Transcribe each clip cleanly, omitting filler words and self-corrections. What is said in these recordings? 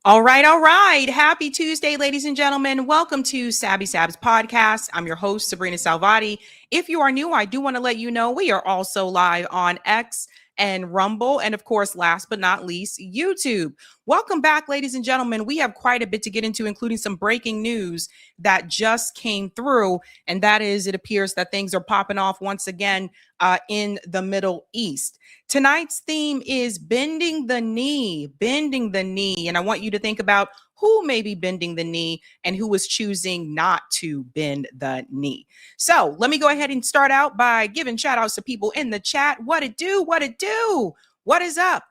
All right, all right. Happy Tuesday, ladies and gentlemen. Welcome to Sabs podcast. I'm your host, Sabrina Salvati. If you are new, I do want to let you know we are also live on X and Rumble, and of course, last but not least, YouTube. Welcome back, ladies and gentlemen. We have quite a bit to get into, including some breaking news that just came through, and that is, it appears that things are popping off once again in the Middle East. Tonight's theme is bending the knee, bending the knee. And I want you to think about who may be bending the knee and who is choosing not to bend the knee. So let me go ahead and start out by giving shout outs to people in the chat. What it do? What it do? What is up?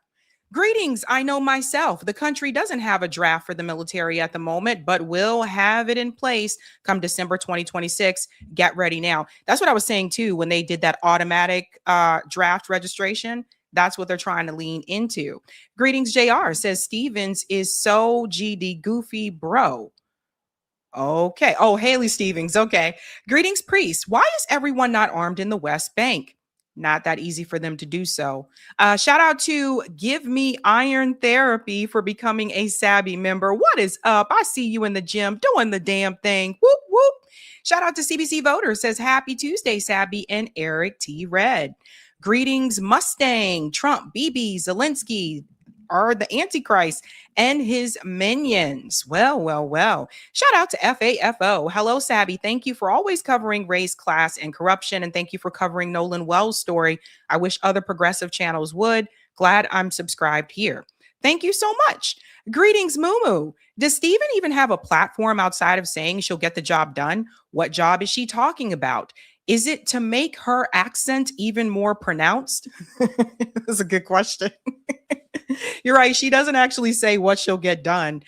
Greetings. I know myself. The country doesn't have a draft for the military at the moment, but will have it in place come December 2026. Get ready now. That's what I was saying too when they did that automatic draft registration. That's what they're trying to lean into. Greetings, JR says Stevens is so GD goofy, bro. Okay. Oh, Haley Stevens. Okay. Greetings, priest. Why is everyone not armed in the West Bank? Not that easy for them to do so. Shout out to Give Me Iron Therapy for becoming a Sabby member. What is up? I see you in the gym doing the damn thing. Whoop, whoop. Shout out to CBC Voter says Happy Tuesday, Sabby and Eric T. Red. Greetings, Mustang, Trump, BB, Zelensky, are the Antichrist and his minions. Well. Shout out to FAFO. Hello, Sabby. Thank you for always covering race, class, and corruption. And thank you for covering Nolan Wells' story. I wish other progressive channels would. Glad I'm subscribed here. Thank you so much. Greetings, Moo. Does Steven even have a platform outside of saying she'll get the job done? What job is she talking about? Is it to make her accent even more pronounced? That's a good question. You're right. She doesn't actually say what she'll get done.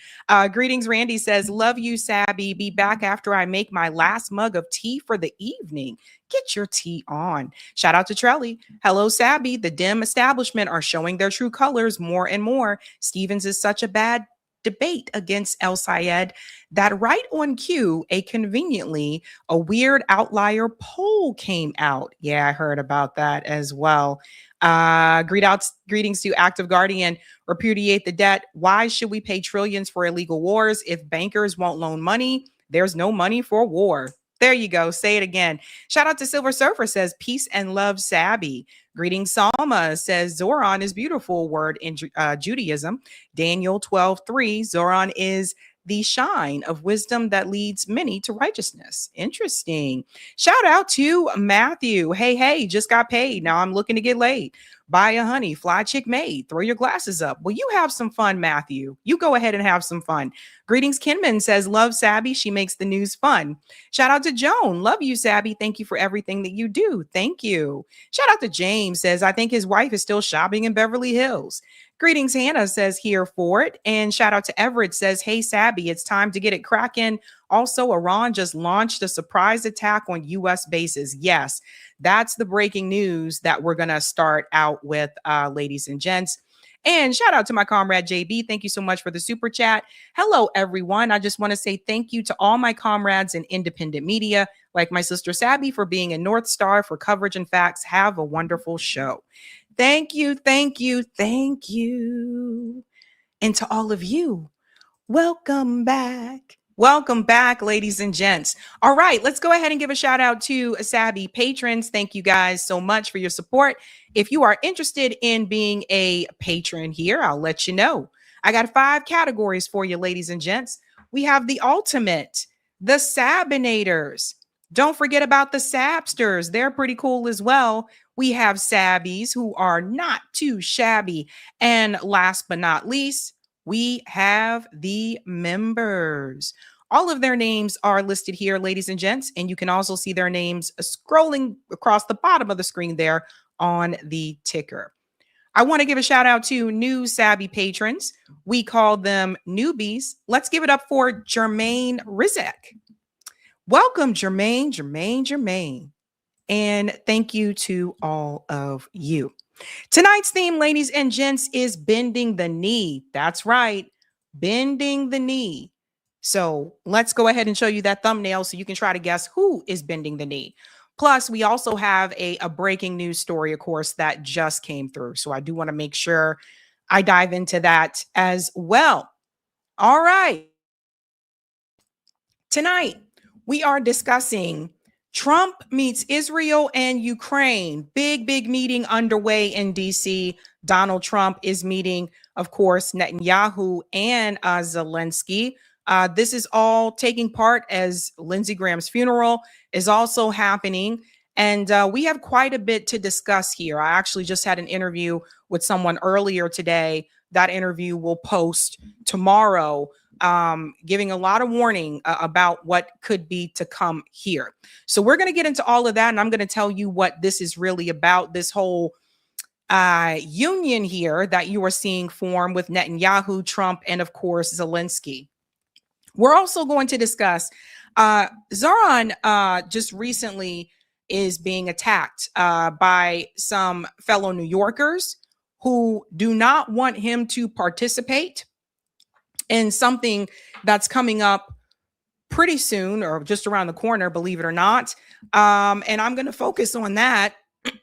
Greetings, Randy says, love you, Sabby. Be back after I make my last mug of tea for the evening. Get your tea on. Shout out to Trelly. Hello, Sabby. The dim establishment are showing their true colors more and more. Stevens is such a bad debate against El Sayed that right on cue, a weird outlier poll came out. Yeah, I heard about that as well. Greetings to Active Guardian. Repudiate the debt. Why should we pay trillions for illegal wars? If bankers won't loan money, there's no money for war. There you go. Say it again. Shout out to Silver Surfer says peace and love, Sabby. Greetings, Salma says Zohran is beautiful word in Judaism. Daniel 12:3. Zohran is the shine of wisdom that leads many to righteousness. Interesting. Shout out to Matthew. Hey, just got paid. Now I'm looking to get laid. Buy a honey, fly chick made. Throw your glasses up. Will you have some fun, Matthew? You go ahead and have some fun. Greetings, Kinman says, love Sabby. She makes the news fun. Shout out to Joan. Love you, Sabby. Thank you for everything that you do. Thank you. Shout out to James says, I think his wife is still shopping in Beverly Hills. Greetings, Hannah says, here for it. And shout out to Everett says, hey, Sabby, it's time to get it cracking. Also, Iran just launched a surprise attack on U.S. bases. Yes, that's the breaking news that we're going to start out with, ladies and gents. And shout out to my comrade JB. Thank you so much for the super chat. Hello, everyone. I just want to say thank you to all my comrades in independent media, like my sister Sabby, for being a North Star for coverage and facts. Have a wonderful show. Thank you. And to all of you, welcome back. Welcome back, ladies and gents. All right, let's go ahead and give a shout out to Sabby patrons. Thank you guys so much for your support. If you are interested in being a patron here, I'll let you know. I got 5 categories for you, ladies and gents. We have the ultimate, the Sabinators. Don't forget about the Sabsters. They're pretty cool as well. We have Sabbies who are not too shabby. And last but not least, we have the members. All of their names are listed here, ladies and gents, and you can also see their names scrolling across the bottom of the screen there on the ticker. I want to give a shout out to new Sabby patrons. We call them newbies. Let's give it up for Jermaine Rizek. Welcome, Jermaine. And thank you to all of you. Tonight's theme, ladies and gents, is bending the knee. That's right, bending the knee. So let's go ahead and show you that thumbnail so you can try to guess who is bending the knee. Plus, we also have a breaking news story, of course, that just came through. So I do want to make sure I dive into that as well. All right. Tonight, we are discussing Trump meets Israel and Ukraine. Big meeting underway in DC. Donald Trump is meeting, of course, Netanyahu and Zelensky. This is all taking part as Lindsey Graham's funeral is also happening. And we have quite a bit to discuss here. I actually just had an interview with someone earlier today. That interview will post tomorrow, giving a lot of warning about what could be to come here. So we're going to get into all of that, and I'm going to tell you what this is really about, this whole union here that you are seeing form with Netanyahu, Trump, and of course, Zelensky. We're also going to discuss Zohran just recently is being attacked by some fellow New Yorkers who do not want him to participate in something that's coming up pretty soon or just around the corner, believe it or not. And I'm going to focus on that.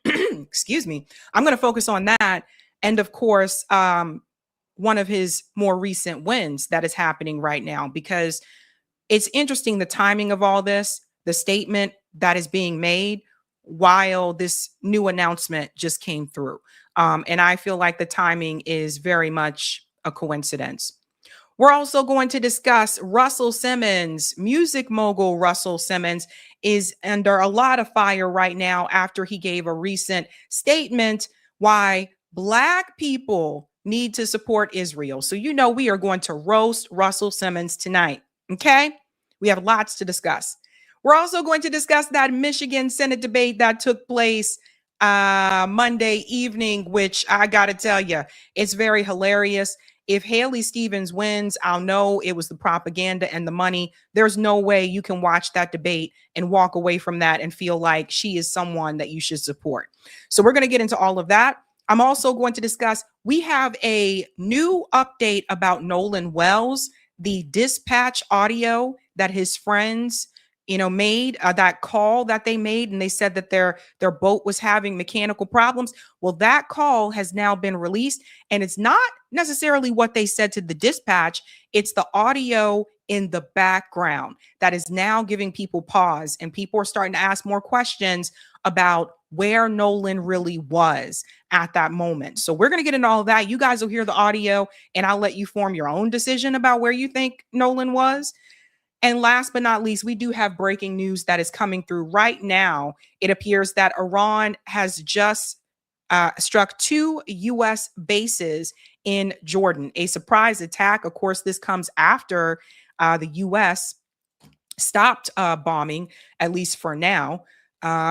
Excuse me. I'm going to focus on that. And of course, one of his more recent wins that is happening right now, because it's interesting, the timing of all this, the statement that is being made while this new announcement just came through. And I feel like the timing is very much a coincidence. We're also going to discuss Russell Simmons. Music mogul Russell Simmons is under a lot of fire right now after he gave a recent statement why Black people need to support Israel. So, you know, we are going to roast Russell Simmons tonight. Okay? We have lots to discuss. We're also going to discuss that Michigan Senate debate that took place Monday evening, which I got to tell you, it's very hilarious. If Haley Stevens wins, I'll know it was the propaganda and the money. There's no way you can watch that debate and walk away from that and feel like she is someone that you should support. So we're going to get into all of that. I'm also going to discuss, we have a new update about Nolan Wells, the dispatch audio that his friends made, that call that they made, and they said that their boat was having mechanical problems. Well, that call has now been released, and it's not necessarily what they said to the dispatch. It's the audio in the background that is now giving people pause, and people are starting to ask more questions about where Nolan really was at that moment. So we're going to get into all of that. You guys will hear the audio, and I'll let you form your own decision about where you think Nolan was. And last but not least, we do have breaking news that is coming through right now. It appears that Iran has just struck 2 U.S. bases in Jordan, a surprise attack. Of course, this comes after the U.S. stopped bombing, at least for now,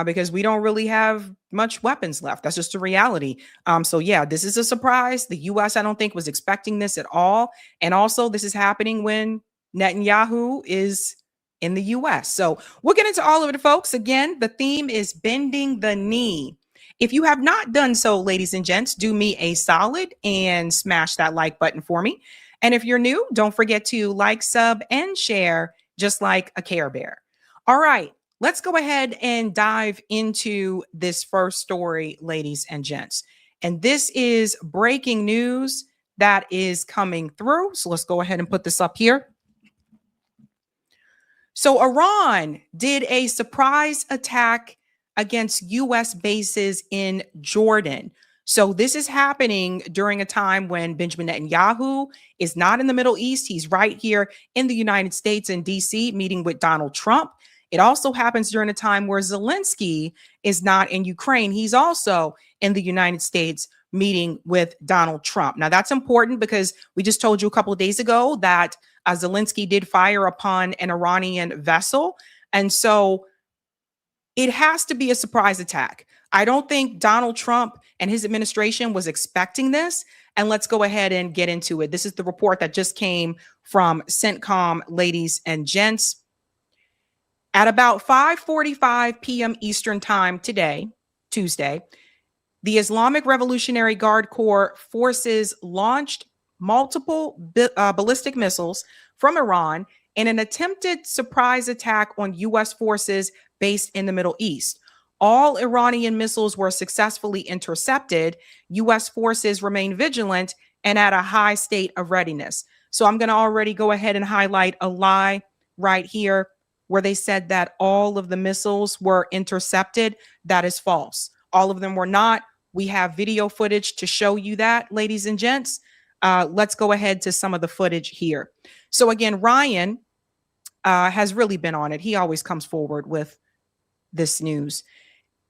because we don't really have much weapons left. That's just a reality. So yeah, this is a surprise. The U.S., I don't think, was expecting this at all. And also, this is happening when Netanyahu is in the U.S. So we'll get into all of it, folks. Again, the theme is bending the knee. If you have not done so, ladies and gents, do me a solid and smash that like button for me. And if you're new, don't forget to like, sub, and share, just like a Care Bear. All right, let's go ahead and dive into this first story, ladies and gents. And this is breaking news that is coming through. So let's go ahead and put this up here. So Iran did a surprise attack against U.S. bases in Jordan. So this is happening during a time when Benjamin Netanyahu is not in the Middle East. He's right here in the United States in D.C. meeting with Donald Trump. It also happens during a time where Zelensky is not in Ukraine. He's also in the United States meeting with Donald Trump. Now, that's important because we just told you a couple of days ago that Zelensky did fire upon an Iranian vessel. And so it has to be a surprise attack. I don't think Donald Trump and his administration was expecting this. And let's go ahead and get into it. This is the report that just came from CENTCOM, ladies and gents. At about 5:45 p.m. Eastern time today, Tuesday, the Islamic Revolutionary Guard Corps forces launched multiple ballistic missiles from Iran in an attempted surprise attack on U.S. forces based in the Middle East. All Iranian missiles were successfully intercepted. U.S. forces remain vigilant and at a high state of readiness. So I'm going to already go ahead and highlight a lie right here where they said that all of the missiles were intercepted. That is false. All of them were not. We have video footage to show you that, ladies and gents. Let's go ahead to some of the footage here. So again, Ryan has really been on it. He always comes forward with this news.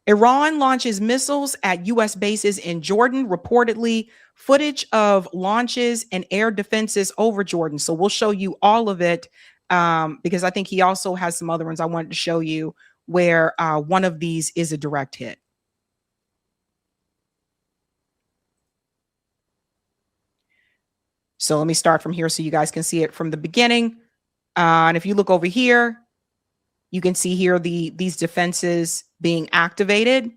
Iran launches missiles at U.S. bases in Jordan, reportedly footage of launches and air defenses over Jordan. So we'll show you all of it because I think he also has some other ones I wanted to show you where one of these is a direct hit. So let me start from here so you guys can see it from the beginning. And if you look over here, you can see here these defenses being activated.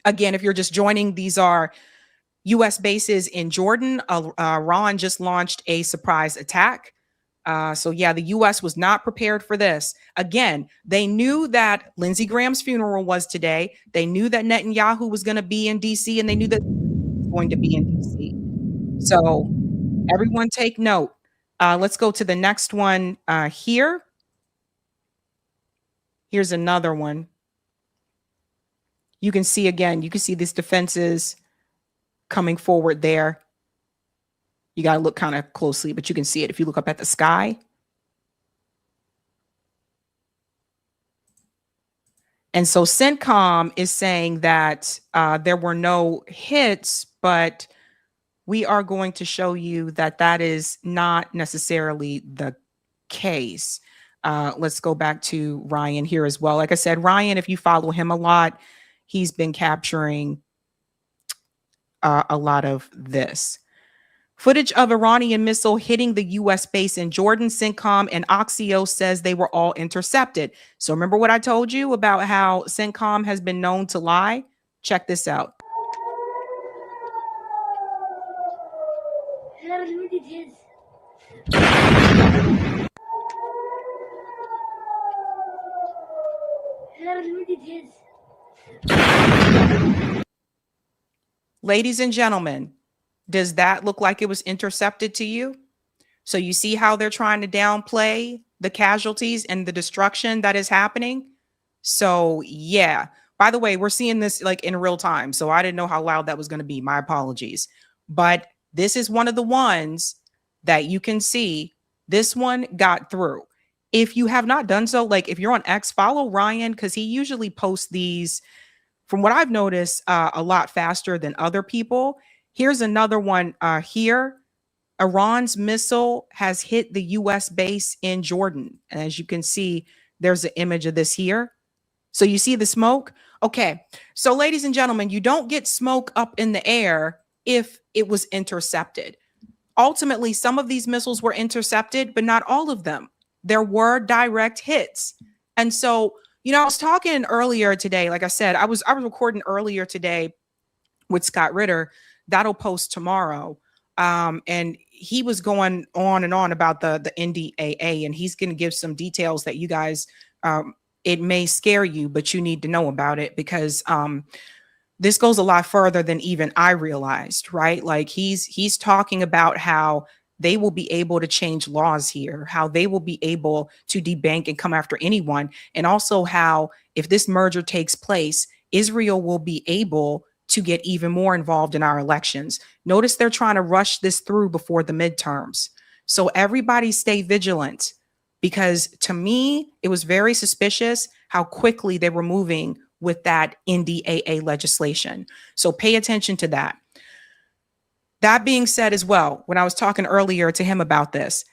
Again, if you're just joining, these are U.S. bases in Jordan. Iran just launched a surprise attack. So yeah, the U.S. was not prepared for this. Again, they knew that Lindsey Graham's funeral was today. They knew that Netanyahu was going to be in D.C. and they knew that he was going to be in D.C. So everyone take note. Let's go to the next one here. Here's another one. You can see again, you can see these defenses coming forward there. You got to look kind of closely, but you can see it if you look up at the sky. And so CENTCOM is saying that there were no hits, but we are going to show you that that is not necessarily the case. Let's go back to Ryan here as well. Like I said, Ryan, if you follow him a lot, he's been capturing a lot of this. Footage of Iranian missile hitting the U.S. base in Jordan. CENTCOM and Axios says they were all intercepted. So remember what I told you about how CENTCOM has been known to lie? Check this out. Ladies and gentlemen, does that look like it was intercepted to you? So you see how they're trying to downplay the casualties and the destruction that is happening? So yeah, by the way, we're seeing this like in real time. So I didn't know how loud that was going to be. My apologies. But this is one of the ones that you can see. This one got through. If you have not done so, like if you're on X, follow Ryan because he usually posts these, from what I've noticed, a lot faster than other people. Here's another one here. Iran's missile has hit the U.S. base in Jordan. And as you can see, there's an image of this here. So you see the smoke? Okay. So ladies and gentlemen, you don't get smoke up in the air if it was intercepted. Ultimately, some of these missiles were intercepted, but not all of them. There were direct hits. And so, you know, I was talking earlier today, like I said, I was recording earlier today with Scott Ritter. That'll post tomorrow. And he was going on and on about the NDAA, and he's going to give some details that you guys, it may scare you, but you need to know about it because this goes a lot further than even I realized, right? Like he's talking about how they will be able to change laws here, how they will be able to debank and come after anyone. And also how if this merger takes place, Israel will be able to get even more involved in our elections. Notice they're trying to rush this through before the midterms. So everybody stay vigilant because to me, it was very suspicious how quickly they were moving with that NDAA legislation. So pay attention to that. That being said as well, when I was talking earlier to him about this,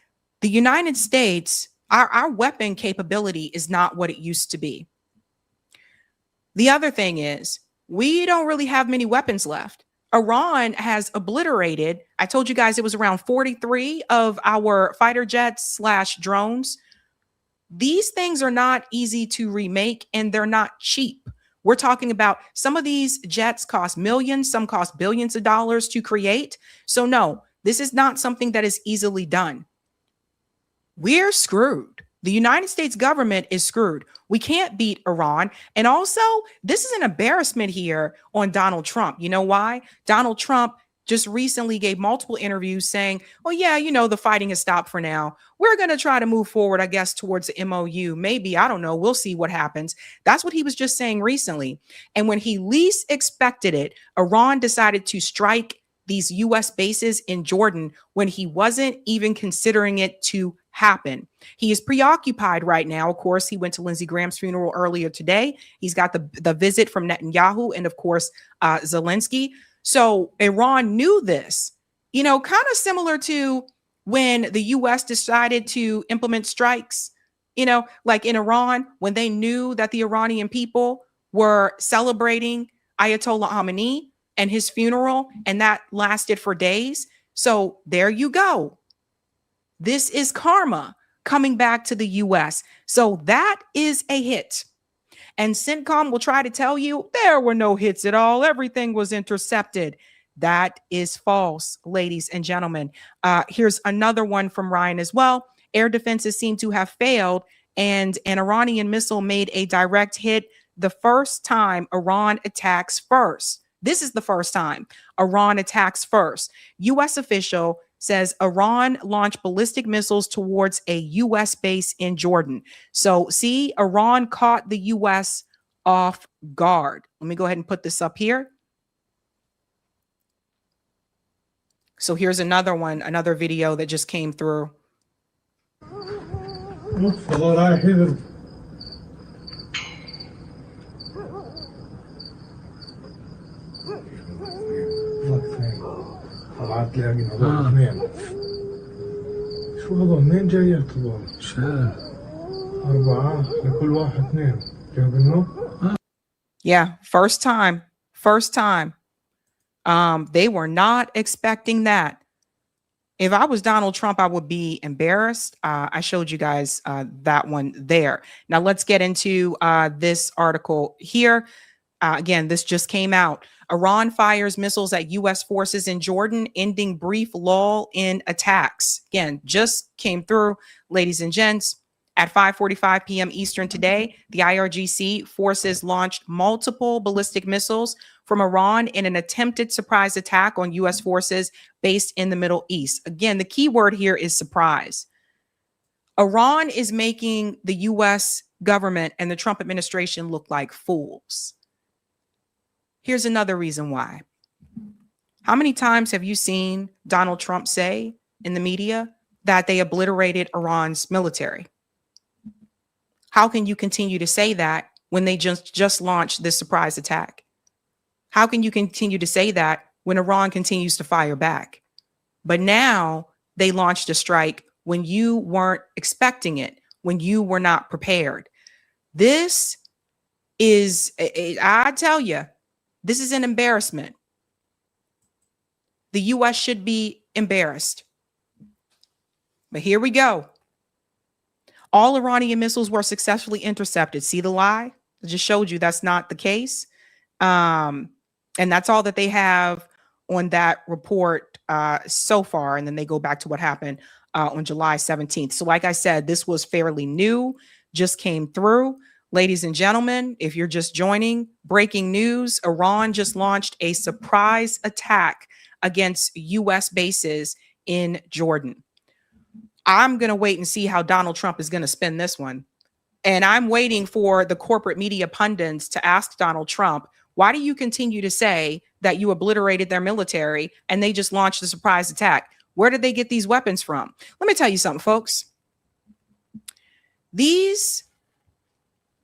the United States, our weapon capability is not what it used to be. The other thing is, we don't really have many weapons left. Iran has obliterated, I told you guys it was around 43 of our fighter jets / drones. These things are not easy to remake and they're not cheap. We're talking about some of these jets cost millions, some cost billions of dollars to create. So no, this is not something that is easily done. We're screwed. The United States government is screwed. We can't beat Iran. And also, this is an embarrassment here on Donald Trump. You know why? Donald Trump just recently gave multiple interviews saying, oh, yeah, you know, the fighting has stopped for now. We're going to try to move forward, I guess, towards the MOU. Maybe, I don't know. We'll see what happens. That's what he was just saying recently. And when he least expected it, Iran decided to strike these U.S. bases in Jordan when he wasn't even considering it to happen. He is preoccupied right now. Of course, he went to Lindsey Graham's funeral earlier today. He's got the visit from Netanyahu and, of course, Zelensky. So Iran knew this, you know, kind of similar to when the U.S. decided to implement strikes, you know, like in Iran, when they knew that the Iranian people were celebrating Ayatollah Khamenei and his funeral, and that lasted for days. So there you go. This is karma coming back to the U.S. So that is a hit. And CENTCOM will try to tell you there were no hits at all. Everything was intercepted. That is false, ladies and gentlemen. Here's another one from Ryan as well. Air defenses seem to have failed, and an Iranian missile made a direct hit the first time Iran attacks first. This is the first time Iran attacks first. U.S. official says Iran launched ballistic missiles towards a U.S. base in Jordan. So see, Iran caught the U.S. off guard. Let me go ahead and put this up here. So here's another one, another video that just came through. شو هذا منين جاية طبعا؟ شال 4 لكل واحد 2 جاب النوم. Yeah, first time. They were not expecting that. If I was Donald Trump, I would be embarrassed. I showed you guys that one there. Now let's get into this article here. Again, this just came out. Iran fires missiles at U.S. forces in Jordan, ending brief lull in attacks. Again, just came through, ladies and gents. At 5:45 p.m. Eastern today, the IRGC forces launched multiple ballistic missiles from Iran in an attempted surprise attack on U.S. forces based in the Middle East. Again, the key word here is surprise. Iran is making the U.S. government and the Trump administration look like fools. Here's another reason why. How many times have you seen Donald Trump say in the media that they obliterated Iran's military? How can you continue to say that when they just launched this surprise attack? How can you continue to say that when Iran continues to fire back? But now they launched a strike when you weren't expecting it, when you were not prepared. This is, I tell you, this is an embarrassment. The U.S. should be embarrassed. But here we go. All Iranian missiles were successfully intercepted. See the lie? I just showed you that's not the case. And that's all that they have on that report so far. And then they go back to what happened on July 17th. So like I said, this was fairly new, just came through. Ladies and gentlemen, if you're just joining, breaking news, Iran just launched a surprise attack against U.S. bases in Jordan. I'm going to wait and see how Donald Trump is going to spin this one. And I'm waiting for the corporate media pundits to ask Donald Trump, why do you continue to say that you obliterated their military and they just launched a surprise attack? Where did they get these weapons from? Let me tell you something, folks. These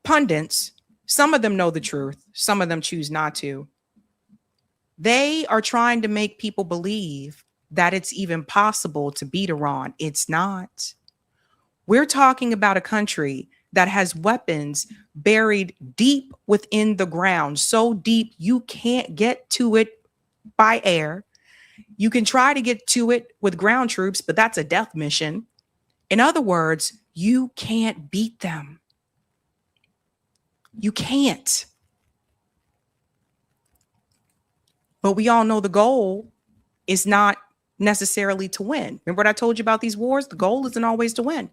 pundits, some of them know the truth. Some of them choose not to. They are trying to make people believe that it's even possible to beat Iran. It's not. We're talking about a country that has weapons buried deep within the ground, so deep you can't get to it by air. You can try to get to it with ground troops, but that's a death mission. In other words, you can't beat them. You can't. But we all know the goal is not necessarily to win. Remember what I told you about these wars? The goal isn't always to win.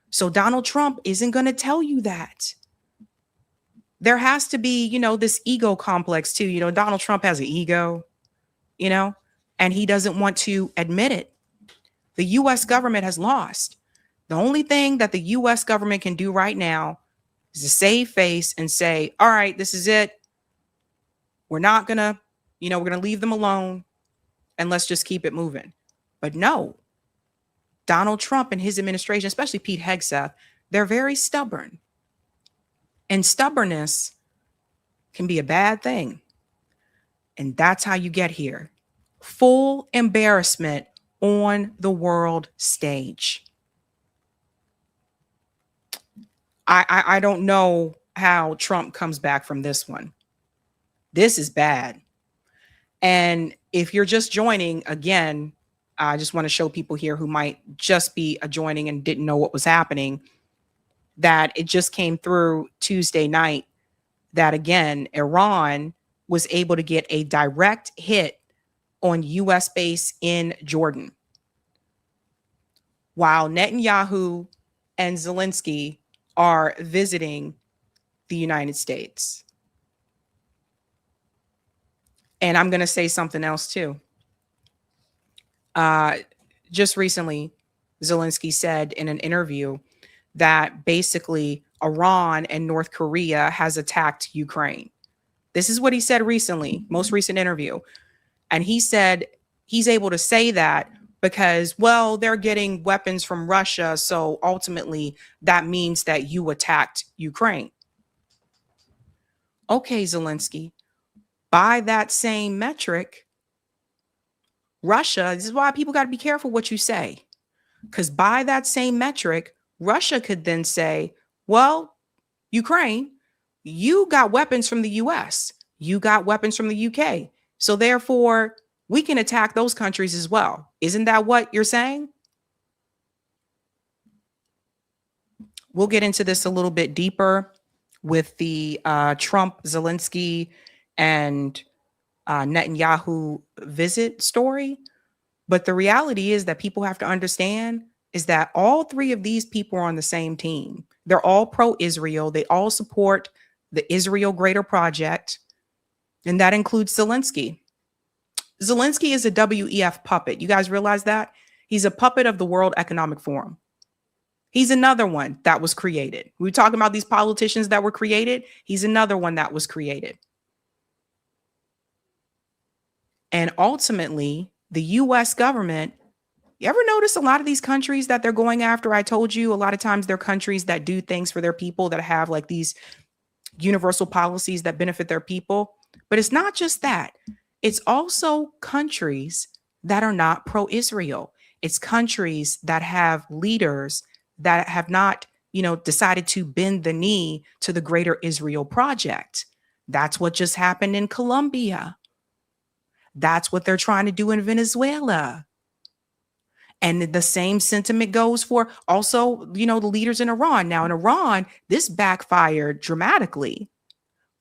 So Donald Trump isn't going to tell you that. There has to be, this ego complex too. Donald Trump has an ego. you know, and he doesn't want to admit it. The US government has lost. The only thing that the US government can do right now is to save face and say, all right, this is it. We're not going to, we're going to leave them alone and let's just keep it moving. But no, Donald Trump and his administration, especially Pete Hegseth, they're very stubborn. And stubbornness can be a bad thing. And that's how you get here. Full embarrassment on the world stage. I don't know how Trump comes back from this one. This is bad. And if you're just joining, again, I just want to show people here who might just be joining and didn't know what was happening, that it just came through Tuesday night that, again, Iran was able to get a direct hit on U.S. base in Jordan, while Netanyahu and Zelensky are visiting the United States. And I'm going to say something else too. Just recently, Zelensky said in an interview that basically Iran and North Korea has attacked Ukraine. This is what he said recently, most recent interview. And he said he's able to say that because, well, they're getting weapons from Russia. So ultimately, that means that you attacked Ukraine. Okay, Zelensky, by that same metric, Russia, this is why people got to be careful what you say. Because by that same metric, Russia could then say, well, Ukraine, you got weapons from the US. You got weapons from the UK. So therefore, we can attack those countries as well. Isn't that what you're saying? We'll get into this a little bit deeper with the Trump, Zelensky, and Netanyahu visit story. But the reality is that people have to understand is that all three of these people are on the same team. They're all pro-Israel. They all support the Israel Greater Project. And that includes Zelensky. Zelensky is a WEF puppet. You guys realize that? He's a puppet of the World Economic Forum. He's another one that was created. We're talking about these politicians that were created. He's another one that was created. And ultimately, the US government, you ever notice a lot of these countries that they're going after? I told you a lot of times they're countries that do things for their people, that have like these universal policies that benefit their people. But it's not just that. It's also countries that are not pro-Israel. It's countries that have leaders that have not, decided to bend the knee to the Greater Israel Project. That's what just happened in Colombia. That's what they're trying to do in Venezuela. And the same sentiment goes for also, the leaders in Iran. Now in Iran, this backfired dramatically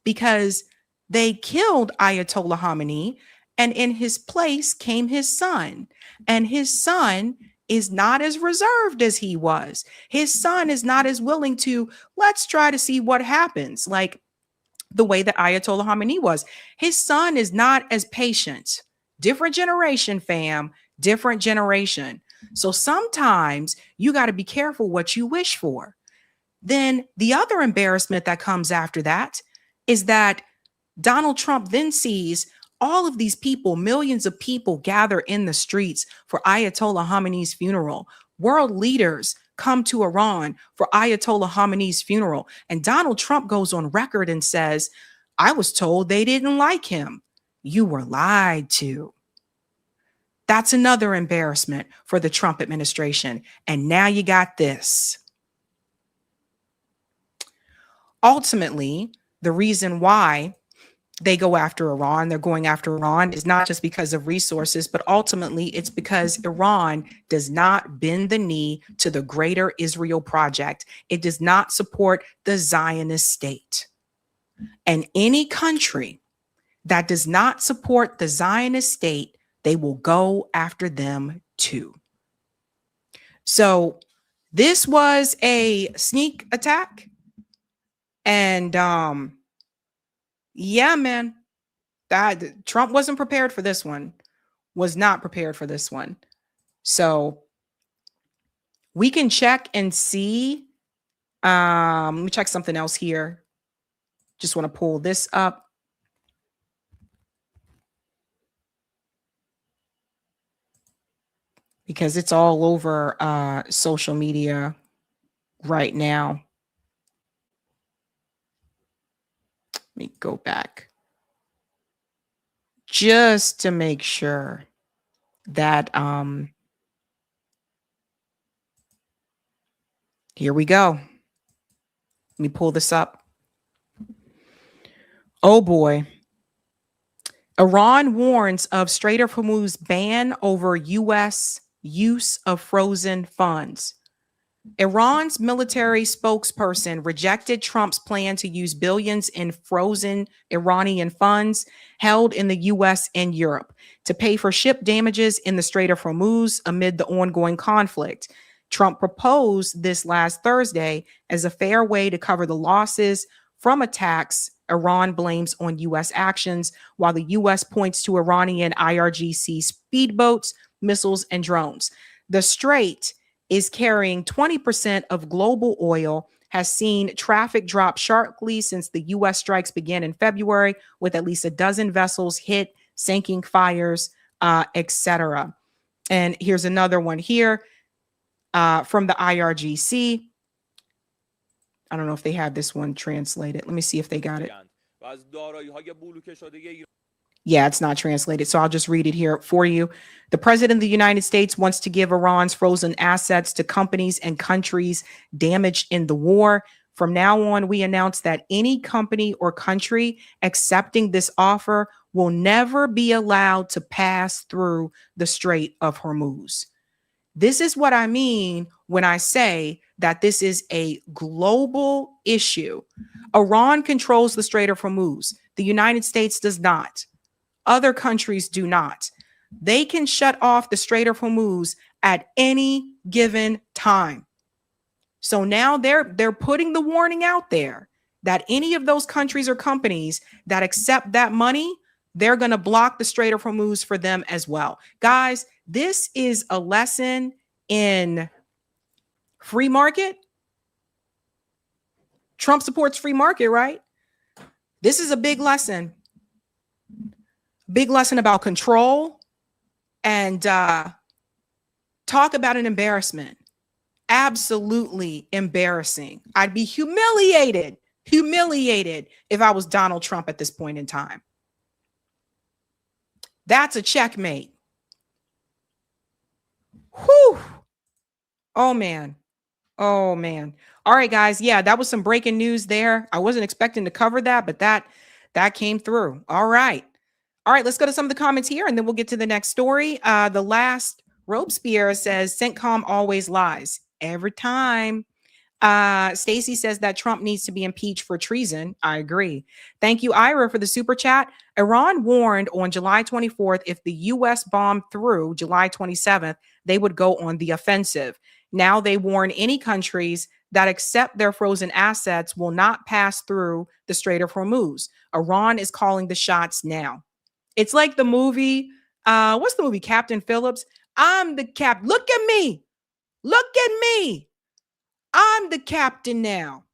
because they killed Ayatollah Khamenei, and in his place came his son. And his son is not as reserved as he was. His son is not as willing to, let's try to see what happens, like the way that Ayatollah Khamenei was. His son is not as patient. Different generation, fam, different generation. So sometimes you got to be careful what you wish for. Then the other embarrassment that comes after that is that Donald Trump then sees all of these people, millions of people gather in the streets for Ayatollah Khamenei's funeral. World leaders come to Iran for Ayatollah Khamenei's funeral. And Donald Trump goes on record and says, I was told they didn't like him. You were lied to. That's another embarrassment for the Trump administration. And now you got this. Ultimately, the reason why they go after Iran, they're going after Iran, is not just because of resources, but ultimately it's because Iran does not bend the knee to the Greater Israel Project. It does not support the Zionist state. And any country that does not support the Zionist state, they will go after them too. So this was a sneak attack. And yeah, man, that Trump wasn't prepared for this one. was not prepared for this one. So we can check and see. Let me check something else here. Just want to pull this up. Because it's all over social media right now. Let me go back just to make sure that here we go. Let me pull this up. Oh boy. Iran warns of Strait of Hormuz ban over U.S. use of frozen funds. Iran's military spokesperson rejected Trump's plan to use billions in frozen Iranian funds held in the U.S. and Europe to pay for ship damages in the Strait of Hormuz amid the ongoing conflict. Trump proposed this last Thursday as a fair way to cover the losses from attacks Iran blames on U.S. actions, while the U.S. points to Iranian IRGC speedboats, missiles, and drones. The Strait is carrying 20% of global oil, has seen traffic drop sharply since the U.S. strikes began in February, with at least a dozen vessels hit, sinking fires, etc. And here's another one here from the IRGC. I don't know if they have this one translated. Let me see if they got it. Yeah, it's not translated, so I'll just read it here for you. The president of the United States wants to give Iran's frozen assets to companies and countries damaged in the war. From now on, we announce that any company or country accepting this offer will never be allowed to pass through the Strait of Hormuz. This is what I mean when I say that this is a global issue. Iran controls the Strait of Hormuz. The United States does not. Other countries do not. They can shut off the Strait of Hormuz at any given time. So now they're putting the warning out there that any of those countries or companies that accept that money, they're going to block the Strait of Hormuz for them as well. Guys, this is a lesson in free market. Trump supports free market, right? This is a big lesson. Big lesson about control and talk about an embarrassment. Absolutely embarrassing. I'd be humiliated if I was Donald Trump at this point in time. That's a checkmate. Whew. Oh, man. Oh, man. All right, guys. Yeah, that was some breaking news there. I wasn't expecting to cover that, but that came through. All right. All right, let's go to some of the comments here, and then we'll get to the next story. The last Robespierre says, CENTCOM always lies. Every time. Stacy says that Trump needs to be impeached for treason. I agree. Thank you, Ira, for the super chat. Iran warned on July 24th, if the U.S. bombed through July 27th, they would go on the offensive. Now they warn any countries that accept their frozen assets will not pass through the Strait of Hormuz. Iran is calling the shots now. It's like the movie, what's the movie? Captain Phillips. I'm the cap. Look at me. Look at me. I'm the captain now.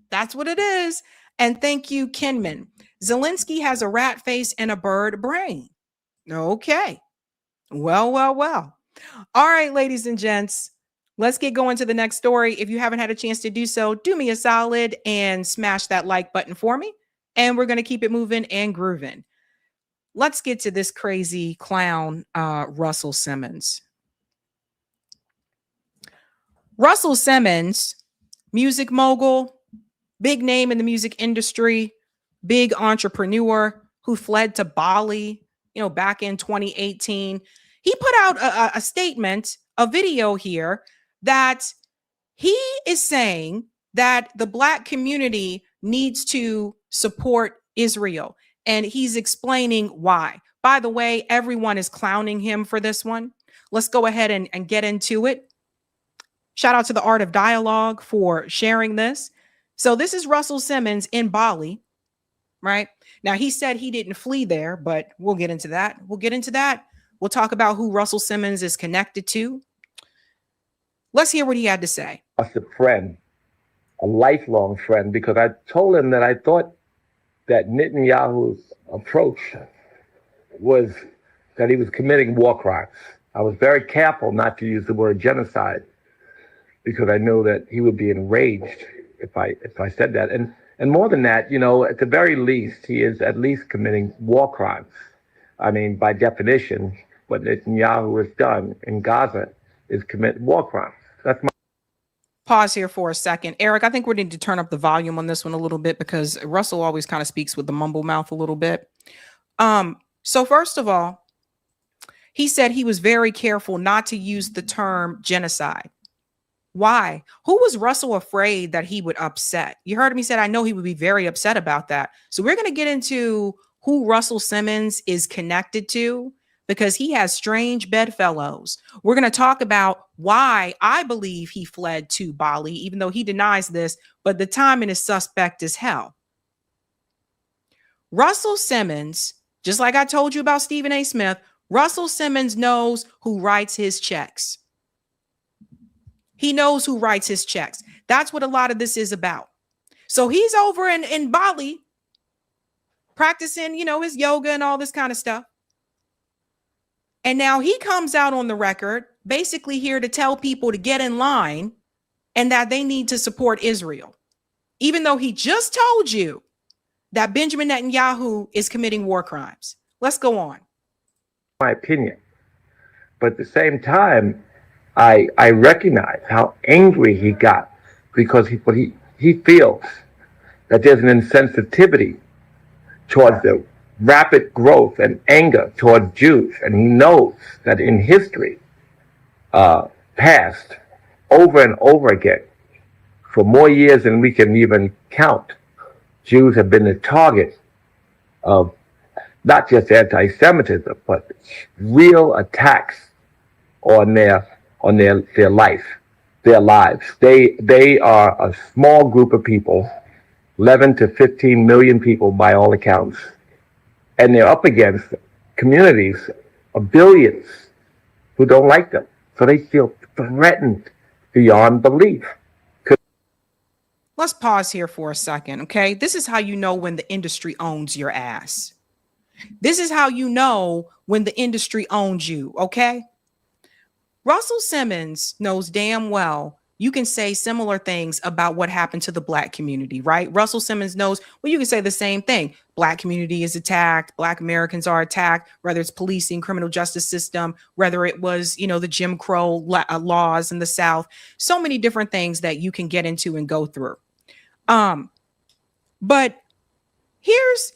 That's what it is. And thank you, Kenman. Zelensky has a rat face and a bird brain. Okay. Well. All right, ladies and gents, let's get going to the next story. If you haven't had a chance to do so, do me a solid and smash that like button for me. And we're going to keep it moving and grooving. Let's get to this crazy clown, Russell Simmons. Russell Simmons, music mogul, big name in the music industry, big entrepreneur who fled to Bali, back in 2018. He put out a statement, a video here that he is saying that the Black community needs to support Israel. And he's explaining why. By the way, everyone is clowning him for this one. Let's go ahead and get into it. Shout out to the Art of Dialogue for sharing this. So this is Russell Simmons in Bali, right? Now, he said he didn't flee there, but we'll get into that. We'll talk about who Russell Simmons is connected to. Let's hear what he had to say. A friend, a lifelong friend, because I told him that I thought that Netanyahu's approach was that he was committing war crimes. I was very careful not to use the word genocide because I know that he would be enraged if I said that. And more than that, at the very least, he is at least committing war crimes. I mean, by definition, what Netanyahu has done in Gaza is commit war crimes. That's my pause here for a second. Eric, I think we need to turn up the volume on this one a little bit because Russell always kind of speaks with the mumble mouth a little bit. So first of all, he said he was very careful not to use the term genocide. Why? Who was Russell afraid that he would upset? You heard him. He said, I know he would be very upset about that. So we're going to get into who Russell Simmons is connected to because he has strange bedfellows. We're going to talk about why I believe he fled to Bali, even though he denies this, but the timing is suspect as hell. Russell Simmons, just like I told you about Stephen A. Smith, Russell Simmons knows who writes his checks. He knows who writes his checks. That's what a lot of this is about. So he's over in Bali practicing, his yoga and all this kind of stuff. And now he comes out on the record, basically here to tell people to get in line and that they need to support Israel, even though he just told you that Benjamin Netanyahu is committing war crimes. Let's go on. My opinion. But at the same time, I recognize how angry he got because he feels that there's an insensitivity towards the rapid growth and anger towards Jews. And he knows that in history past, over and over again, for more years than we can even count, Jews have been the target of not just anti-Semitism, but real attacks on their life, their lives. They are a small group of people, 11 to 15 million people by all accounts, and they're up against communities of billions who don't like them. So they feel threatened beyond belief. Let's pause here for a second, okay? This is how you know when the industry owns your ass. This is how you know when the industry owns you, okay? Russell Simmons knows damn well you can say similar things about what happened to the Black community, right? Russell Simmons knows, well, you can say the same thing. Black community is attacked. Black Americans are attacked, whether it's policing, criminal justice system, whether it was, the Jim Crow laws in the South. So many different things that you can get into and go through. But here's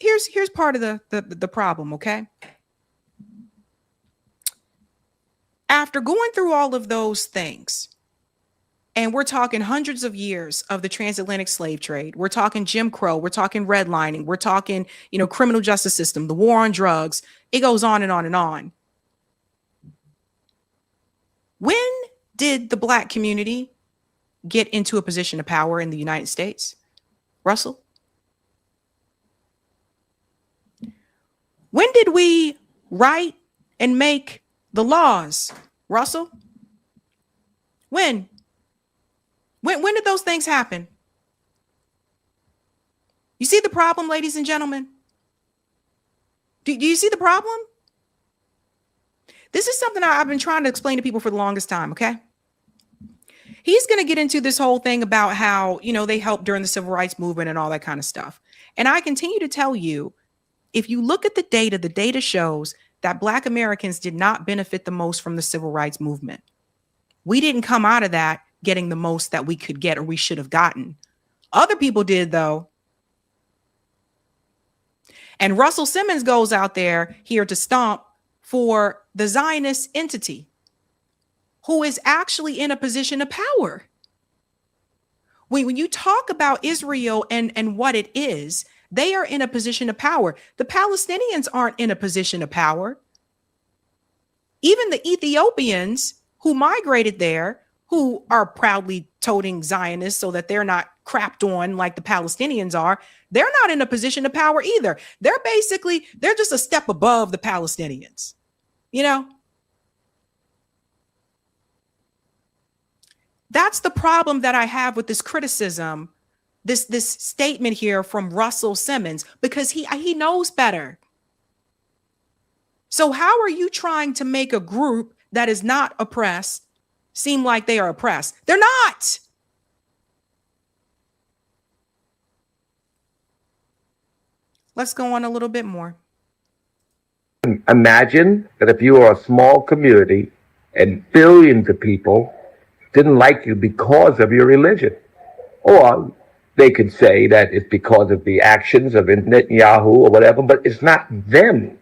part of the problem, okay? After going through all of those things, and we're talking hundreds of years of the transatlantic slave trade, we're talking Jim Crow, we're talking redlining, we're talking, criminal justice system, the war on drugs, it goes on and on and on. When did the Black community get into a position of power in the United States? Russell? When did we write and make the laws? Russell? When did those things happen? You see the problem, ladies and gentlemen? Do you see the problem? This is something I've been trying to explain to people for the longest time, okay? He's going to get into this whole thing about how, they helped during the civil rights movement and all that kind of stuff. And I continue to tell you, if you look at the data shows that Black Americans did not benefit the most from the civil rights movement. We didn't come out of that getting the most that we could get or we should have gotten. Other people did, though. And Russell Simmons goes out there here to stomp for the Zionist entity, who is actually in a position of power. When you talk about Israel and what it is, they are in a position of power. The Palestinians aren't in a position of power. Even the Ethiopians who migrated there, who are proudly toting Zionists so that they're not crapped on like the Palestinians are, they're not in a position of power either. They're just a step above the Palestinians. You know, that's the problem that I have with this criticism, this statement here from Russell Simmons, because he knows better. So how are you trying to make a group that is not oppressed seem like they are oppressed? They're not. Let's go on a little bit more. Imagine that if you are a small community and billions of people didn't like you because of your religion. Or they could say that it's because of the actions of Netanyahu or whatever, but it's not them.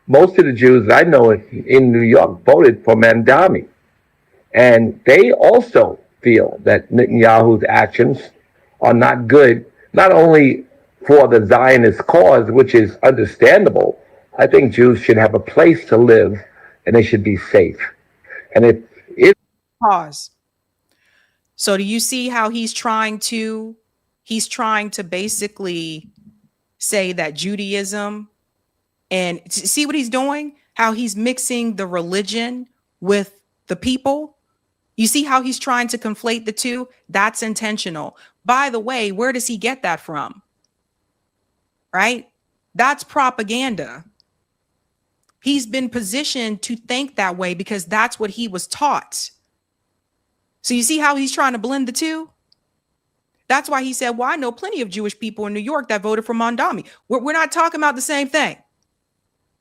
Most of the Jews I know in New York voted for Mandami. And they also feel that Netanyahu's actions are not good, not only for the Zionist cause, which is understandable. I think Jews should have a place to live and they should be safe. And if Pause. So do you see how he's trying to basically say that Judaism, and see what he's doing, how he's mixing the religion with the people? You see how he's trying to conflate the two? That's intentional. By the way, where does he get that from? Right? That's propaganda. He's been positioned to think that way because that's what he was taught. So you see how he's trying to blend the two? That's why he said, well, I know plenty of Jewish people in New York that voted for Mandami. We're not talking about the same thing.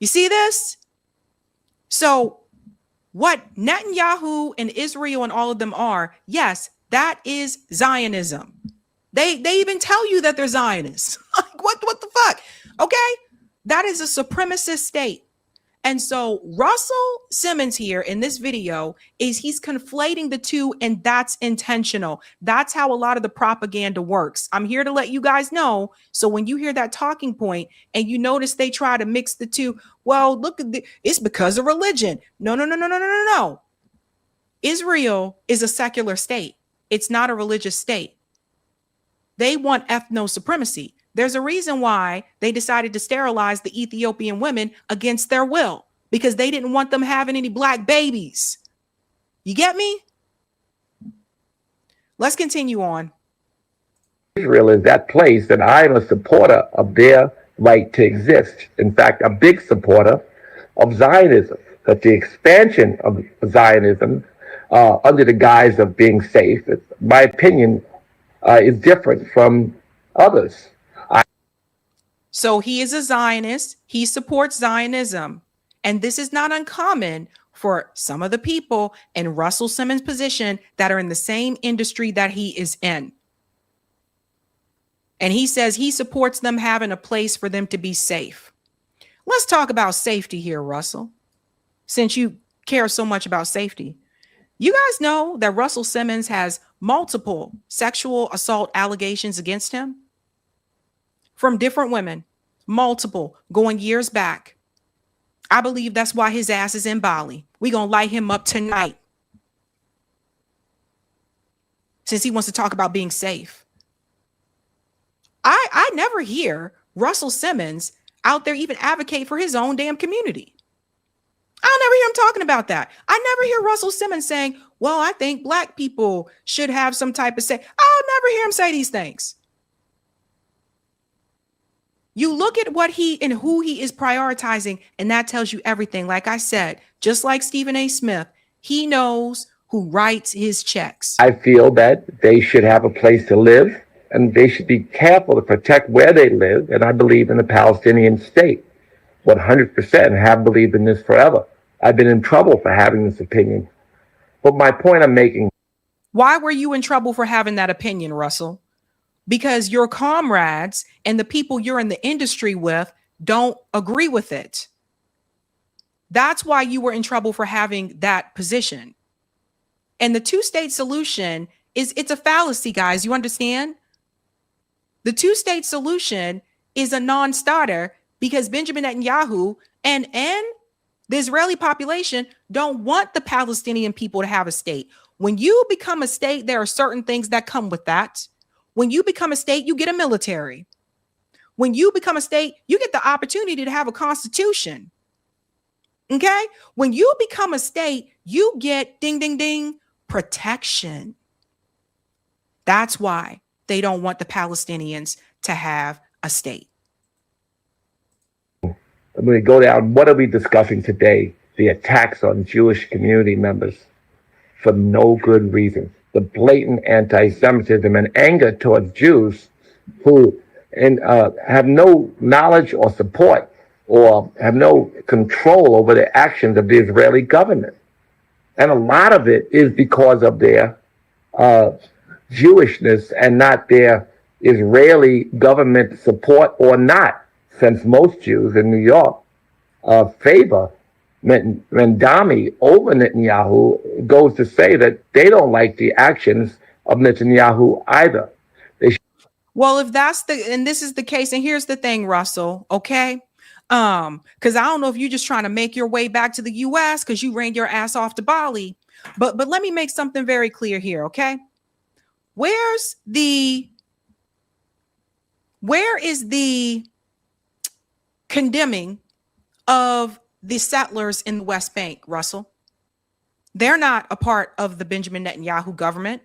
You see this? So what Netanyahu and Israel and all of them are, yes, that is Zionism. They even tell you that they're Zionists. Like, what the fuck? Okay? That is a supremacist state. And so Russell Simmons here in this video he's conflating the two, and that's intentional. That's how a lot of the propaganda works. I'm here to let you guys know. So when you hear that talking point and you notice they try to mix the two, well, look at it's because of religion. No. Israel is a secular state. It's not a religious state. They want ethno supremacy. There's a reason why they decided to sterilize the Ethiopian women against their will, because they didn't want them having any black babies. You get me? Let's continue on. Israel is that place, and I'm a supporter of their right to exist. In fact, a big supporter of Zionism, that the expansion of Zionism under the guise of being safe, my opinion, is different from others. So he is a Zionist. He supports Zionism. And this is not uncommon for some of the people in Russell Simmons' position that are in the same industry that he is in. And he says he supports them having a place for them to be safe. Let's talk about safety here, Russell, since you care so much about safety. You guys know that Russell Simmons has multiple sexual assault allegations against him from different women, multiple, going years back. I believe that's why his ass is in Bali. We're going to light him up tonight, since he wants to talk about being safe. I never hear Russell Simmons out there even advocate for his own damn community. I'll never hear him talking about that. I never hear Russell Simmons saying, well, I think black people should have some type of say. I'll never hear him say these things. You look at what he and who he is prioritizing, and that tells you everything. Like I said, just like Stephen A. Smith, he knows who writes his checks. I feel that they should have a place to live, and they should be careful to protect where they live. And I believe in the Palestinian state 100%, and have believed in this forever. I've been in trouble for having this opinion. But my point I'm making. Why were you in trouble for having that opinion, Russell? Because your comrades and the people you're in the industry with don't agree with it. That's why you were in trouble for having that position. And the two-state solution it's a fallacy, guys. You understand? The two-state solution is a non-starter because Benjamin Netanyahu and the Israeli population don't want the Palestinian people to have a state. When you become a state, there are certain things that come with that. When you become a state, you get a military. When you become a state, you get the opportunity to have a constitution. Okay. When you become a state, you get ding, ding, ding, protection. That's why they don't want the Palestinians to have a state. When we go down, what are we discussing today? The attacks on Jewish community members for no good reason. The blatant anti-Semitism and anger towards Jews who have no knowledge or support or have no control over the actions of the Israeli government. And a lot of it is because of their Jewishness and not their Israeli government support or not, since most Jews in New York favor Mendami over Netanyahu. Goes to say that they don't like the actions of Netanyahu either. Well, if that's and this is the case, and here's the thing, Russell, okay? Because I don't know if you're just trying to make your way back to the US because you ran your ass off to Bali. But let me make something very clear here, okay? Where is the condemning of the settlers in the West Bank, Russell? They're not a part of the Benjamin Netanyahu government.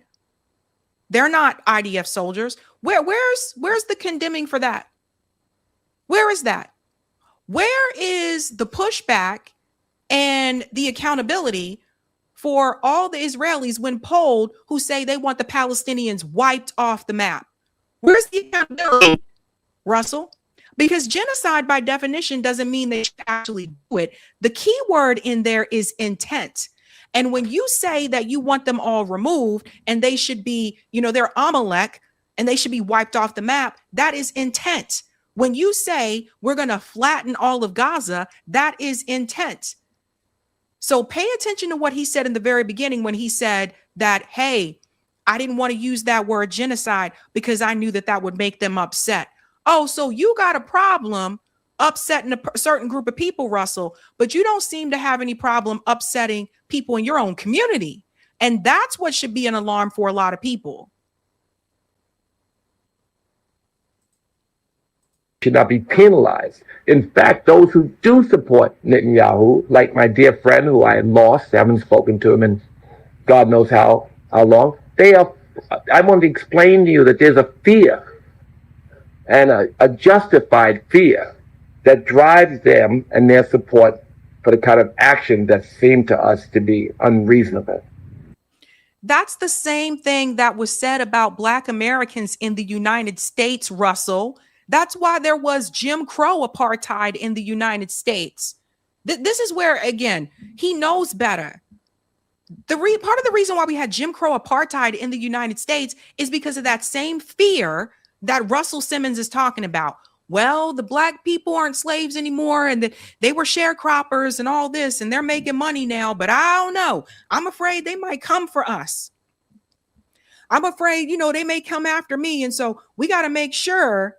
They're not IDF soldiers. Where's the condemning for that? Where is that? Where is the pushback and the accountability for all the Israelis when polled who say they want the Palestinians wiped off the map? Where's the accountability, Russell? Because genocide by definition doesn't mean they should actually do it. The key word in there is intent. And when you say that you want them all removed and they should be, they're Amalek and they should be wiped off the map, that is intent. When you say we're going to flatten all of Gaza, that is intent. So pay attention to what he said in the very beginning when he said that, hey, I didn't want to use that word genocide because I knew that would make them upset. Oh, so you got a problem upsetting a certain group of people, Russell, but you don't seem to have any problem upsetting people in your own community. And that's what should be an alarm for a lot of people. Should not be penalized. In fact, those who do support Netanyahu, like my dear friend who I lost, haven't spoken to him in God knows how long, I want to explain to you that there's a fear and a justified fear that drives them and their support for the kind of action that seemed to us to be unreasonable. That's the same thing that was said about Black Americans in the United States, Russell. That's why there was Jim Crow apartheid in the United States. This is where, again, he knows better. Part of the reason why we had Jim Crow apartheid in the United States is because of that same fear that Russell Simmons is talking about. Well, the Black people aren't slaves anymore and they were sharecroppers and all this and they're making money now, but I don't know. I'm afraid they might come for us. I'm afraid, they may come after me. And so we got to make sure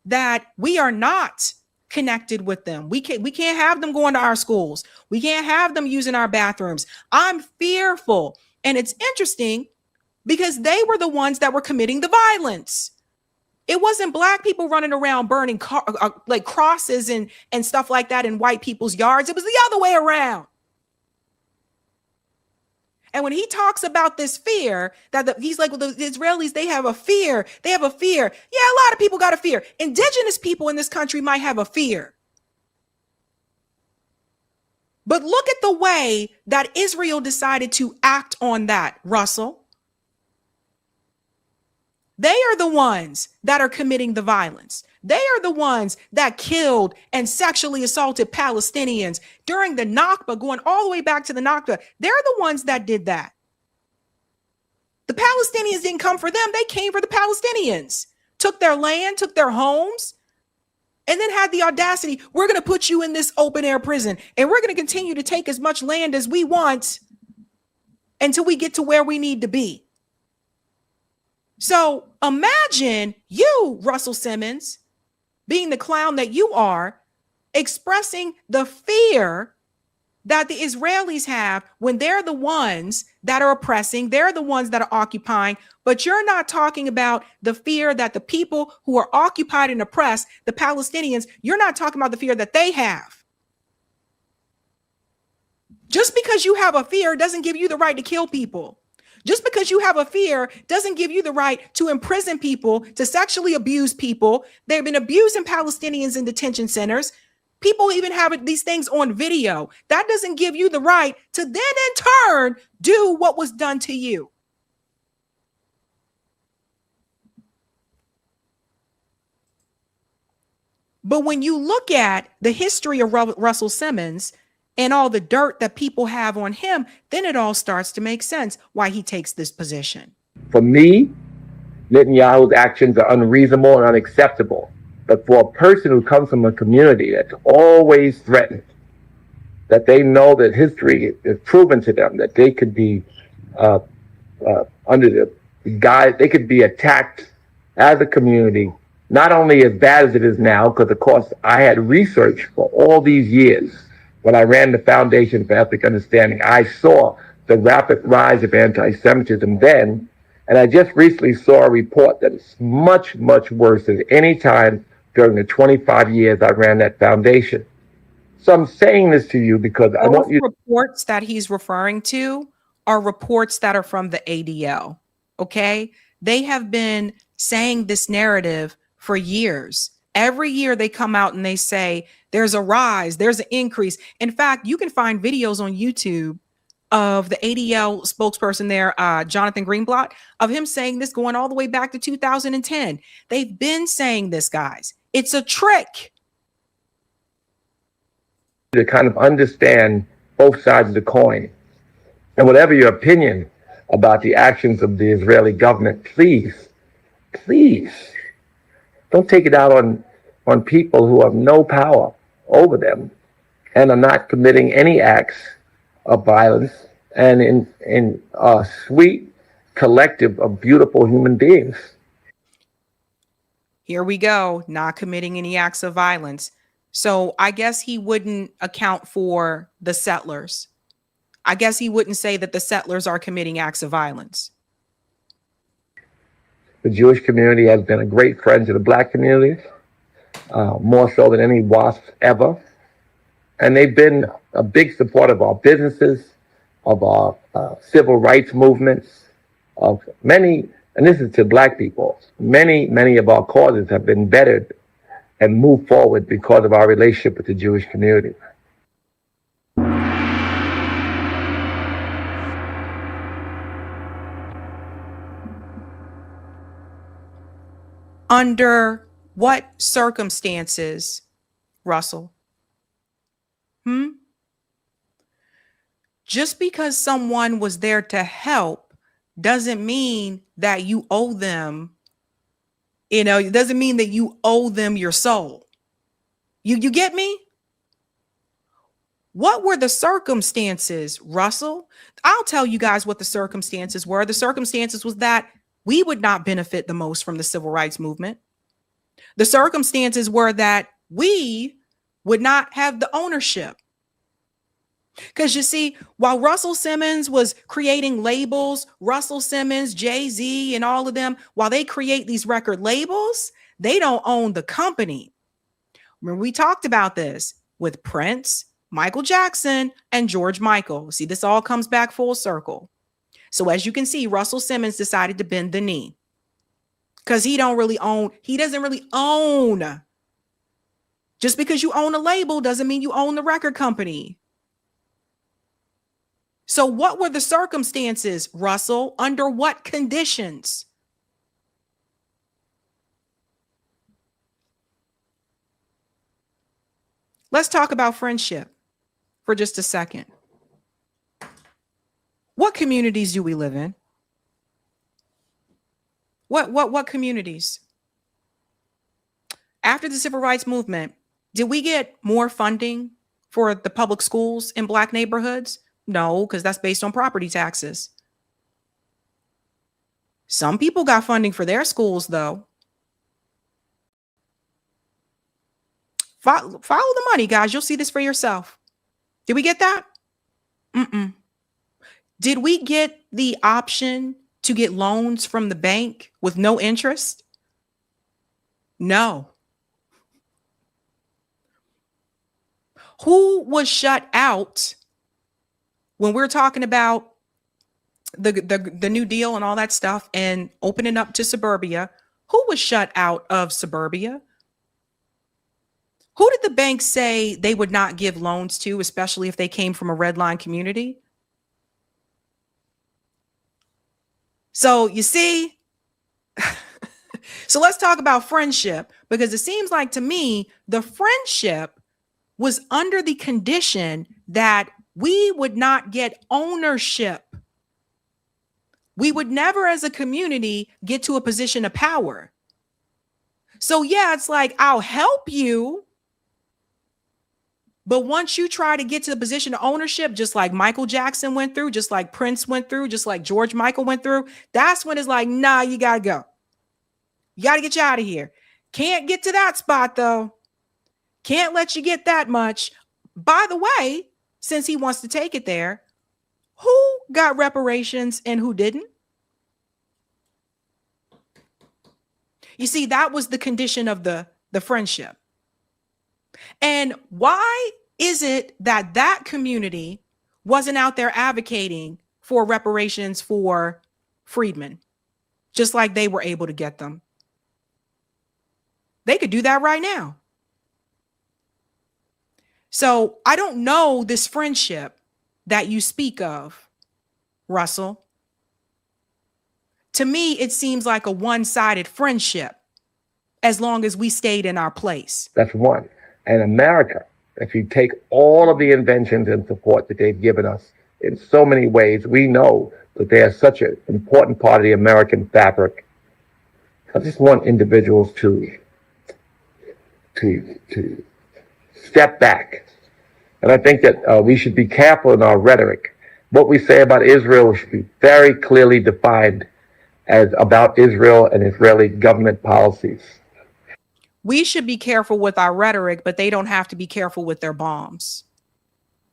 that we are not connected with them. We can't have them going to our schools. We can't have them using our bathrooms. I'm fearful. And it's interesting because they were the ones that were committing the violence. It wasn't Black people running around burning like crosses and stuff like that in white people's yards. It was the other way around. And when he talks about this fear that he's like, well, the Israelis, they have a fear. They have a fear. Yeah, a lot of people got a fear. Indigenous people in this country might have a fear. But look at the way that Israel decided to act on that, Russell. They are the ones that are committing the violence. They are the ones that killed and sexually assaulted Palestinians during the Nakba, going all the way back to the Nakba. They're the ones that did that. The Palestinians didn't come for them. They came for the Palestinians, took their land, took their homes, and then had the audacity. We're going to put you in this open air prison and we're going to continue to take as much land as we want until we get to where we need to be. So imagine you, Russell Simmons, being the clown that you are, expressing the fear that the Israelis have when they're the ones that are oppressing, they're the ones that are occupying, but you're not talking about the fear that the people who are occupied and oppressed, the Palestinians, you're not talking about the fear that they have. Just because you have a fear doesn't give you the right to kill people. Just because you have a fear doesn't give you the right to imprison people, to sexually abuse people. They've been abusing Palestinians in detention centers. People even have these things on video. That doesn't give you the right to then in turn do what was done to you. But when you look at the history of Russell Simmons and all the dirt that people have on him, then it all starts to make sense why he takes this position. For me, Netanyahu's actions are unreasonable and unacceptable. But for a person who comes from a community that's always threatened, that they know that history is proven to them that they could be under the guise, they could be attacked as a community, not only as bad as it is now, because of course I had research for all these years. When I ran the Foundation for Ethnic Understanding, I saw the rapid rise of anti-Semitism then, and I just recently saw a report that is much, much worse than any time during the 25 years I ran that foundation. So I'm saying this to you because I want you. Reports that he's referring to are reports that are from the ADL. Okay. They have been saying this narrative for years. Every year they come out and they say there's a rise, there's an increase. In fact, you can find videos on YouTube of the ADL spokesperson there, Jonathan Greenblatt, of him saying this going all the way back to 2010. They've been saying this, guys. It's a trick. To kind of understand both sides of the coin. And whatever your opinion about the actions of the Israeli government, please, don't take it out on people who have no power over them and are not committing any acts of violence and in a sweet collective of beautiful human beings. Here we go, not committing any acts of violence. So I guess he wouldn't account for the settlers. I guess he wouldn't say that the settlers are committing acts of violence. The Jewish community has been a great friend to the Black community, more so than any WASP ever. And they've been a big support of our businesses, of our civil rights movements, of many, and this is to Black people, many of our causes have been bettered and moved forward because of our relationship with the Jewish community. Under what circumstances, Russell? Just because someone was there to help doesn't mean that you owe them, it doesn't mean that you owe them your soul. You get me? What were the circumstances, Russell? I'll tell you guys what the circumstances were. The circumstances was that we would not benefit the most from the civil rights movement. The circumstances were that we would not have the ownership. Because you see, while Russell Simmons was creating labels, Russell Simmons, Jay-Z, and all of them, while they create these record labels, they don't own the company. Remember, we talked about this with Prince, Michael Jackson, and George Michael. See, this all comes back full circle. So as you can see, Russell Simmons decided to bend the knee because he doesn't really own. Just because you own a label doesn't mean you own the record company. So what were the circumstances, Russell? Under what conditions? Let's talk about friendship for just a second. What communities do we live in? What communities? After the civil rights movement, did we get more funding for the public schools in Black neighborhoods? No, because that's based on property taxes. Some people got funding for their schools, though. Follow the money, guys. You'll see this for yourself. Did we get that? Did we get the option to get loans from the bank with no interest? No. Who was shut out when we're talking about the New Deal and all that stuff and opening up to suburbia, who was shut out of suburbia? Who did the banks say they would not give loans to, especially if they came from a red line community? So you see, so let's talk about friendship, because it seems like to me, the friendship was under the condition that we would not get ownership. We would never as a community get to a position of power. So yeah, it's like, I'll help you. But once you try to get to the position of ownership, just like Michael Jackson went through, just like Prince went through, just like George Michael went through, that's when it's like, nah, you got to go. You got to get you out of here. Can't get to that spot, though. Can't let you get that much. By the way, since he wants to take it there, who got reparations and who didn't? You see, that was the condition of the friendship. And why is it that that community wasn't out there advocating for reparations for freedmen, just like they were able to get them? They could do that right now. So I don't know this friendship that you speak of, Russell. To me, it seems like a one-sided friendship as long as we stayed in our place. That's one. And America, if you take all of the inventions and support that they've given us in so many ways, we know that they are such an important part of the American fabric. I just want individuals to step back. And I think that we should be careful in our rhetoric. What we say about Israel should be very clearly defined as about Israel and Israeli government policies. We should be careful with our rhetoric, but they don't have to be careful with their bombs.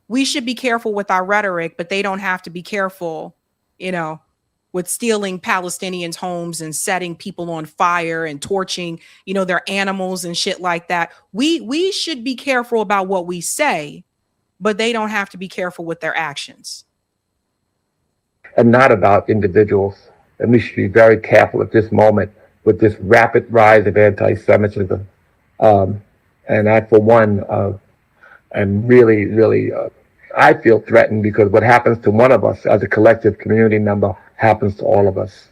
We should be careful with our rhetoric, but they don't have to be careful, with stealing Palestinians' homes and setting people on fire and torching, their animals and shit like that. We should be careful about what we say, but they don't have to be careful with their actions. And not about individuals. And we should be very careful at this moment with this rapid rise of anti-Semitism. And I, for one, am really, I feel threatened because what happens to one of us as a collective community member happens to all of us.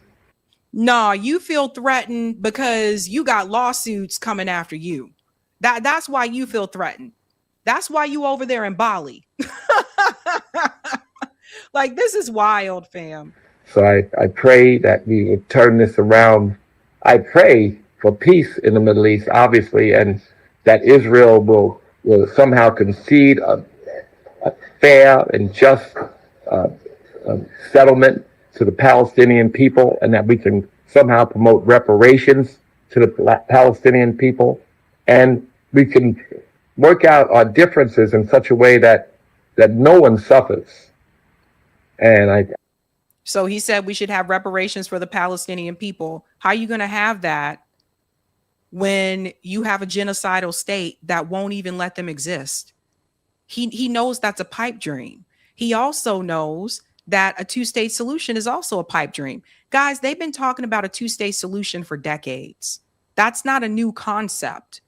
No, you feel threatened because you got lawsuits coming after you. That's why you feel threatened. That's why you over there in Bali. Like, this is wild, fam. So I pray that we will turn this around. I pray for peace in the Middle East, obviously, and that Israel will somehow concede a fair and just settlement to the Palestinian people, and that we can somehow promote reparations to the Palestinian people, and we can work out our differences in such a way that no one suffers. And So he said we should have reparations for the Palestinian people. How are you going to have that when you have a genocidal state that won't even let them exist? He knows that's a pipe dream. He also knows that a two-state solution is also a pipe dream. Guys, they've been talking about a two-state solution for decades. That's not a new concept.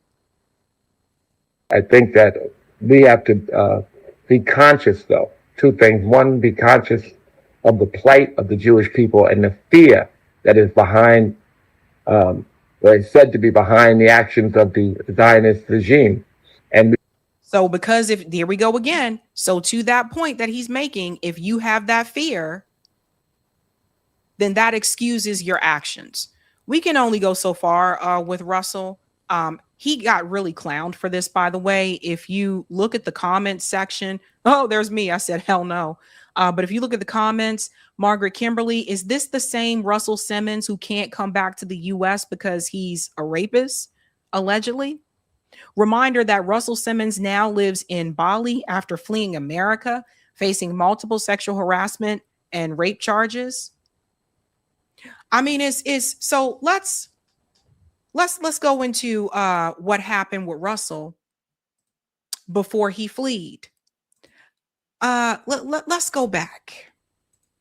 I think that we have to be conscious, though. Two things. One, be conscious of the plight of the Jewish people and the fear that is behind, what is said to be behind the actions of the Zionist regime. And so because here we go again. So to that point that he's making, if you have that fear, then that excuses your actions. We can only go so far with Russell. He got really clowned for this, by the way. If you look at the comments section, oh, there's me. I said, hell no. But if you look at the comments, Margaret Kimberly, is this the same Russell Simmons who can't come back to the U.S. because he's a rapist, allegedly? Reminder that Russell Simmons now lives in Bali after fleeing America, facing multiple sexual harassment and rape charges. I mean, so let's go into what happened with Russell before he fled. Let's go back.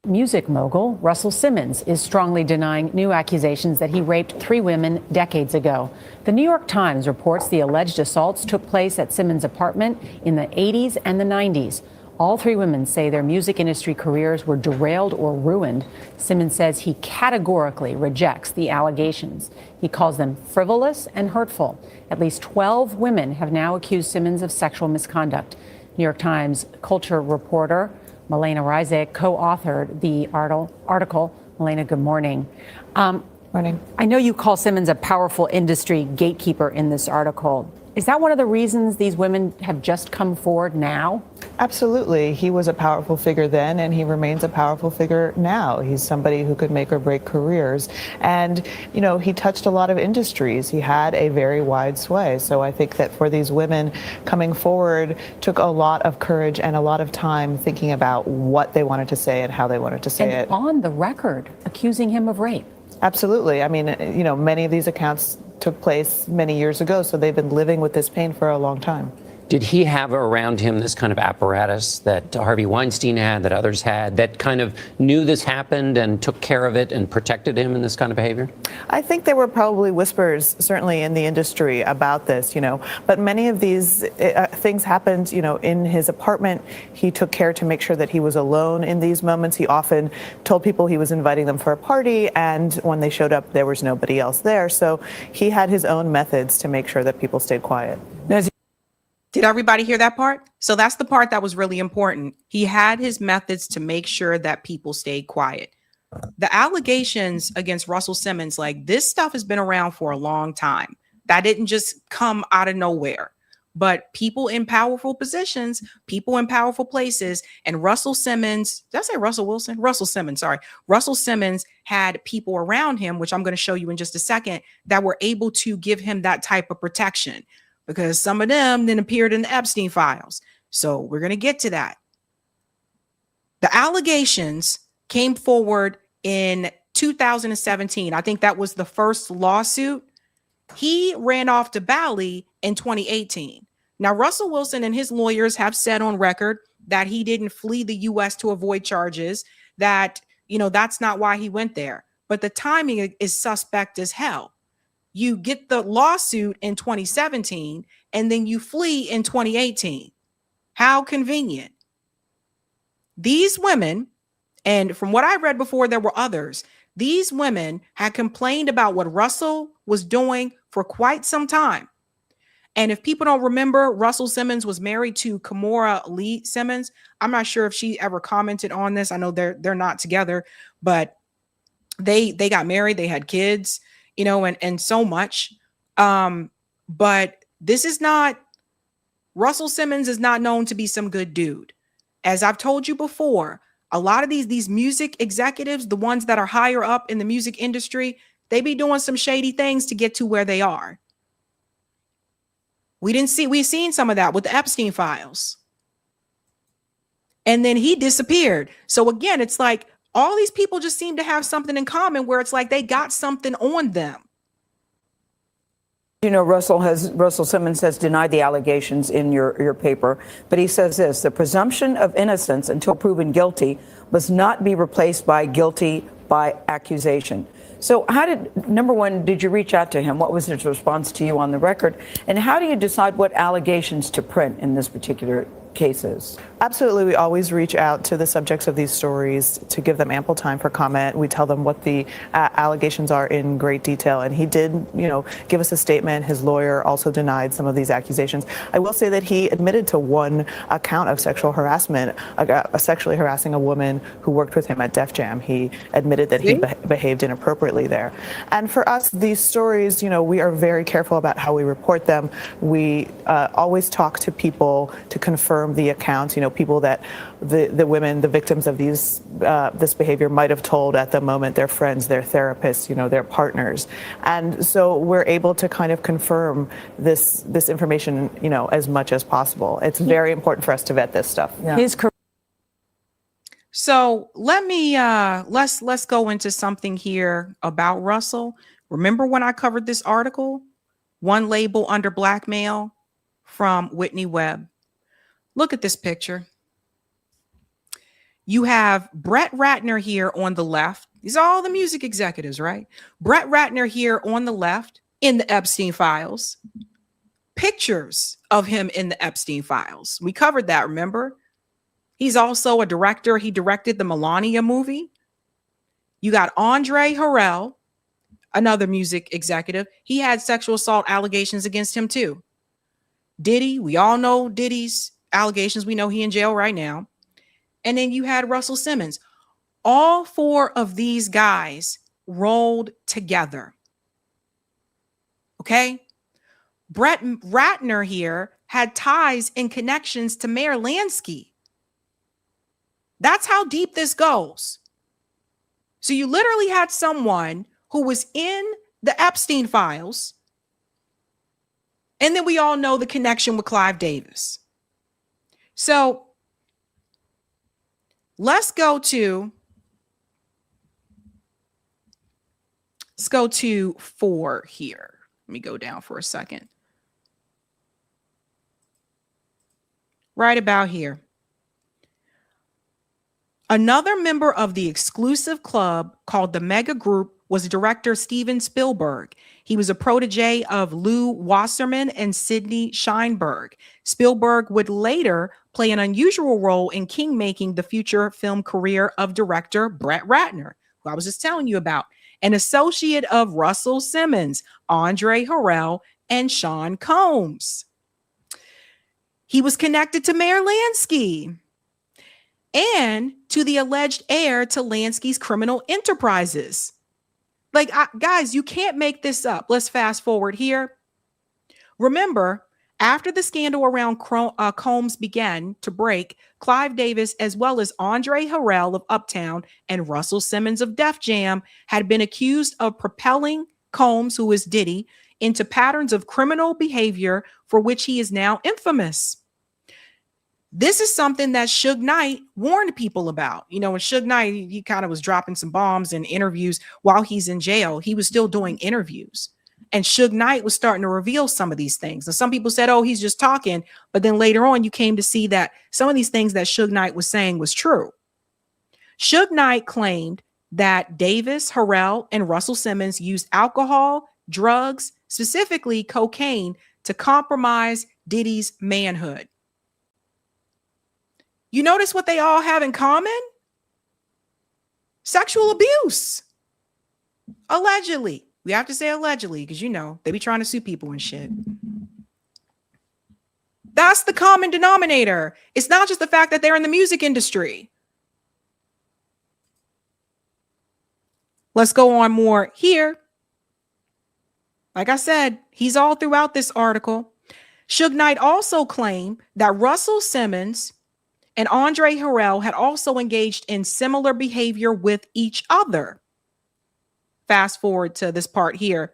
Music mogul Russell Simmons is strongly denying new accusations that he raped 3 women decades ago. The New York Times reports the alleged assaults took place at Simmons' apartment in the 80s and the 90s. All 3 women say their music industry careers were derailed or ruined. Simmons says he categorically rejects the allegations. He calls them frivolous and hurtful. At least 12 women have now accused Simmons of sexual misconduct. New York Times culture reporter Milena Reisig co-authored the article. Milena, good morning. Morning. I know you call Simmons a powerful industry gatekeeper in this article. Is that one of the reasons these women have just come forward now? Absolutely. He was a powerful figure then, and he remains a powerful figure now. He's somebody who could make or break careers. And, you know, he touched a lot of industries. He had a very wide sway. So I think that for these women coming forward took a lot of courage and a lot of time thinking about what they wanted to say and how they wanted to say it. On the record, accusing him of rape. Absolutely. I mean, you know, many of these accounts took place many years ago, so they've been living with this pain for a long time. Did he have around him this kind of apparatus that Harvey Weinstein had, that others had, that kind of knew this happened and took care of it and protected him in this kind of behavior? I think there were probably whispers, certainly in the industry, about this, you know, but many of these things happened, you know, in his apartment. He took care to make sure that he was alone in these moments. He often told people he was inviting them for a party, and when they showed up, there was nobody else there. So he had his own methods to make sure that people stayed quiet. Did everybody hear that part? So that's the part that was really important. He had his methods to make sure that people stayed quiet. The allegations against Russell Simmons, like this stuff has been around for a long time. That didn't just come out of nowhere. But people in powerful positions, people in powerful places, and Russell Simmons, did I say Russell Wilson? Russell Simmons, sorry. Russell Simmons had people around him, which I'm going to show you in just a second, that were able to give him that type of protection, because some of them then appeared in the Epstein files. So we're going to get to that. The allegations came forward in 2017. I think that was the first lawsuit. He ran off to Bali in 2018. Now, Russell Wilson and his lawyers have said on record that he didn't flee the U.S. to avoid charges, that, you know, that's not why he went there. But the timing is suspect as hell. You get the lawsuit in 2017 and then you flee in 2018. How convenient. These women, and from what I read before, there were others. These women had complained about what Russell was doing for quite some time. And if people don't remember, Russell Simmons was married to Kimora Lee Simmons. I'm not sure if she ever commented on this. I know they're not together, but they got married. They had kids, you know, and so much. But this is not, Russell Simmons is not known to be some good dude. As I've told you before, a lot of these music executives, the ones that are higher up in the music industry, they be doing some shady things to get to where they are. We've seen some of that with the Epstein files. And then he disappeared. So again, it's like all these people just seem to have something in common where it's like they got something on them. You know, Russell Simmons has denied the allegations in your paper, but he says this: the presumption of innocence until proven guilty must not be replaced by guilty by accusation. So number one, did you reach out to him? What was his response to you on the record? And how do you decide what allegations to print in this particular cases? Absolutely. We always reach out to the subjects of these stories to give them ample time for comment. We tell them what the allegations are in great detail. And he did, you know, give us a statement. His lawyer also denied some of these accusations. I will say that he admitted to one account of sexual harassment, sexually harassing a woman who worked with him at Def Jam. He admitted that he behaved inappropriately there. And for us, these stories, you know, we are very careful about how we report them. We always talk to people to confirm the accounts, you know, people that the women, the victims of this behavior might have told at the moment, their friends, their therapists, you know, their partners. And so we're able to kind of confirm this information, you know, as much as possible. It's very important for us to vet this stuff. Yeah. So let me let's go into something here about Russell. Remember when I covered this article, One Label Under Blackmail, from Whitney Webb? Look at this picture. You have Brett Ratner here on the left. These are all the music executives, right? Brett Ratner here on the left in the Epstein files. Pictures of him in the Epstein files. We covered that, remember? He's also a director. He directed the Melania movie. You got Andre Harrell, another music executive. He had sexual assault allegations against him too. Diddy, we all know Diddy's allegations. We know he in jail right now. And then you had Russell Simmons. All four of these guys rolled together. Okay? Brett Ratner here had ties and connections to Mayor Lansky. That's how deep this goes. So you literally had someone who was in the Epstein files. And then we all know the connection with Clive Davis. So let's go to 4 here. Let me go down for a second. Right about here. Another member of the exclusive club called the Mega Group was director Steven Spielberg. He was a protege of Lew Wasserman and Sidney Sheinberg. Spielberg would later play an unusual role in kingmaking the future film career of director Brett Ratner, who I was just telling you about, an associate of Russell Simmons, Andre Harrell, and Sean Combs. He was connected to Mayor Lansky and to the alleged heir to Lansky's criminal enterprises. Like, guys, you can't make this up. Let's fast forward here. Remember, after the scandal around Combs began to break, Clive Davis, as well as Andre Harrell of Uptown and Russell Simmons of Def Jam, had been accused of propelling Combs, who is Diddy, into patterns of criminal behavior for which he is now infamous. This is something that Suge Knight warned people about. You know, when Suge Knight, he kind of was dropping some bombs in interviews while he's in jail. He was still doing interviews. And Suge Knight was starting to reveal some of these things. And some people said, oh, he's just talking. But then later on, you came to see that some of these things that Suge Knight was saying was true. Suge Knight claimed that Davis, Harrell, and Russell Simmons used alcohol, drugs, specifically cocaine, to compromise Diddy's manhood. You notice what they all have in common? Sexual abuse. Allegedly. We have to say allegedly because, you know, they be trying to sue people and shit. That's the common denominator. It's not just the fact that they're in the music industry. Let's go on more here. Like I said, he's all throughout this article. Suge Knight also claimed that Russell Simmons and Andre Harrell had also engaged in similar behavior with each other. Fast forward to this part here.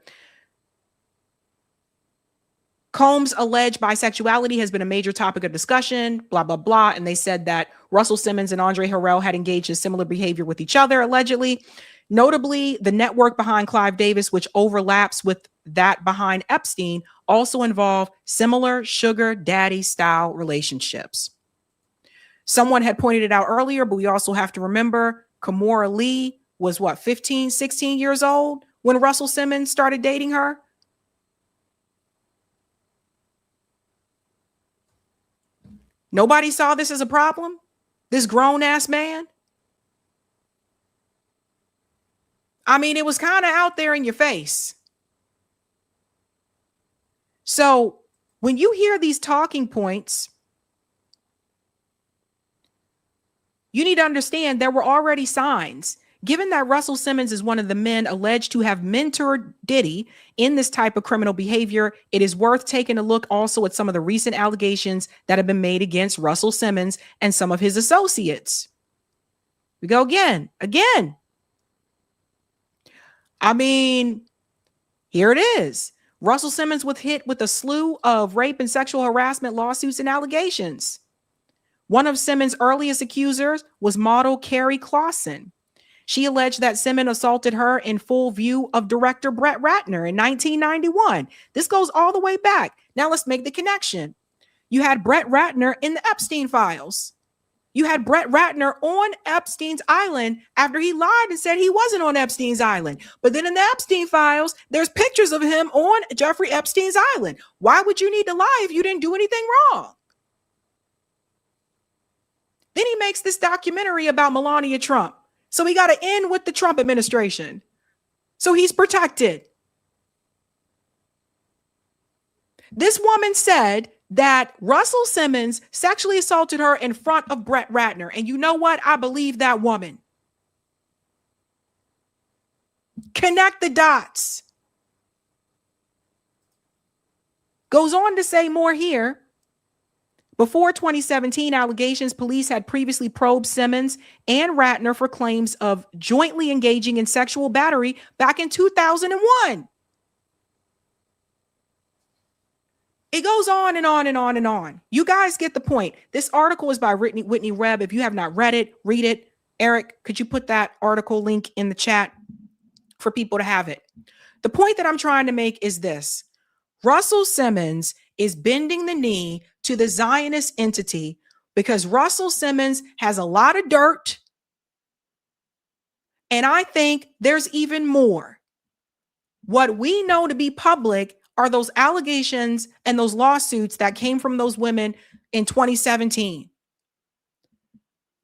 Combs' alleged bisexuality has been a major topic of discussion, blah, blah, blah. And they said that Russell Simmons and Andre Harrell had engaged in similar behavior with each other, allegedly. Notably, the network behind Clive Davis, which overlaps with that behind Epstein, also involved similar sugar daddy style relationships. Someone had pointed it out earlier, but we also have to remember Kimora Lee was 15, 16 years old when Russell Simmons started dating her. Nobody saw this as a problem. This grown ass man. I mean, it was kind of out there in your face. So when you hear these talking points, you need to understand there were already signs. Given that Russell Simmons is one of the men alleged to have mentored Diddy in this type of criminal behavior, it is worth taking a look also at some of the recent allegations that have been made against Russell Simmons and some of his associates. We go again. I mean, here it is. Russell Simmons was hit with a slew of rape and sexual harassment lawsuits and allegations. One of Simmons' earliest accusers was model Carrie Clausen. She alleged that Simmons assaulted her in full view of director Brett Ratner in 1991. This goes all the way back. Now let's make the connection. You had Brett Ratner in the Epstein files. You had Brett Ratner on Epstein's Island after he lied and said he wasn't on Epstein's Island. But then in the Epstein files, there's pictures of him on Jeffrey Epstein's Island. Why would you need to lie if you didn't do anything wrong? Then he makes this documentary about Melania Trump. So we got to end with the Trump administration. So he's protected. This woman said that Russell Simmons sexually assaulted her in front of Brett Ratner. And you know what? I believe that woman. Connect the dots. Goes on to say more here. Before 2017 allegations, police had previously probed Simmons and Ratner for claims of jointly engaging in sexual battery back in 2001. It goes on and on and on and on. You guys get the point. This article is by Whitney Webb. If you have not read it, read it. Eric, could you put that article link in the chat for people to have it? The point that I'm trying to make is this. Russell Simmons is bending the knee to the Zionist entity because Russell Simmons has a lot of dirt. And I think there's even more. What we know to be public are those allegations and those lawsuits that came from those women in 2017.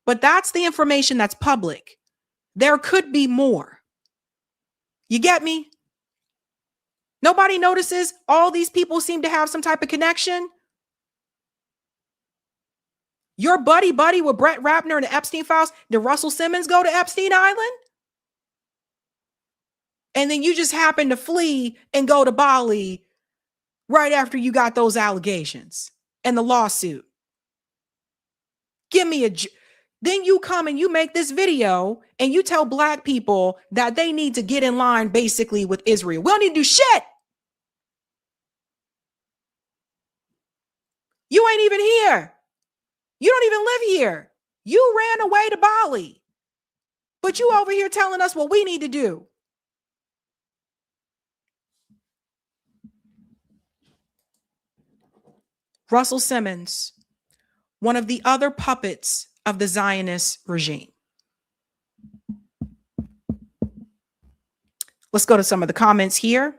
But that's the information that's public. There could be more. You get me? Nobody notices all these people seem to have some type of connection. Your buddy with Brett Ratner and the Epstein files. Did Russell Simmons go to Epstein Island? And then you just happen to flee and go to Bali right after you got those allegations and the lawsuit. Then you come and you make this video and you tell black people that they need to get in line basically with Israel. We don't need to do shit. You ain't even here. You don't even live here. You ran away to Bali. But you over here telling us what we need to do. Russell Simmons, one of the other puppets of the Zionist regime. Let's go to some of the comments here.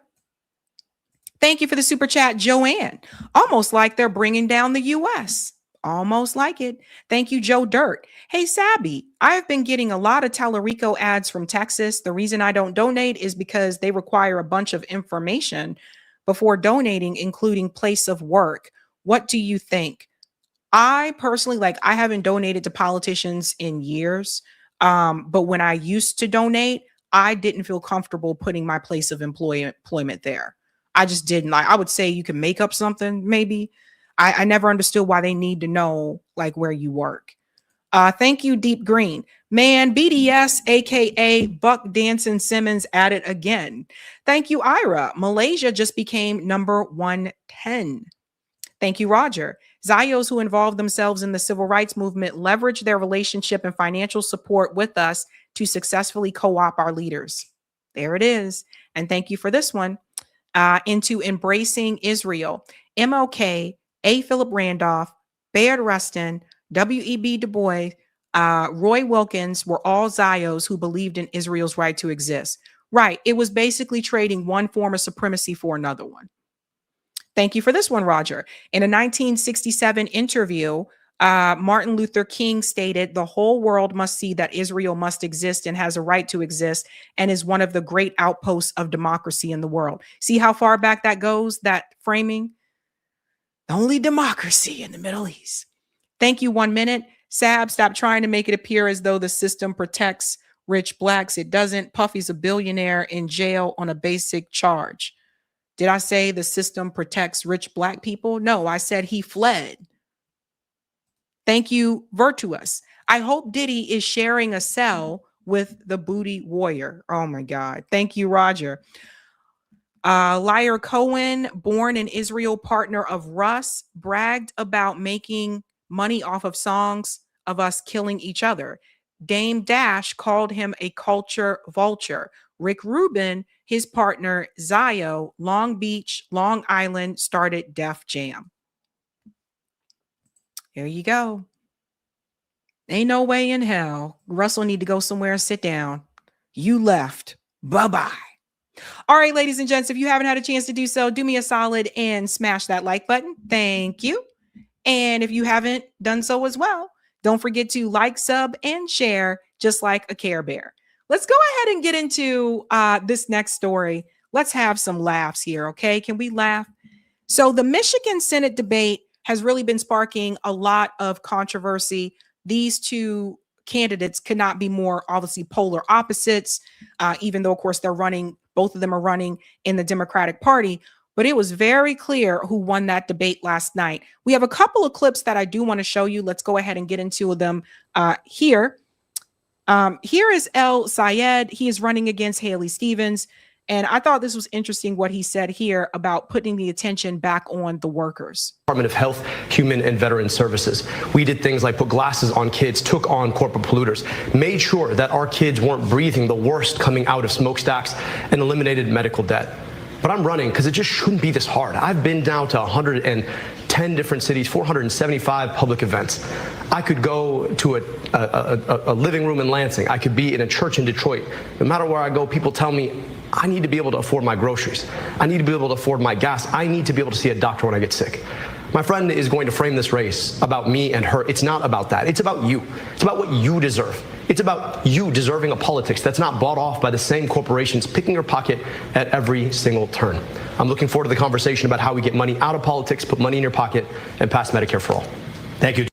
Thank you for the super chat, Joanne. Almost like they're bringing down the U.S. Almost like it. Thank you, Joe Dirt. Hey, Sabby, I've been getting a lot of Tellurico ads from Texas. The reason I don't donate is because they require a bunch of information before donating, including place of work. What do you think? I personally, I haven't donated to politicians in years. But when I used to donate, I didn't feel comfortable putting my place of employment there. I just didn't. I would say you can make up something, maybe. I never understood why they need to know where you work. Thank you, Deep Green. Man, BDS, aka Buck Dancing Simmons, at it again. Thank you, Ira. Malaysia just became number 110. Thank you, Roger. Zios who involved themselves in the civil rights movement leveraged their relationship and financial support with us to successfully co-opt our leaders. There it is. And thank you for this one. Into embracing Israel. MLK, A. Philip Randolph, Bayard Rustin, W.E.B. Du Bois, Roy Wilkins were all Zios who believed in Israel's right to exist. Right. It was basically trading one form of supremacy for another one. Thank you for this one, Roger. In a 1967 interview, Martin Luther King stated, "The whole world must see that Israel must exist and has a right to exist and is one of the great outposts of democracy in the world." See how far back that goes, that framing? The only democracy in the Middle East. Thank you, 1 minute. Sabs, stop trying to make it appear as though the system protects rich blacks. It doesn't. Puffy's a billionaire in jail on a basic charge. Did I say the system protects rich black people? No, I said he fled. Thank you, Virtuous. I hope Diddy is sharing a cell with the booty warrior. Oh my God. Thank you, Roger. Liar Cohen, born in Israel, partner of Russ, bragged about making money off of songs of us killing each other. Dame Dash called him a culture vulture. Rick Rubin, his partner, Zio, Long Beach, Long Island, started Def Jam. There you go. Ain't no way in hell. Russell need to go somewhere and sit down. You left. Bye-bye. All right, ladies and gents, if you haven't had a chance to do so, do me a solid and smash that like button. Thank you. And if you haven't done so as well, don't forget to like, sub, and share just like a Care Bear. Let's go ahead and get into this next story. Let's have some laughs here, okay? Can we laugh? So the Michigan Senate debate has really been sparking a lot of controversy. These two candidates could not be more obviously polar opposites, even though, of course, both of them are running in the Democratic Party. But it was very clear who won that debate last night. We have a couple of clips that I do want to show you. Let's go ahead and get into them here. Here is El Sayed. He is running against Haley Stevens. And I thought this was interesting what he said here about putting the attention back on the workers. Department of Health, Human and Veteran Services. We did things like put glasses on kids, took on corporate polluters, made sure that our kids weren't breathing the worst coming out of smokestacks, and eliminated medical debt. But I'm running because it just shouldn't be this hard. I've been down to 110 different cities, 475 public events. I could go to a living room in Lansing. I could be in a church in Detroit. No matter where I go, people tell me I need to be able to afford my groceries. I need to be able to afford my gas. I need to be able to see a doctor when I get sick. My friend is going to frame this race about me and her. It's not about that. It's about you. It's about what you deserve. It's about you deserving a politics that's not bought off by the same corporations picking your pocket at every single turn. I'm looking forward to the conversation about how we get money out of politics, put money in your pocket, and pass Medicare for all. Thank you.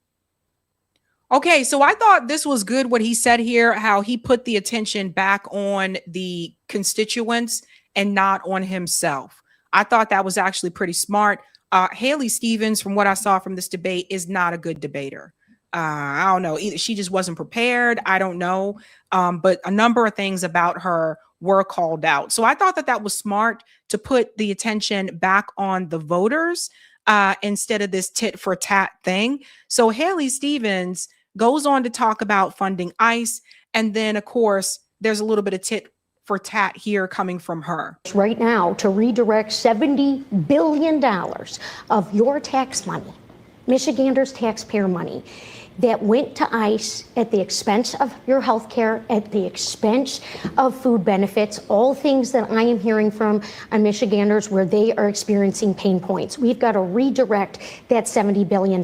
Okay, so I thought this was good what he said here, how he put the attention back on the constituents and not on himself. I thought that was actually pretty smart. Haley Stevens, from what I saw from this debate, is not a good debater. I don't know. Either she just wasn't prepared. I don't know. But a number of things about her were called out. So I thought that was smart to put the attention back on the voters instead of this tit for tat thing. So Haley Stevens goes on to talk about funding ICE. And then, of course, there's a little bit of tit for tat here coming from her. Right now, to redirect $70 billion of your tax money, Michiganders' taxpayer money, that went to ICE at the expense of your health care, at the expense of food benefits, all things that I am hearing from Michiganders where they are experiencing pain points. We've got to redirect that $70 billion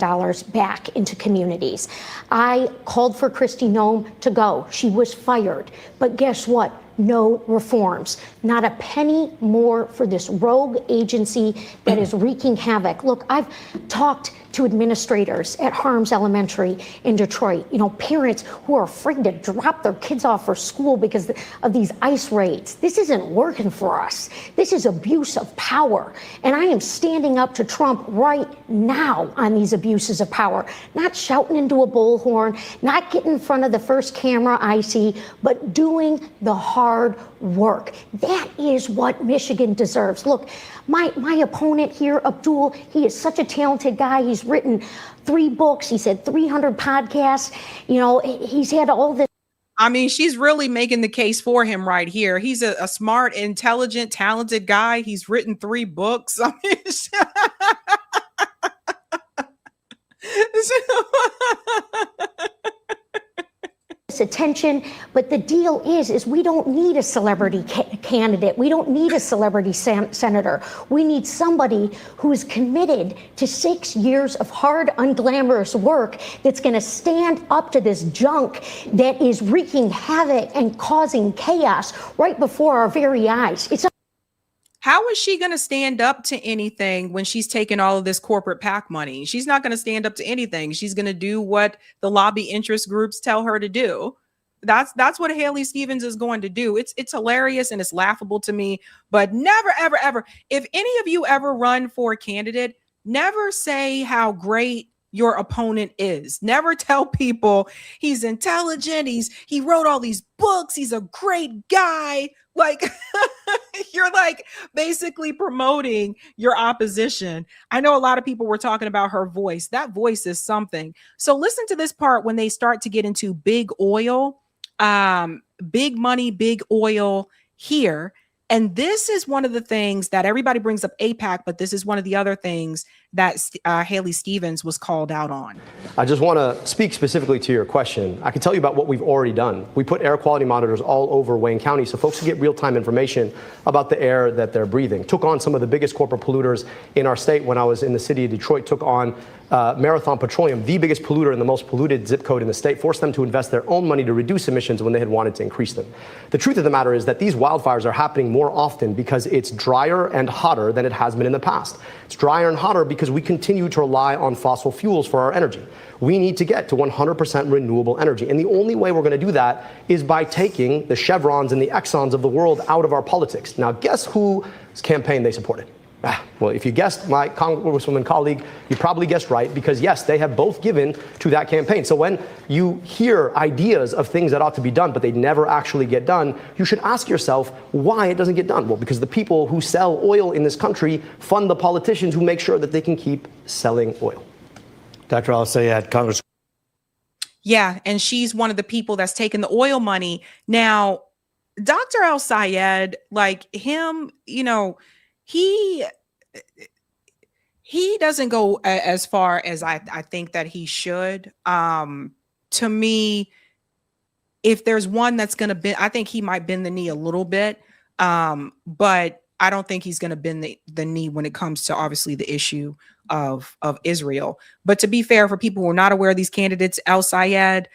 back into communities. I called for Kristi Noem to go. She was fired. But guess what? No reforms, not a penny more for this rogue agency that is wreaking havoc. Look, I've talked to administrators at Harms Elementary in Detroit, parents who are afraid to drop their kids off for school because of these ICE raids. This isn't working for us. This is abuse of power. And I am standing up to Trump right now on these abuses of power, not shouting into a bullhorn, not getting in front of the first camera I see, but doing the hard work. That is what Michigan deserves. Look, my opponent here, Abdul, he is such a talented guy. He's written 3 books. He said 300 podcasts. He's had all this. I mean, she's really making the case for him right here. He's a smart, intelligent, talented guy. He's written 3 books. I mean, attention, but the deal is we don't need a celebrity candidate. We don't need a celebrity senator. We need somebody who is committed to 6 years of hard, unglamorous work that's going to stand up to this junk that is wreaking havoc and causing chaos right before our very eyes. How is she going to stand up to anything when she's taking all of this corporate PAC money? She's not going to stand up to anything. She's going to do what the lobby interest groups tell her to do. That's what Haley Stevens is going to do. It's hilarious and it's laughable to me, but never, ever, ever. If any of you ever run for a candidate, never say how great your opponent is. Never tell people he's intelligent. He wrote all these books. He's a great guy. Like you're like basically promoting your opposition. I know a lot of people were talking about her voice. That voice is something. So listen to this part when they start to get into big oil, big money, big oil here. And this is one of the things that everybody brings up AIPAC, but this is one of the other things that Haley Stevens was called out on. I just want to speak specifically to your question. I can tell you about what we've already done. We put air quality monitors all over Wayne County so folks can get real-time information about the air that they're breathing. Took on some of the biggest corporate polluters in our state when I was in the city of Detroit. Took on Marathon Petroleum, the biggest polluter and the most polluted zip code in the state, forced them to invest their own money to reduce emissions when they had wanted to increase them. The truth of the matter is that these wildfires are happening more often because it's drier and hotter than it has been in the past. It's drier and hotter because we continue to rely on fossil fuels for our energy. We need to get to 100% renewable energy. And the only way we're going to do that is by taking the Chevrons and the Exxons of the world out of our politics. Now, guess whose campaign they supported? Well, if you guessed my Congresswoman colleague, you probably guessed right, because yes, they have both given to that campaign. So when you hear ideas of things that ought to be done, but they never actually get done, you should ask yourself why it doesn't get done. Well, because the people who sell oil in this country fund the politicians who make sure that they can keep selling oil. Dr. Al-Sayed, Congress. Yeah, and she's one of the people that's taking the oil money. Now, Dr. Al-Sayed, like him, you know, he doesn't go as far as I think that he should. To me, if there's one that's going to bend, I think he might bend the knee a little bit, but I don't think he's going to bend the knee when it comes to obviously the issue of Israel. But to be fair, for people who are not aware of these candidates, Al-Sayed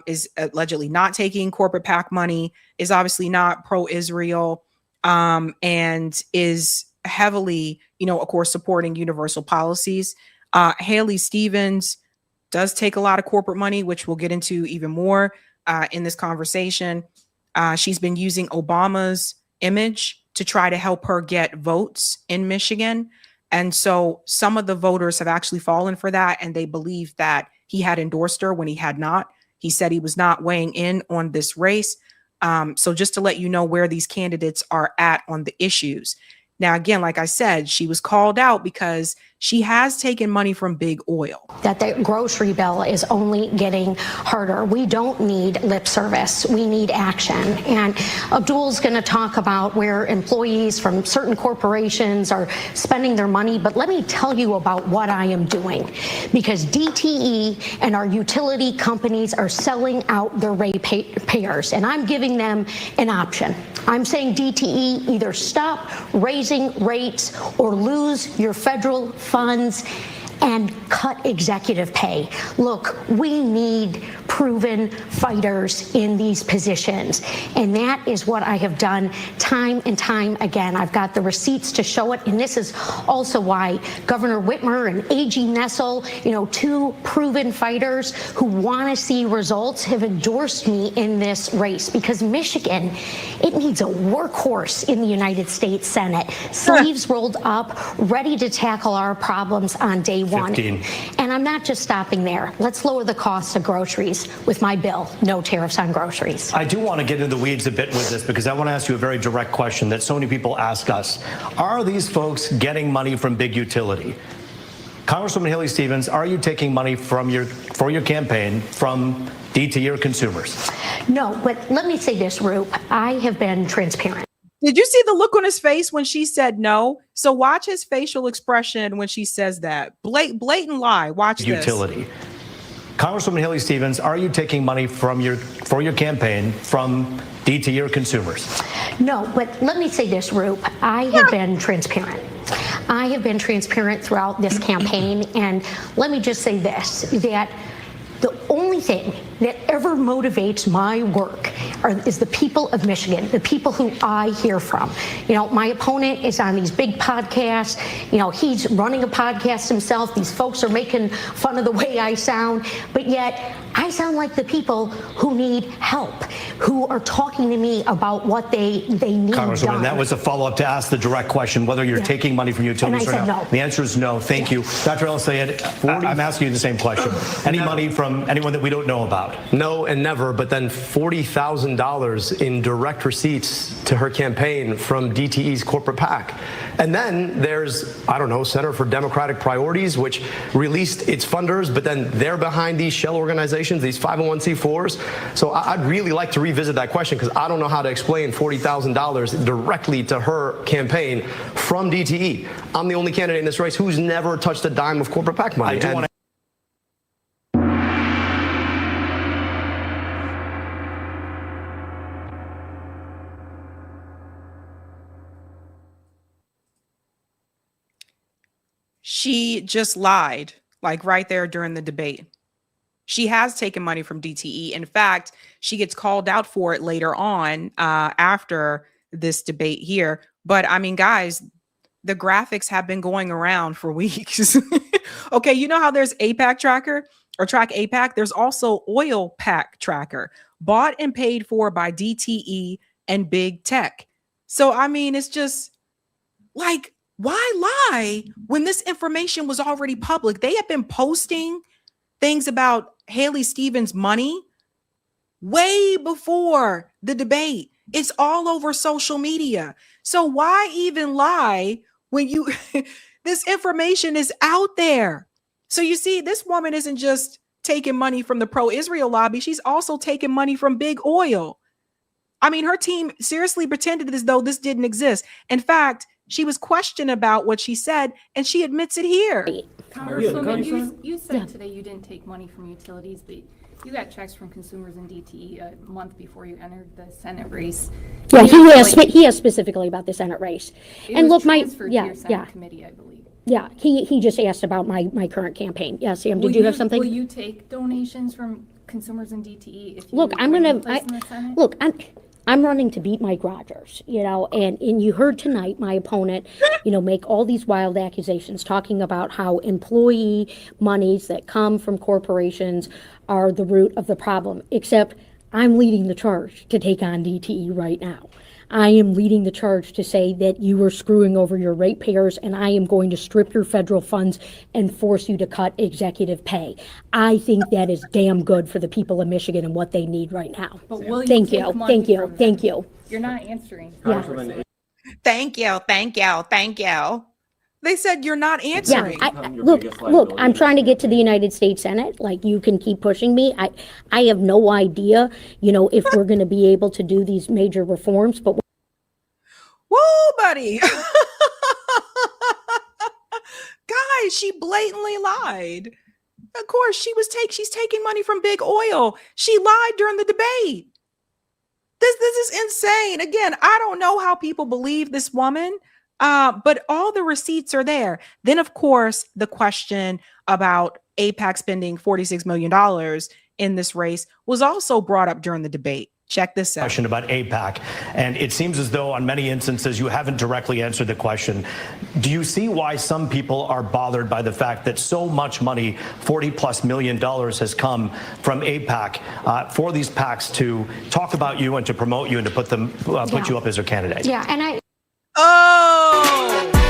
is allegedly not taking corporate PAC money, is obviously not pro-Israel, and is heavily, you know, of course, supporting universal policies. Haley Stevens does take a lot of corporate money, which we'll get into even more in this conversation. She's been using Obama's image to try to help her get votes in Michigan. And so some of the voters have actually fallen for that, and they believe that he had endorsed her when he had not. He said he was not weighing in on this race. So just to let you know where these candidates are at on the issues. Now, again, like I said, she was called out because she has taken money from big oil. That the grocery bill is only getting harder. We don't need lip service. We need action. And Abdul's going to talk about where employees from certain corporations are spending their money. But let me tell you about what I am doing, because DTE and our utility companies are selling out their ratepayers, and I'm giving them an option. I'm saying DTE, either stop raising rates or lose your federal funds and cut executive pay. Look, we need proven fighters in these positions, and that is what I have done time and time again. I've got the receipts to show it, and this is also why Governor Whitmer and AG Nessel, you know, two proven fighters who want to see results, have endorsed me in this race, because Michigan, it needs a workhorse in the United States Senate, sleeves rolled up, ready to tackle our problems on day one. 15. And I'm not just stopping there. Let's lower the cost of groceries with my bill. No tariffs on groceries. I do want to get into the weeds a bit with this, because I want to ask you a very direct question that so many people ask us. Are these folks getting money from big utility? Congresswoman Haley Stevens, are you taking money for your campaign from DTE or consumers? No, but let me say this, Roop. I have been transparent. Did you see the look on his face when she said no? So watch his facial expression when she says that. Blatant lie. Watch Utility. this. Congresswoman Haley Stevens, are you taking money for your campaign from DTE or consumers? No, but let me say this, Roop. I have been transparent. I have been transparent throughout this campaign, and let me just say this, that the only thing that ever motivates my work is the people of Michigan, the people who I hear from. You know, my opponent is on these big podcasts. You know, he's running a podcast himself. These folks are making fun of the way I sound, but yet I sound like the people who need help, who are talking to me about what they need Congresswoman, done. that was a follow-up to ask the direct question, whether you're taking money from utilities And I or said not. no. The answer is no. Thank you. Dr. El-Sayed, I'm asking you the same question. Any money from anyone that we don't know about? No and never, but then $40,000 in direct receipts to her campaign from DTE's corporate PAC. And then there's, I don't know, Center for Democratic Priorities, which released its funders, but then they're behind these shell organizations, these 501c4s. So I'd really like to revisit that question, because I don't know how to explain $40,000 directly to her campaign from DTE. I'm the only candidate in this race who's never touched a dime of corporate PAC money. She just lied, like right there during the debate. She has taken money from DTE. In fact, she gets called out for it later on after this debate here. But I mean, guys, the graphics have been going around for weeks. Okay, you know how there's APAC tracker or track APAC? There's also oil pack tracker, bought and paid for by DTE and big tech. So, I mean, it's just like, why lie when this information was already public? They have been posting things about Haley Stevens' money way before the debate. It's all over social media. So why even lie when you this information is out there? So you see, this woman isn't just taking money from the pro-Israel lobby. She's also taking money from big oil. I mean, her team seriously pretended as though this didn't exist. In fact, she was questioned about what she said, and she admits it here. Congresswoman, you said today you didn't take money from utilities, but you got checks from consumers in DTE a month before you entered the Senate race. Yeah, he asked specifically about the Senate race. And look, committee, I believe. Yeah, he just asked about my current campaign. Yeah, Sam, did you have something? Will you take donations from consumers in DTE if you look? I'm running to beat Mike Rogers, and you heard tonight my opponent, make all these wild accusations talking about how employee monies that come from corporations are the root of the problem, except I'm leading the charge to take on DTE right now. I am leading the charge to say that you are screwing over your ratepayers, and I am going to strip your federal funds and force you to cut executive pay. I think that is damn good for the people of Michigan and what they need right now. But will you Thank take you. money Thank you. from Thank them? you. You're not answering. Yeah. Thank you. Thank you. Thank you. They said you're not answering. Look, I'm trying to get to the United States Senate. Like, you can keep pushing me. I have no idea, if we're going to be able to do these major reforms, but woo, buddy. Guys, she blatantly lied. Of course, she's taking money from big oil. She lied during the debate. This is insane. Again, I don't know how people believe this woman. But all the receipts are there. Then, of course, the question about AIPAC spending $46 million in this race was also brought up during the debate. Check this out. Question about AIPAC, and it seems as though on many instances you haven't directly answered the question. Do you see why some people are bothered by the fact that so much money, $40+ million, has come from AIPAC for these PACs to talk about you and to promote you and to put you up as their candidate? Yeah, and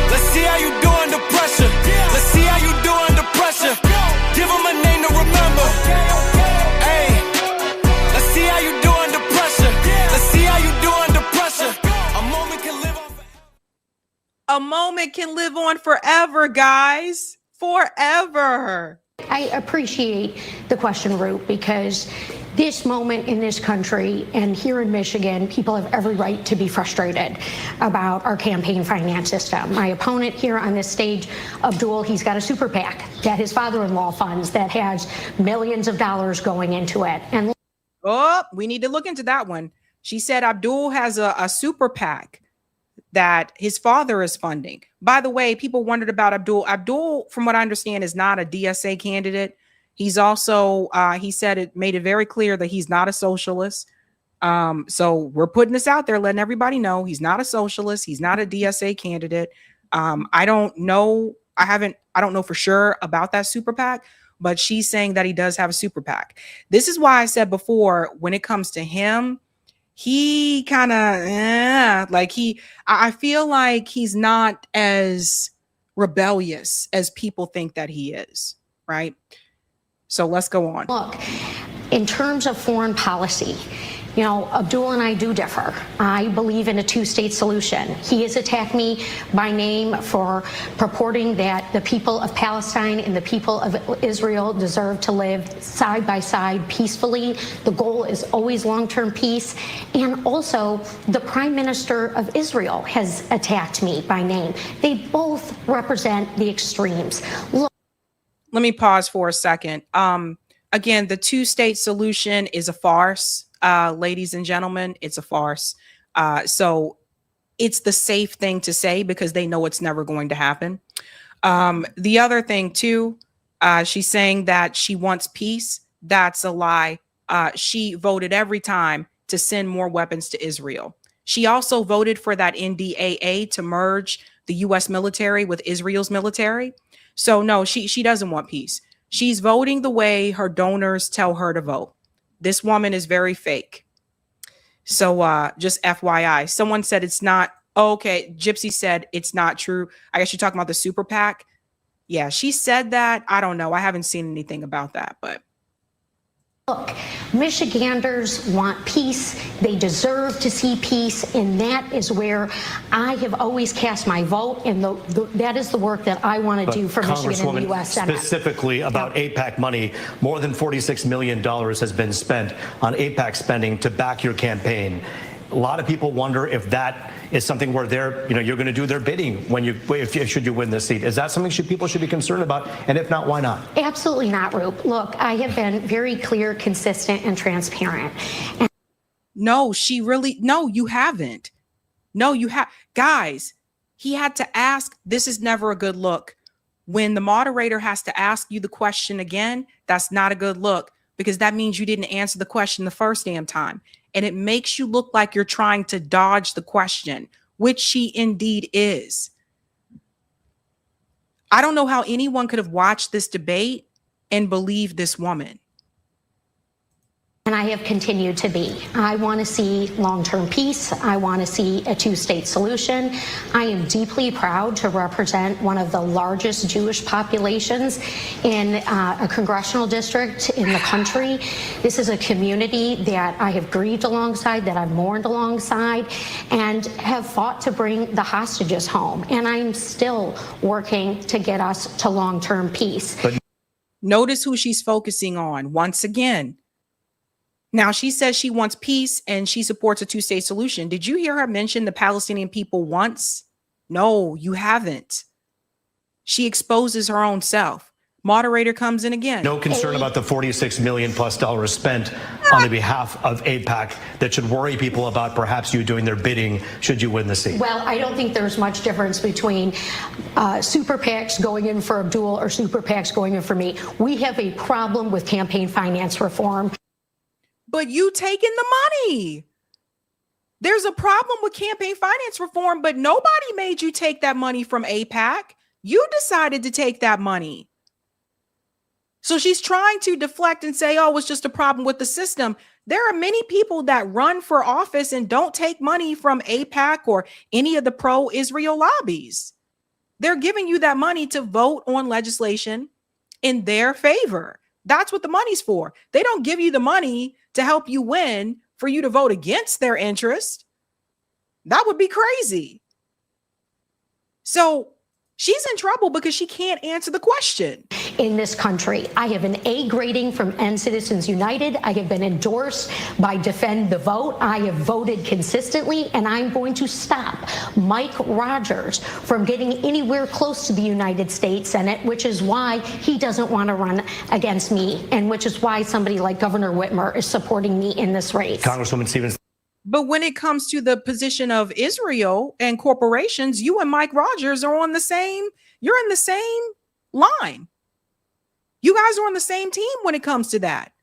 let's see how you do under pressure. Let's see how you do under pressure. Give them a name to remember. Hey, let's see how you do under pressure. Let's see how you do under pressure. A moment can live on. A moment can live on forever, guys. Forever. I appreciate the question, Root, because this moment in this country and here in Michigan, people have every right to be frustrated about our campaign finance system. My opponent here on this stage, Abdul, he's got a super PAC that his father-in-law funds that has millions of dollars going into it. And we need to look into that one. She said Abdul has a super PAC that his father is funding. By the way, people wondered about Abdul. Abdul, from what I understand, is not a DSA candidate. He's also, he said it made it very clear that he's not a socialist. So we're putting this out there, letting everybody know he's not a socialist. He's not a DSA candidate. I don't know. I don't know for sure about that super PAC, but she's saying that he does have a super PAC. This is why I said before, when it comes to him, he kind of, I feel like he's not as rebellious as people think that he is, right? So let's go on. Look, in terms of foreign policy, You know, Abdul and I do differ. I believe in a two-state solution. He has attacked me by name for purporting that the people of Palestine and the people of Israel deserve to live side by side peacefully. The goal is always long-term peace. And also, the Prime Minister of Israel has attacked me by name. They both represent the extremes. Look. Let me pause for a second. Again, the two-state solution is a farce. Ladies and gentlemen, it's a farce. So it's the safe thing to say because they know it's never going to happen. The other thing too, she's saying that she wants peace. That's a lie. She voted every time to send more weapons to Israel. She also voted for that NDAA to merge the U.S. military with Israel's military. So no, she doesn't want peace. She's voting the way her donors tell her to vote. This woman is very fake. So just FYI, someone said it's not. Oh, okay, Gypsy said it's not true. I guess you're talking about the super PAC. Yeah, she said that. I don't know. I haven't seen anything about that, but. Look, Michiganders want peace. They deserve to see peace, and that is where I have always cast my vote, and that is the work that I want to do for Michigan in the U.S. Senate. Specifically about AIPAC money, more than $46 million has been spent on AIPAC spending to back your campaign. A lot of people wonder if that is something where you're going to do their bidding when should you win this seat. Is that something people should be concerned about? And if not, why not? Absolutely not, Roop. Look, I have been very clear, consistent, and transparent. No, you haven't. No, you have. Guys, he had to ask. This is never a good look. When the moderator has to ask you the question again, that's not a good look because that means you didn't answer the question the first damn time. And it makes you look like you're trying to dodge the question, which she indeed is. I don't know how anyone could have watched this debate and believed this woman. And I have continued to be. I want to see long-term peace. I want to see a two-state solution. I am deeply proud to represent one of the largest Jewish populations in a congressional district in the country. This is a community that I have grieved alongside, that I've mourned alongside, and have fought to bring the hostages home. And I'm still working to get us to long-term peace. But notice who she's focusing on once again. Now, she says she wants peace and she supports a two-state solution. Did you hear her mention the Palestinian people once? No, you haven't. She exposes her own self. Moderator comes in again. No concern about the $46 million plus spent on the behalf of AIPAC that should worry people about perhaps you doing their bidding should you win the seat? Well, I don't think there's much difference between super PACs going in for Abdul or super PACs going in for me. We have a problem with campaign finance reform. But you taking the money. There's a problem with campaign finance reform, but nobody made you take that money from AIPAC. You decided to take that money. So she's trying to deflect and say, oh, it's just a problem with the system. There are many people that run for office and don't take money from AIPAC or any of the pro-Israel lobbies. They're giving you that money to vote on legislation in their favor. That's what the money's for. They don't give you the money to help you win for you to vote against their interest. That would be crazy. So she's in trouble because she can't answer the question. In this country, I have an A grading from End Citizens United. I have been endorsed by Defend the Vote. I have voted consistently, and I'm going to stop Mike Rogers from getting anywhere close to the United States Senate, which is why he doesn't want to run against me, and which is why somebody like Governor Whitmer is supporting me in this race. Congresswoman Stevens. But when it comes to the position of Israel and corporations, you and Mike Rogers are on the same, you're in the same line. You guys are on the same team when it comes to that.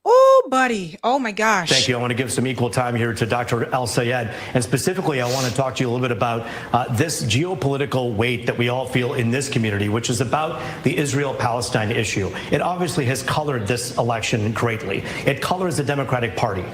Oh, buddy. Oh, my gosh. Thank you. I want to give some equal time here to Dr. El-Sayed. And specifically, I want to talk to you a little bit about this geopolitical weight that we all feel in this community, which is about the Israel-Palestine issue. It obviously has colored this election greatly. It colors the Democratic Party.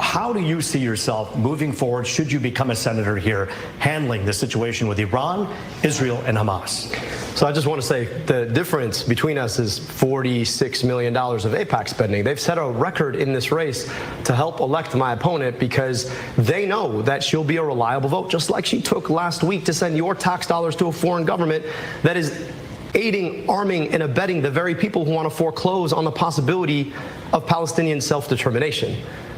How do you see yourself moving forward, should you become a senator here, handling the situation with Iran, Israel, and Hamas? So I just want to say the difference between us is $46 million of AIPAC spending. They've set a record in this race to help elect my opponent because they know that she'll be a reliable vote, just like she took last week to send your tax dollars to a foreign government that is aiding, arming, and abetting the very people who want to foreclose on the possibility of Palestinian self-determination.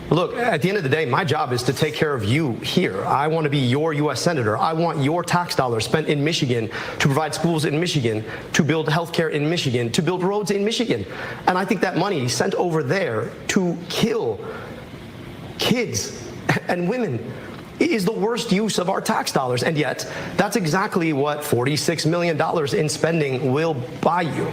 Look, at the end of the day, my job is to take care of you here. I want to be your U.S. Senator. I want your tax dollars spent in Michigan to provide schools in Michigan, to build healthcare in Michigan, to build roads in Michigan. And I think that money sent over there to kill kids and women is the worst use of our tax dollars. And yet, that's exactly what $46 million in spending will buy you.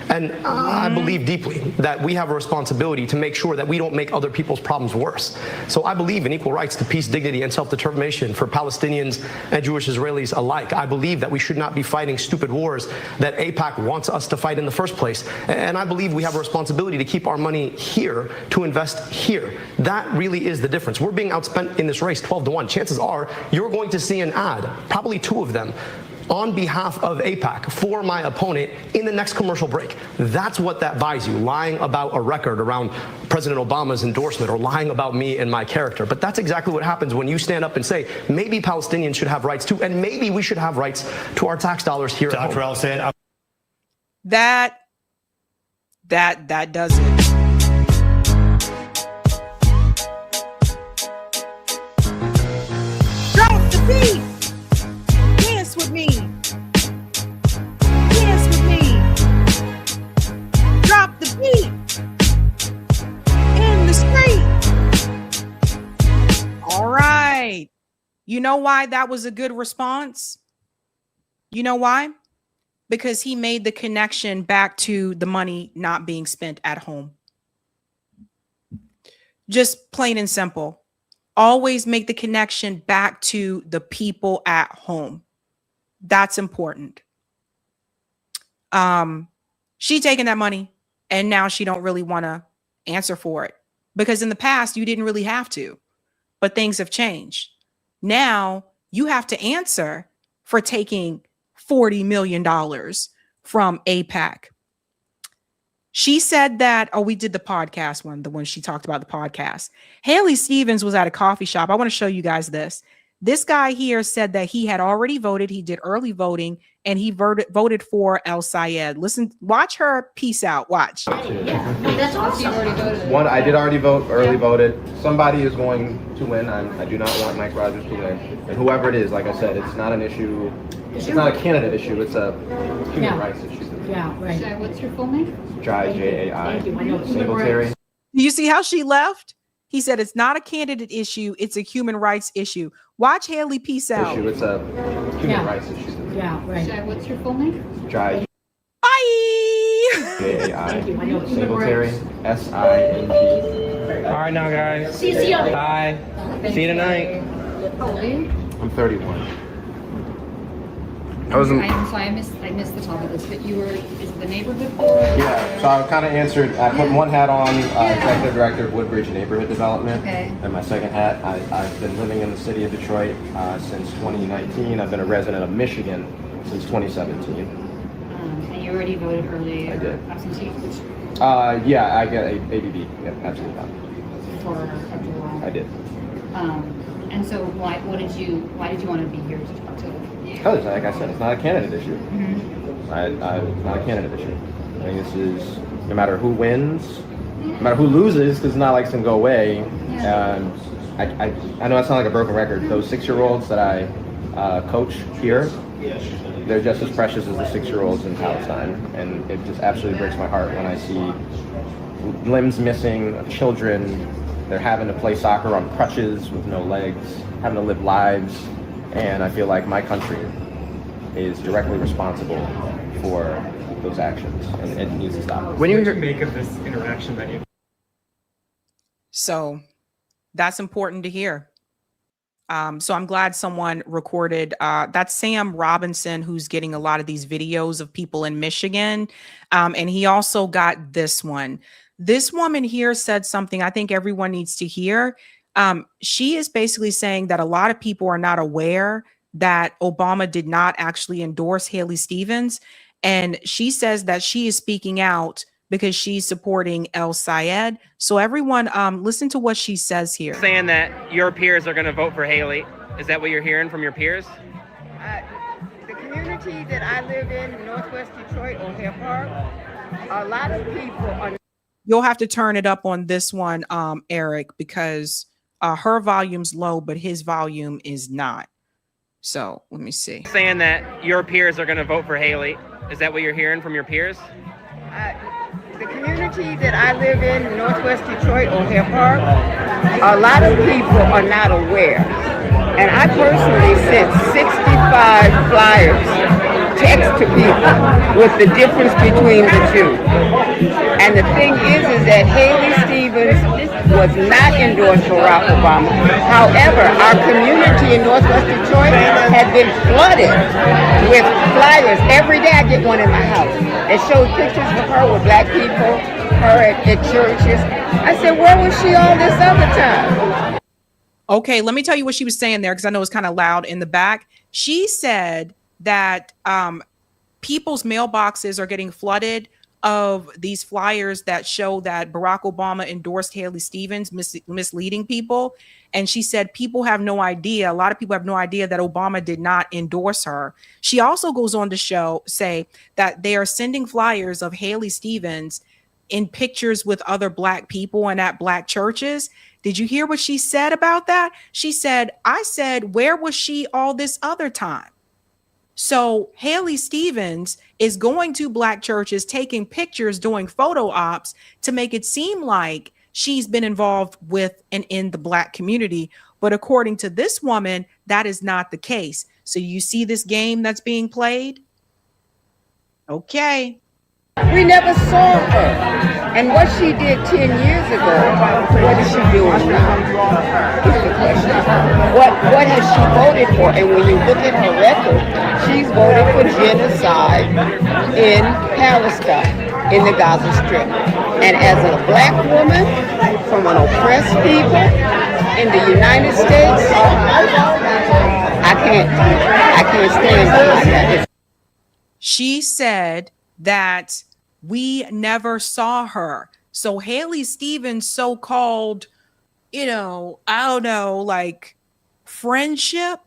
And I believe deeply that we have a responsibility to make sure that we don't make other people's problems worse. So I believe in equal rights to peace, dignity, and self-determination for Palestinians and Jewish Israelis alike. I believe that we should not be fighting stupid wars that AIPAC wants us to fight in the first place. And I believe we have a responsibility to keep our money here, to invest here. That really is the difference. We're being outspent in this race 12-1. Chances are you're going to see an ad, probably 2 of them, on behalf of AIPAC for my opponent in the next commercial break. That's what that buys you, lying about a record around President Obama's endorsement or lying about me and my character. But that's exactly what happens when you stand up and say, maybe Palestinians should have rights too, and maybe we should have rights to our tax dollars here at home. Dr. Al-Sayed, That does it. Drop the beat. Dance with me. Dance with me. Drop the beat. In the street. All right. You know why that was a good response? You know why? Because he made the connection back to the money not being spent at home. Just plain and simple. Always make the connection back to the people at home. That's important. She taking that money and now she don't really want to answer for it because in the past you didn't really have to, but things have changed. Now you have to answer for taking $40 million from AIPAC. She said that, we did the podcast one, the one she talked about the podcast. Haley Stevens was at a coffee shop. I want to show you guys this. This guy here said that he had already voted. He did early voting and he voted for El Sayed. Listen, watch her peace out. Watch. That's awesome. One, I did already vote, early voted. Somebody is going to win. I do not want Mike Rogers to win. And whoever it is, like I said, it's not an issue. It's not a candidate issue. It's a human rights issue. Yeah, right. So what's your full name? Jai, J-A-I, Singletary. Do you see how she left? He said it's not a candidate issue. It's a human rights issue. Watch Haley peace out. It's a human rights issue. Yeah, right. So what's your full name? Jai. Bye. J-A-I, Singletary, S-I-N-G. All right now, guys. See you. Bye. See you tonight. How old are you? I'm 31. I'm sorry, I missed the top of this, but is the neighborhood board? Yeah, so I kind of answered, I put one hat on, Executive Director of Woodbridge Neighborhood Development. Okay. And my second hat, I've been living in the city of Detroit since 2019. I've been a resident of Michigan since 2017. And you already voted early? I did. Absentee? Yeah, I get ABB, yeah, absolutely not. For a while? I did. And so why did you want to be here to talk to? Because, like I said, it's not a candidate issue. Mm-hmm. It's not a candidate issue. I think this is, no matter who wins, no matter who loses, because it's not like it's going to go away. I know I sound like a broken record. Those 6-year-olds that I coach here, they're just as precious as the 6-year-olds in Palestine. And it just absolutely breaks my heart when I see limbs missing, children, they're having to play soccer on crutches with no legs, having to live lives. And I feel like my country is directly responsible for those actions, and it needs to stop. When you make of this interaction that you... So that's important to hear. So I'm glad someone recorded. That's Sam Robinson, who's getting a lot of these videos of people in Michigan. And he also got this one. This woman here said something I think everyone needs to hear. She is basically saying that a lot of people are not aware that Obama did not actually endorse Haley Stevens. And she says that she is speaking out because she's supporting El Sayed. So everyone, listen to what she says here. Saying that your peers are going to vote for Haley. Is that what you're hearing from your peers? The community that I live in, Northwest Detroit, O'Hare Park, a lot of people are. You'll have to turn it up on this one, Eric, because her volume's low, but his volume is not. So let me see. Saying that your peers are going to vote for Haley. Is that what you're hearing from your peers? The community that I live in, Northwest Detroit, O'Hare Park, a lot of people are not aware. And I personally sent 65 flyers, text to people with the difference between the two. And the thing is that Haley Stevens was not endorsed Barack Obama. However, our community in Northwest Detroit had been flooded with flyers. Every day I get one in my house. It shows pictures of her with black people, her at churches. I said, where was she all this other time? Okay, let me tell you what she was saying there, because I know it's kind of loud in the back. She said that people's mailboxes are getting flooded of these flyers that show that Barack Obama endorsed Haley Stevens, misleading people. And she said people have no idea. A lot of people have no idea that Obama did not endorse her. She also goes on to say that they are sending flyers of Haley Stevens in pictures with other black people and at black churches. Did you hear what she said about that? She said, I said, where was she all this other time? So Haley Stevens is going to black churches, taking pictures, doing photo ops to make it seem like she's been involved with and in the black community. But according to this woman, that is not the case. So you see this game that's being played? Okay. We never saw her. And what she did 10 years ago, what is she doing now? Is the question. What has she voted for? And when you look at her record, she's voted for genocide in Palestine, in the Gaza Strip. And as a black woman from an oppressed people in the United States, I can't stand that. She said that we never saw her. So Haley Stevens' so-called, I don't know, like friendship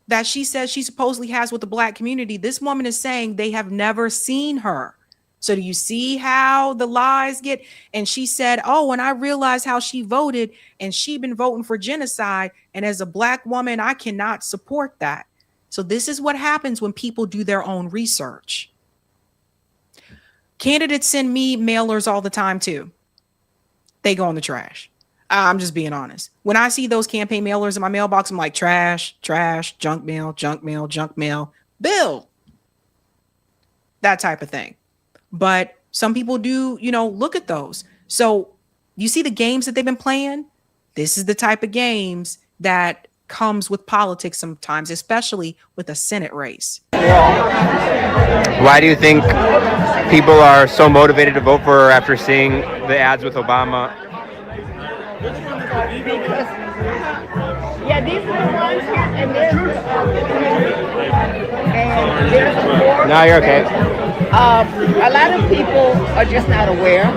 that she says she supposedly has with the black community, this woman is saying they have never seen her. So do you see how the lies get? And she said, oh, when I realized how she voted and she been voting for genocide, and as a black woman, I cannot support that. So this is what happens when people do their own research. Candidates send me mailers all the time too. They go in the trash. I'm just being honest. When I see those campaign mailers in my mailbox, I'm like, trash, trash, junk mail, junk mail, junk mail, bill. That type of thing. But some people do, look at those. So you see the games that they've been playing? This is the type of games that comes with politics sometimes, especially with a Senate race. Why do you think people are so motivated to vote for her after seeing the ads with Obama? Because, these are the ones here, and there's more. No, you're okay. A lot of people are just not aware.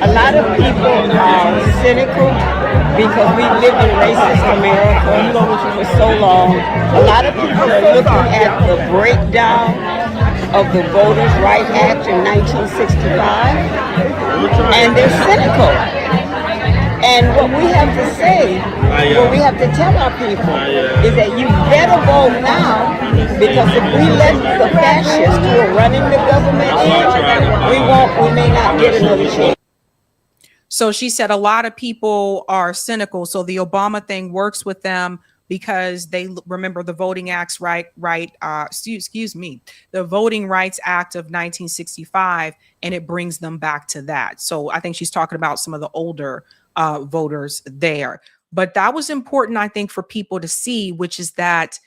A lot of people are cynical because we lived in racist America for so long. A lot of people are looking at the breakdown of the Voters' Rights Act in 1965, and they're cynical. And what we have to say, what we have to tell our people is that you better vote now, because if we let the fascists who are running the government in, we may not get another chance. So she said a lot of people are cynical. So the Obama thing works with them because they remember the Voting Acts, the Voting Rights Act of 1965, and it brings them back to that. So I think she's talking about some of the older voters there. But that was important, I think, for people to see, which is that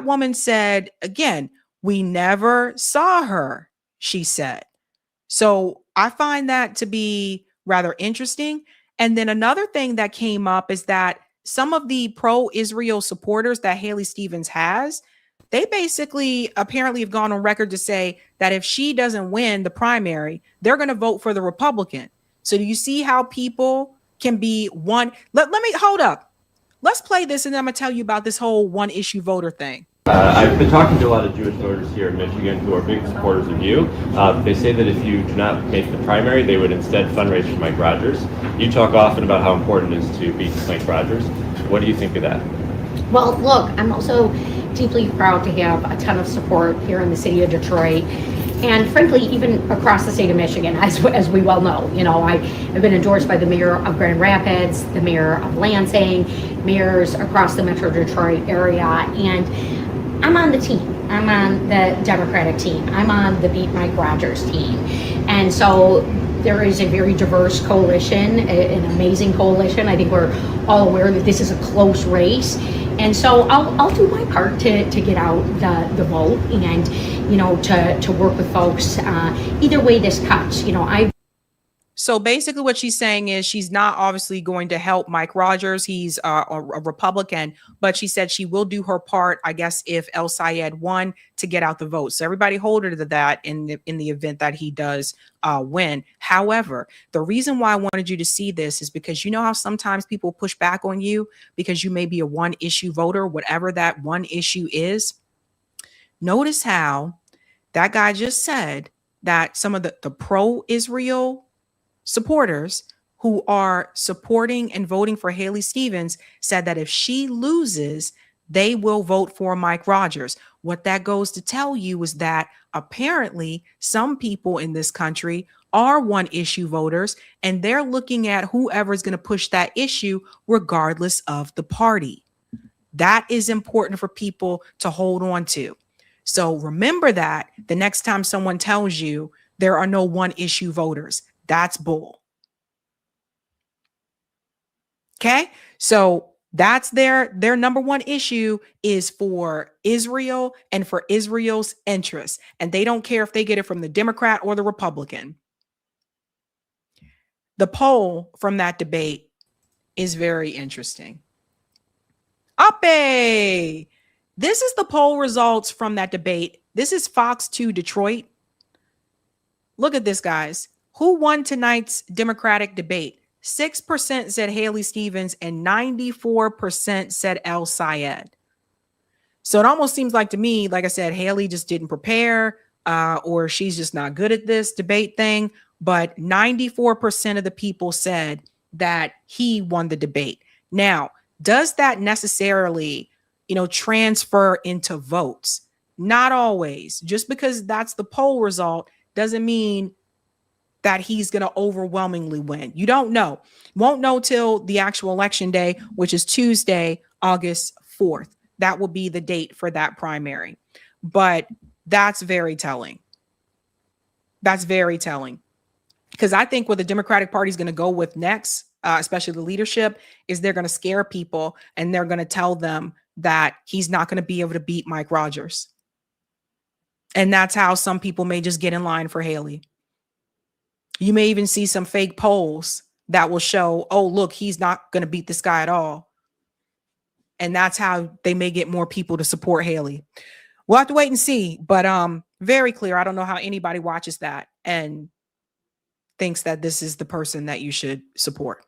woman said, again, we never saw her, she said. So I find that to be rather interesting. And then another thing that came up is that some of the pro-Israel supporters that Haley Stevens has, they basically apparently have gone on record to say that if she doesn't win the primary, they're going to vote for the Republican. So do you see how people can be one? Let me hold up. Let's play this, and then I'm going to tell you about this whole one issue voter thing. I've been talking to a lot of Jewish voters here in Michigan who are big supporters of you. They say that if you do not make the primary, they would instead fundraise for Mike Rogers. You talk often about how important it is to beat Mike Rogers. What do you think of that? Well, look, I'm also deeply proud to have a ton of support here in the city of Detroit. And frankly, even across the state of Michigan, as we well know. You know, I have been endorsed by the mayor of Grand Rapids, the mayor of Lansing, mayors across the Metro Detroit area, and I'm on the team. I'm on the Democratic team. I'm on the Beat Mike Rogers team. And so there is a very diverse coalition, an amazing coalition. I think we're all aware that this is a close race. And so I'll do my part to get out the vote and, you know, to work with folks either way this cuts. You know, So basically what she's saying is she's not obviously going to help Mike Rogers. He's a Republican, but she said she will do her part, I guess, if El Sayed won, to get out the vote. So everybody hold her to that in the event that he does win. However, the reason why I wanted you to see this is because you know how sometimes people push back on you because you may be a one issue voter, whatever that one issue is. Notice how that guy just said that some of the pro-Israel supporters who are supporting and voting for Haley Stevens said that if she loses, they will vote for Mike Rogers. What that goes to tell you is that apparently some people in this country are one issue voters, and they're looking at whoever is going to push that issue regardless of the party. That is important for people to hold on to. So remember that the next time someone tells you there are no one issue voters. That's bull. Okay, so that's their number one issue is for Israel and for Israel's interests. And they don't care if they get it from the Democrat or the Republican. The poll from that debate is very interesting. Ape! This is the poll results from that debate. This is Fox 2 Detroit. Look at this, guys. Who won tonight's Democratic debate? 6% said Haley Stevens and 94% said El Sayed. So it almost seems like to me, like I said, Haley just didn't prepare or she's just not good at this debate thing. But 94% of the people said that he won the debate. Now, does that necessarily, transfer into votes? Not always. Just because that's the poll result doesn't mean that he's going to overwhelmingly win. You don't know. Won't know till the actual election day, which is Tuesday, August 4th. That will be the date for that primary. But that's very telling. That's very telling. Because I think what the Democratic Party is going to go with next, especially the leadership, is they're going to scare people and they're going to tell them that he's not going to be able to beat Mike Rogers. And that's how some people may just get in line for Haley. You may even see some fake polls that will show, oh, look, he's not going to beat this guy at all. And that's how they may get more people to support Haley. We'll have to wait and see. But very clear. I don't know how anybody watches that and thinks that this is the person that you should support.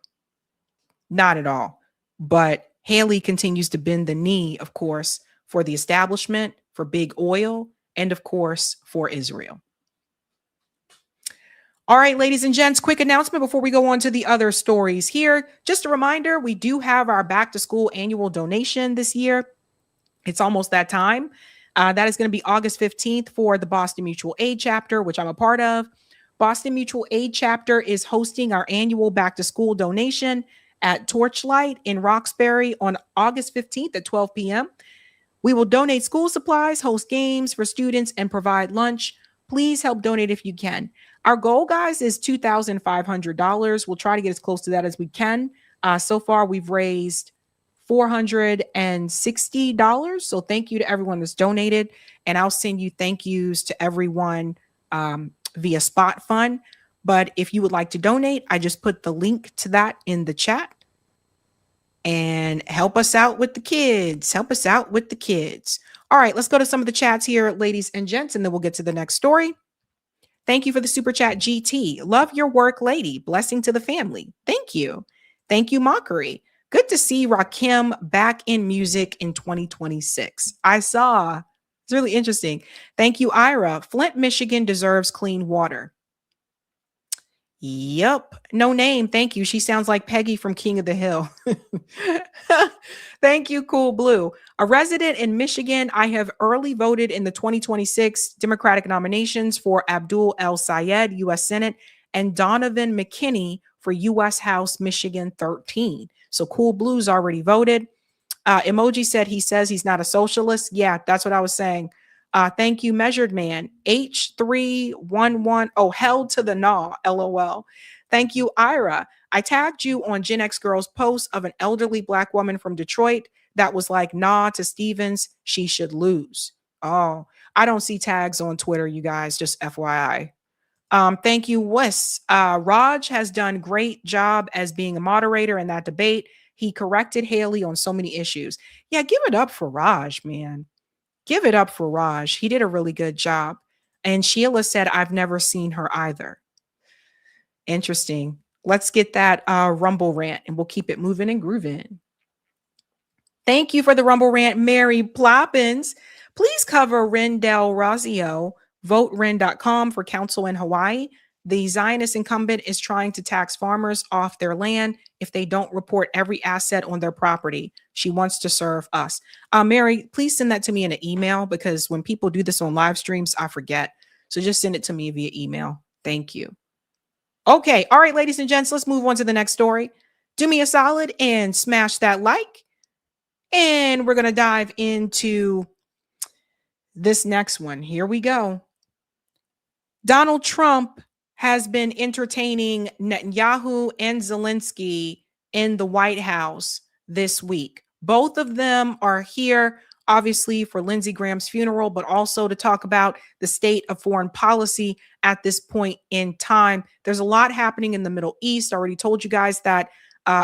Not at all. But Haley continues to bend the knee, of course, for the establishment, for big oil, and of course, for Israel. All right, ladies and gents, quick announcement before we go on to the other stories here. Just a reminder, we do have our back to school annual donation this year. It's almost that time. That is going to be August 15th for the Boston Mutual Aid chapter, which I'm a part of. Boston Mutual Aid chapter is hosting our annual back to school donation at Torchlight in Roxbury on August 15th at 12 p.m. We will donate school supplies, host games for students, and provide lunch. Please help donate if you can. Our goal, guys, is $2,500. We'll try to get as close to that as we can. So far, we've raised $460. So thank you to everyone that's donated. And I'll send you thank yous to everyone via Spot Fund. But if you would like to donate, I just put the link to that in the chat. And help us out with the kids. Help us out with the kids. All right, let's go to some of the chats here, ladies and gents, and then we'll get to the next story. Thank you for the super chat, GT. Love your work, lady. Blessing to the family. Thank you. Thank you, Mockery. Good to see Rakim back in music in 2026. I saw. It's really interesting. Thank you, Ira. Flint, Michigan deserves clean water. Yep. No name. Thank you. She sounds like Peggy from King of the Hill. Thank you, Cool Blue. A resident in Michigan, I have early voted in the 2026 Democratic nominations for Abdul El Sayed, U.S. Senate, and Donovan McKinney for U.S. House, Michigan 13. So Cool Blue's already voted. Emoji said he says he's not a socialist. Yeah, that's what I was saying. Thank you, Measured Man. H311. Oh, held to the gnaw. LOL. Thank you, Ira. I tagged you on Gen X Girl's post of an elderly Black woman from Detroit that was like, nah to Stevens. She should lose. Oh, I don't see tags on Twitter, you guys. Just FYI. Thank you, Wes. Raj has done great job as being a moderator in that debate. He corrected Haley on so many issues. Yeah, give it up for Raj, man. Give it up for Raj. He did a really good job. And Sheila said, I've never seen her either. Interesting. Let's get that Rumble rant and we'll keep it moving and grooving. Thank you for the Rumble rant, Mary Ploppins. Please cover Rendell Rosio. VoteRen.com for council in Hawaii. The Zionist incumbent is trying to tax farmers off their land if they don't report every asset on their property. She wants to serve us. Mary, please send that to me in an email because when people do this on live streams, I forget. So just send it to me via email. Thank you. Okay. All right, ladies and gents, let's move on to the next story. Do me a solid and smash that like. And we're going to dive into this next one. Here we go. Donald Trump has been entertaining Netanyahu and Zelensky in the White House this week. Both of them are here, obviously, for Lindsey Graham's funeral, but also to talk about the state of foreign policy at this point in time. There's a lot happening in the Middle East. I already told you guys that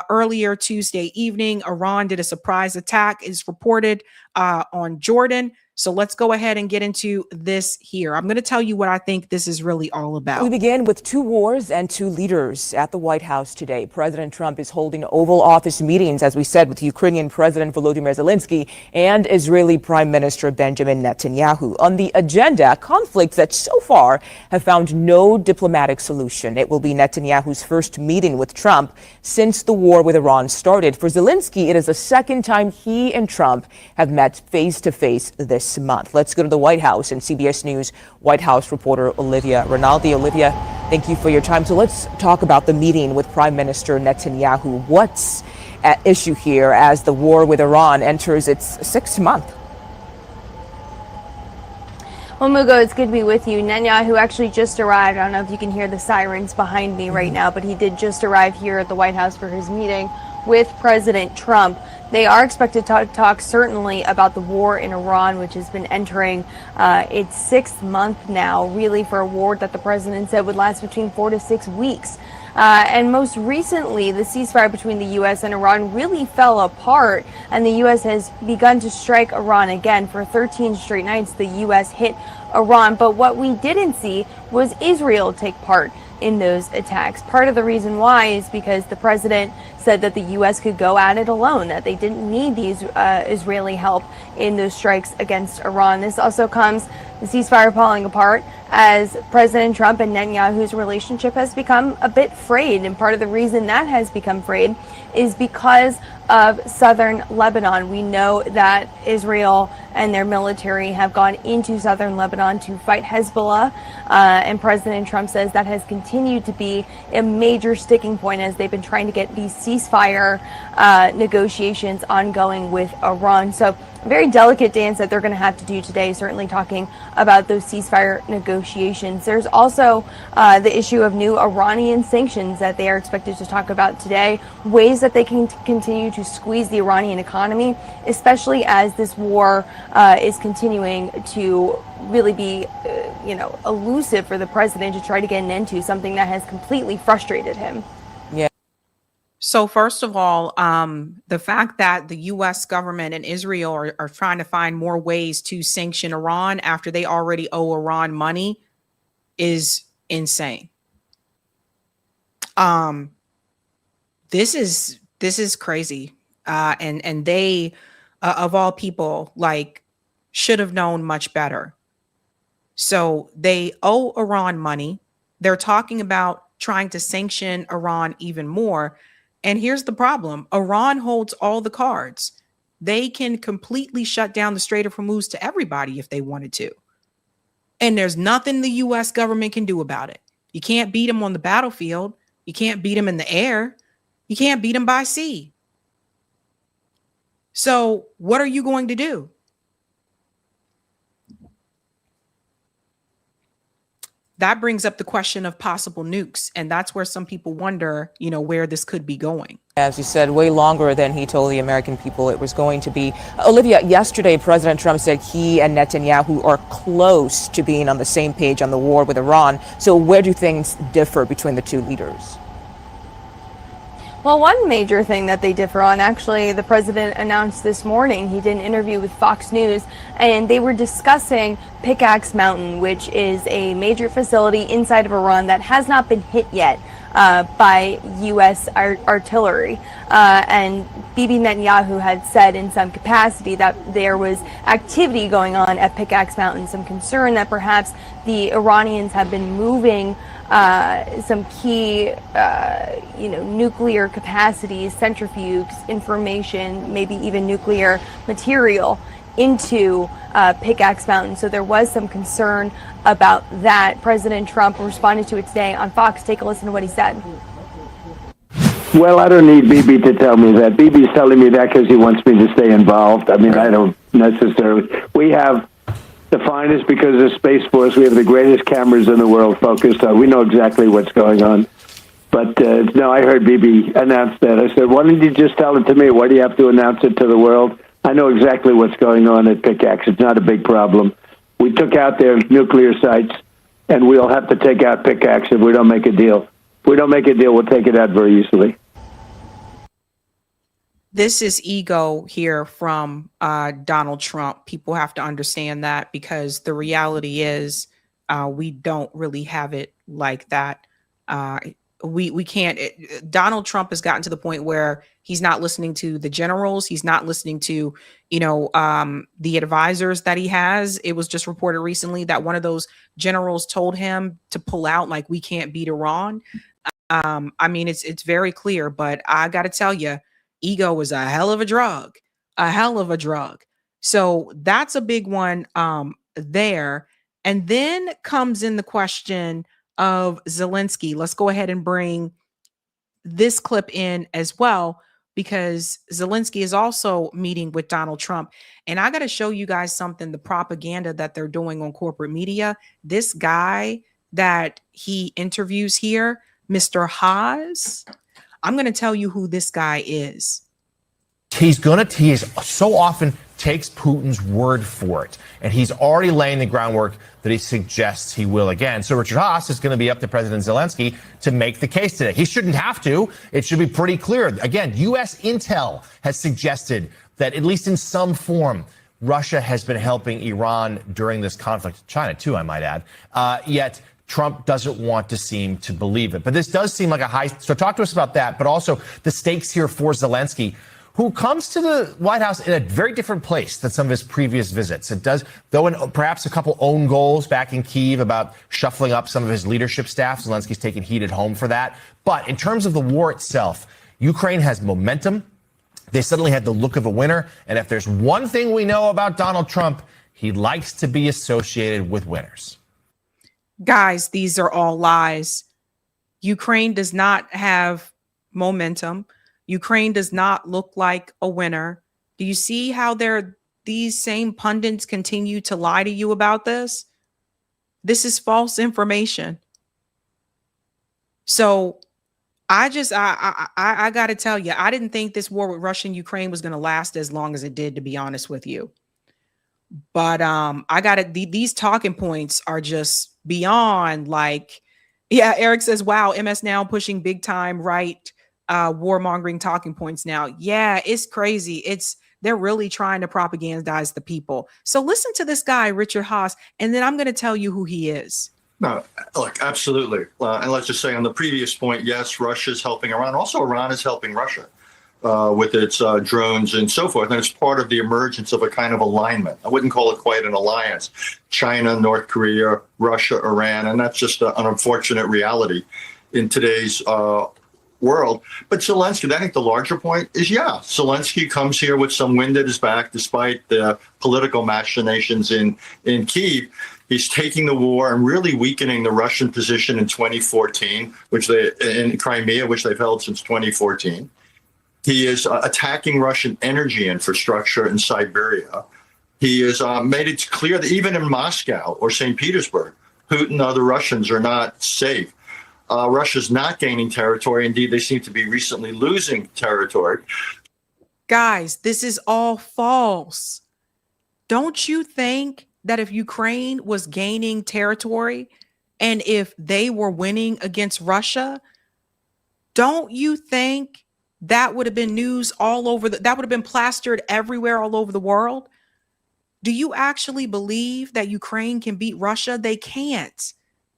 earlier Tuesday evening, Iran did a surprise attack, is reported on Jordan. So let's go ahead and get into this here. I'm going to tell you what I think this is really all about. We begin with two wars and two leaders at the White House today. President Trump is holding Oval Office meetings, as we said, with Ukrainian President Volodymyr Zelensky and Israeli Prime Minister Benjamin Netanyahu. On the agenda, conflicts that so far have found no diplomatic solution. It will be Netanyahu's first meeting with Trump since the war with Iran started. For Zelensky, it is the second time he and Trump have met face to face this month. Let's go to the White House and CBS News White House reporter Olivia Rinaldi. Olivia, thank you for your time. So let's talk about the meeting with Prime Minister Netanyahu. What's at issue here as the war with Iran enters its sixth month? Well, Mugo, it's good to be with you. Netanyahu actually just arrived. I don't know if you can hear the sirens behind me right now, but he did just arrive here at the White House for his meeting with President Trump. They are expected to talk certainly about the war in Iran, which has been entering its sixth month now, really, for a war that the president said would last between 4 to 6 weeks. And most recently, the ceasefire between the U.S. and Iran really fell apart, and the U.S. has begun to strike Iran again. For 13 straight nights, the U.S. hit Iran. But what we didn't see was Israel take part in those attacks. Part of the reason why is because the president said that the U.S. could go at it alone, that they didn't need the Israeli help in those strikes against Iran. This also comes, the ceasefire falling apart, as President Trump and Netanyahu's relationship has become a bit frayed. And part of the reason that has become frayed is because of southern Lebanon. We know that Israel and their military have gone into southern Lebanon to fight Hezbollah, and President Trump says that has continued to be a major sticking point as they've been trying to get these ceasefire negotiations ongoing with Iran. So a very delicate dance that they're going to have to do today, certainly talking about those ceasefire negotiations. There's also the issue of new Iranian sanctions that they are expected to talk about today, ways that they can continue to squeeze the Iranian economy, especially as this war is continuing to really be elusive for the president to try to get into, something that has completely frustrated him. Yeah. So first of all, the fact that the U.S. government and Israel are trying to find more ways to sanction Iran after they already owe Iran money is insane. This is crazy, and they, of all people, like, should have known much better. So they owe Iran money. They're talking about trying to sanction Iran even more. And here's the problem. Iran holds all the cards. They can completely shut down the Strait of Hormuz to everybody if they wanted to. And there's nothing the U.S. government can do about it. You can't beat them on the battlefield. You can't beat them in the air. You can't beat them by sea. So what are you going to do? That brings up the question of possible nukes. And that's where some people wonder, where this could be going. As you said, way longer than he told the American people it was going to be. Olivia, yesterday, President Trump said he and Netanyahu are close to being on the same page on the war with Iran. So where do things differ between the two leaders? Well, one major thing that they differ on, actually, the president announced this morning. He did an interview with Fox News, and they were discussing Pickaxe Mountain, which is a major facility inside of Iran that has not been hit yet by U.S. artillery. And Bibi Netanyahu had said in some capacity that there was activity going on at Pickaxe Mountain, some concern that perhaps the Iranians have been moving some key, nuclear capacities, centrifuges, information, maybe even nuclear material into Pickaxe Mountain. So there was some concern about that. President Trump responded to it today on Fox. Take a listen to what he said. Well, I don't need Bibi to tell me that. Bibi's telling me that because he wants me to stay involved. I mean, I don't necessarily. We have the finest, because of Space Force, we have the greatest cameras in the world focused on. We know exactly what's going on. But no, I heard Bibi announce that. I said, why don't you just tell it to me? Why do you have to announce it to the world? I know exactly what's going on at Pickaxe. It's not a big problem. We took out their nuclear sites, and we'll have to take out Pickaxe if we don't make a deal. If we don't make a deal, we'll take it out very easily. This is ego here from Donald Trump. People have to understand that, because the reality is we don't really have it like that. We can't. Donald Trump has gotten to the point where he's not listening to the generals. He's not listening to, the advisors that he has. It was just reported recently that one of those generals told him to pull out, like, we can't beat Iran. I mean, it's very clear, but I got to tell you, ego is a hell of a drug, So that's a big one there. And then comes in the question of Zelensky. Let's go ahead and bring this clip in as well, because Zelensky is also meeting with Donald Trump. And I got to show you guys something, the propaganda that they're doing on corporate media. This guy that he interviews here, Mr. Haas, I'm going to tell you who this guy is. He so often takes Putin's word for it, and he's already laying the groundwork that he suggests he will again. So Richard Haas is going to be up to President Zelensky to make the case today. He shouldn't have to. It should be pretty clear. Again, U.S. intel has suggested that, at least in some form, Russia has been helping Iran during this conflict. China, too, I might add. Yet Trump doesn't want to seem to believe it. But this does seem like a high. So talk to us about that, but also the stakes here for Zelensky, who comes to the White House in a very different place than some of his previous visits. It does, though, in perhaps a couple own goals back in Kyiv about shuffling up some of his leadership staff. Zelensky's taken heat at home for that. But in terms of the war itself, Ukraine has momentum. They suddenly had the look of a winner. And if there's one thing we know about Donald Trump, he likes to be associated with winners. Guys, these are all lies. Ukraine does not have momentum. Ukraine does not look like a winner. Do you see how these same pundits continue to lie to you about this? This is false information. So I got to tell you, I didn't think this war with Russia and Ukraine was going to last as long as it did, to be honest with you. But I got it. These talking points are just beyond like, yeah. Eric says, "Wow, MS now pushing big time right warmongering talking points now." Yeah, it's crazy. They're really trying to propagandize the people. So listen to this guy, Richard Haas, and then I'm going to tell you who he is. No, look, absolutely. And let's just say on the previous point, yes, Russia's helping Iran. Also, Iran is helping Russia with its drones and so forth. And it's part of the emergence of a kind of alignment. I wouldn't call it quite an alliance. China, North Korea, Russia, Iran. And that's just an unfortunate reality in today's world. But Zelensky, I think the larger point is, yeah, Zelensky comes here with some wind at his back, despite the political machinations in Kyiv. He's taking the war and really weakening the Russian position in 2014, in Crimea, which they've held since 2014. He is attacking Russian energy infrastructure in Siberia. He has made it clear that even in Moscow or St. Petersburg, Putin and other Russians are not safe. Russia's not gaining territory. Indeed, they seem to be recently losing territory. Guys, this is all false. Don't you think that if Ukraine was gaining territory and if they were winning against Russia, don't you think that would have been news all over that would have been plastered everywhere all over the world? Do you actually believe that Ukraine can beat Russia? They can't.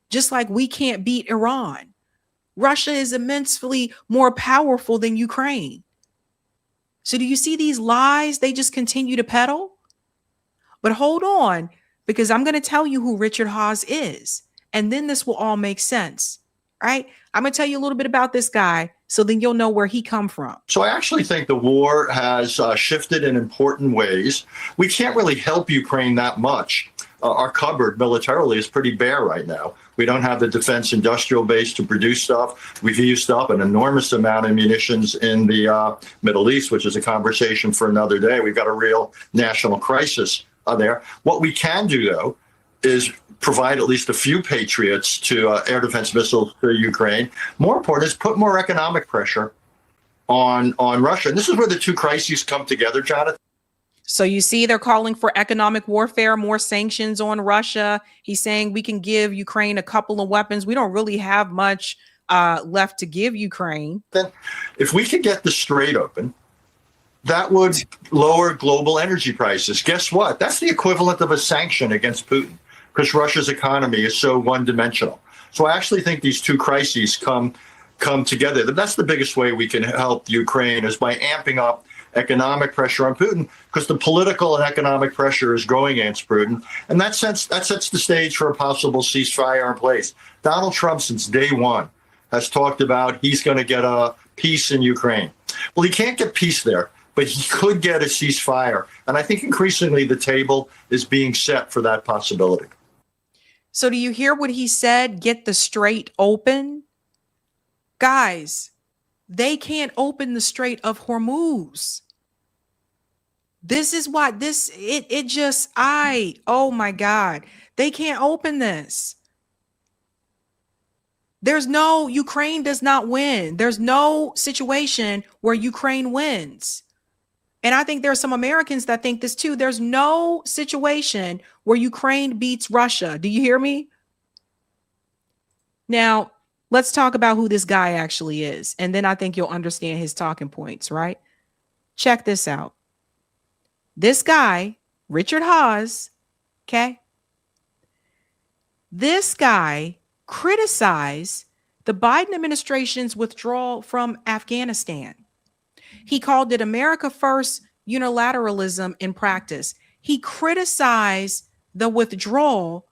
Just like we can't beat Iran. Russia is immensely more powerful than Ukraine. So do you see these lies they just continue to peddle? But hold on, because I'm going to tell you who Richard Haas is. And then this will all make sense, right? I'm going to tell you a little bit about this guy so then you'll know where he come from. So I actually think the war has shifted in important ways. We can't really help Ukraine that much. Our cupboard militarily is pretty bare right now. We don't have the defense industrial base to produce stuff. We've used up an enormous amount of munitions in the Middle East, which is a conversation for another day. We've got a real national crisis there. What we can do, though, is provide at least a few Patriots to air defense missiles to Ukraine. More important is put more economic pressure on Russia. And this is where the two crises come together, Jonathan. So you see, they're calling for economic warfare, more sanctions on Russia. He's saying we can give Ukraine a couple of weapons. We don't really have much left to give Ukraine. Then if we could get the Strait open, that would lower global energy prices. Guess what? That's the equivalent of a sanction against Putin because Russia's economy is so one-dimensional. So I actually think these two crises come together. That's the biggest way we can help Ukraine is by amping up economic pressure on Putin because the political and economic pressure is growing against Putin. And that sets the stage for a possible ceasefire in place. Donald Trump, since day one, has talked about he's going to get a peace in Ukraine. Well, he can't get peace there, but he could get a ceasefire. And I think increasingly the table is being set for that possibility. So do you hear what he said? Get the strait open? Guys, they can't open the Strait of Hormuz. This is what oh my God, they can't open this. Ukraine does not win. There's no situation where Ukraine wins. And I think there are some Americans that think this too. There's no situation where Ukraine beats Russia. Do you hear me? Now, let's talk about who this guy actually is. And then I think you'll understand his talking points, right? Check this out. This guy, Richard Haas, okay? This guy criticized the Biden administration's withdrawal from Afghanistan. He called it America First unilateralism in practice. He criticized the withdrawal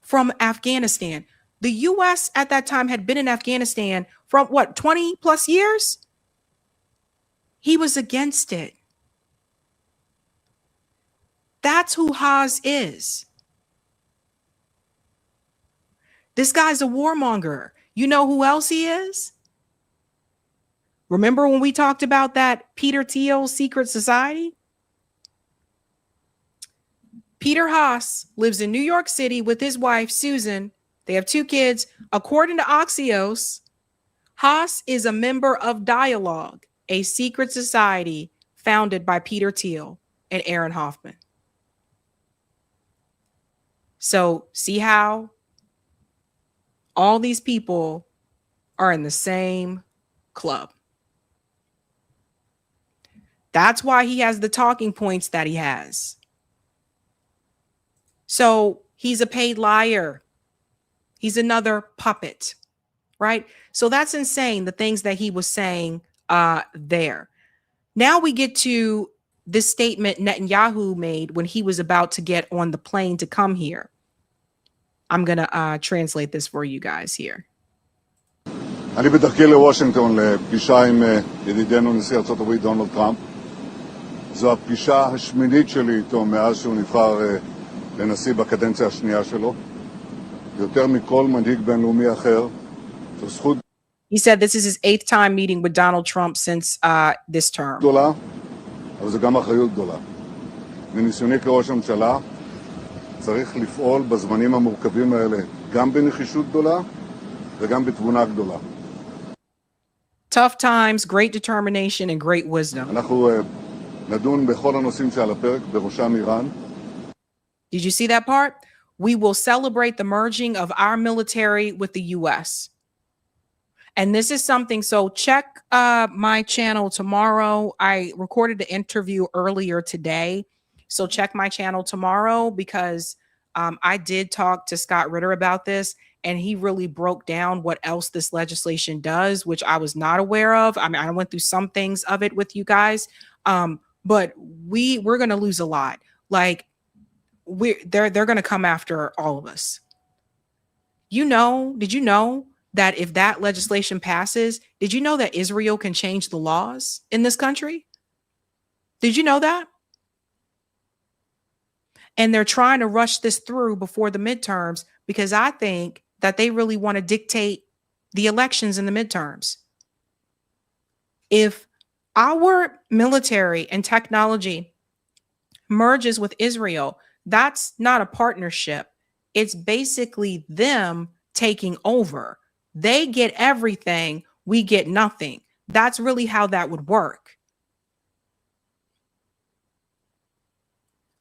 from Afghanistan. The U.S. at that time had been in Afghanistan for 20 plus years? He was against it. That's who Haas is. This guy's a warmonger. You know who else he is? Remember when we talked about that Peter Thiel secret society? Peter Haas lives in New York City with his wife, Susan. They have 2 kids. According to Axios, Haas is a member of Dialogue, a secret society founded by Peter Thiel and Aaron Hoffman. So see how all these people are in the same club. That's why he has the talking points that he has. So he's a paid liar. He's another puppet, right? So that's insane, the things that he was saying there. Now we get to this statement Netanyahu made when he was about to get on the plane to come here. I'm going to translate this for you guys here. אני בדרכי לוושינגטון לפגישה עם ידידנו נשיא ארצות הברית דונלד טראמפ. זו הפגישה השמינית שלי איתו מאז שהוא נבחר לנשיא בקדנציה השנייה שלו. יותר מכל מנהיג בינלאומי אחר. זו זכות He said this is his 8th time meeting with Donald Trump since this term. גדולה, אבל זו גם אחריות גדולה. מניסיוני כראש הממשלה, צריך לפעול בזמנים המורכבים האלה גם בנחישות גדולה וגם בתבונה גדולה. Tough times, great determination, and great wisdom. אנחנו נדון בכל הנושאים שעל הפרק, בראשם איראן. Did you see that part? We will celebrate the merging of our military with the U.S. And this is something, so check my channel tomorrow. I recorded the interview earlier today. So check my channel tomorrow because I did talk to Scott Ritter about this, and he really broke down what else this legislation does, which I was not aware of. I mean, I went through some things of it with you guys, but we're going to lose a lot. Like they're going to come after all of us. Did you know that if that legislation passes, did you know that Israel can change the laws in this country? Did you know that? And they're trying to rush this through before the midterms because I think that they really want to dictate the elections in the midterms. If our military and technology merges with Israel, that's not a partnership. It's basically them taking over. They get everything, we get nothing. That's really how that would work.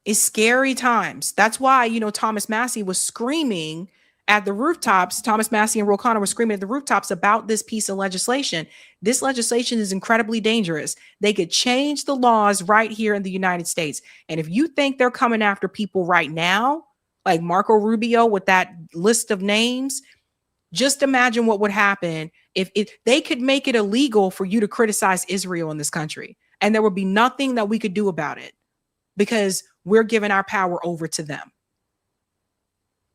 It's scary times. That's why, Thomas Massey was screaming at the rooftops. Thomas Massey and Ro Khanna were screaming at the rooftops about this piece of legislation. This legislation is incredibly dangerous. They could change the laws right here in the United States. And if you think they're coming after people right now, like Marco Rubio with that list of names, just imagine what would happen if they could make it illegal for you to criticize Israel in this country. And there would be nothing that we could do about it because we're giving our power over to them.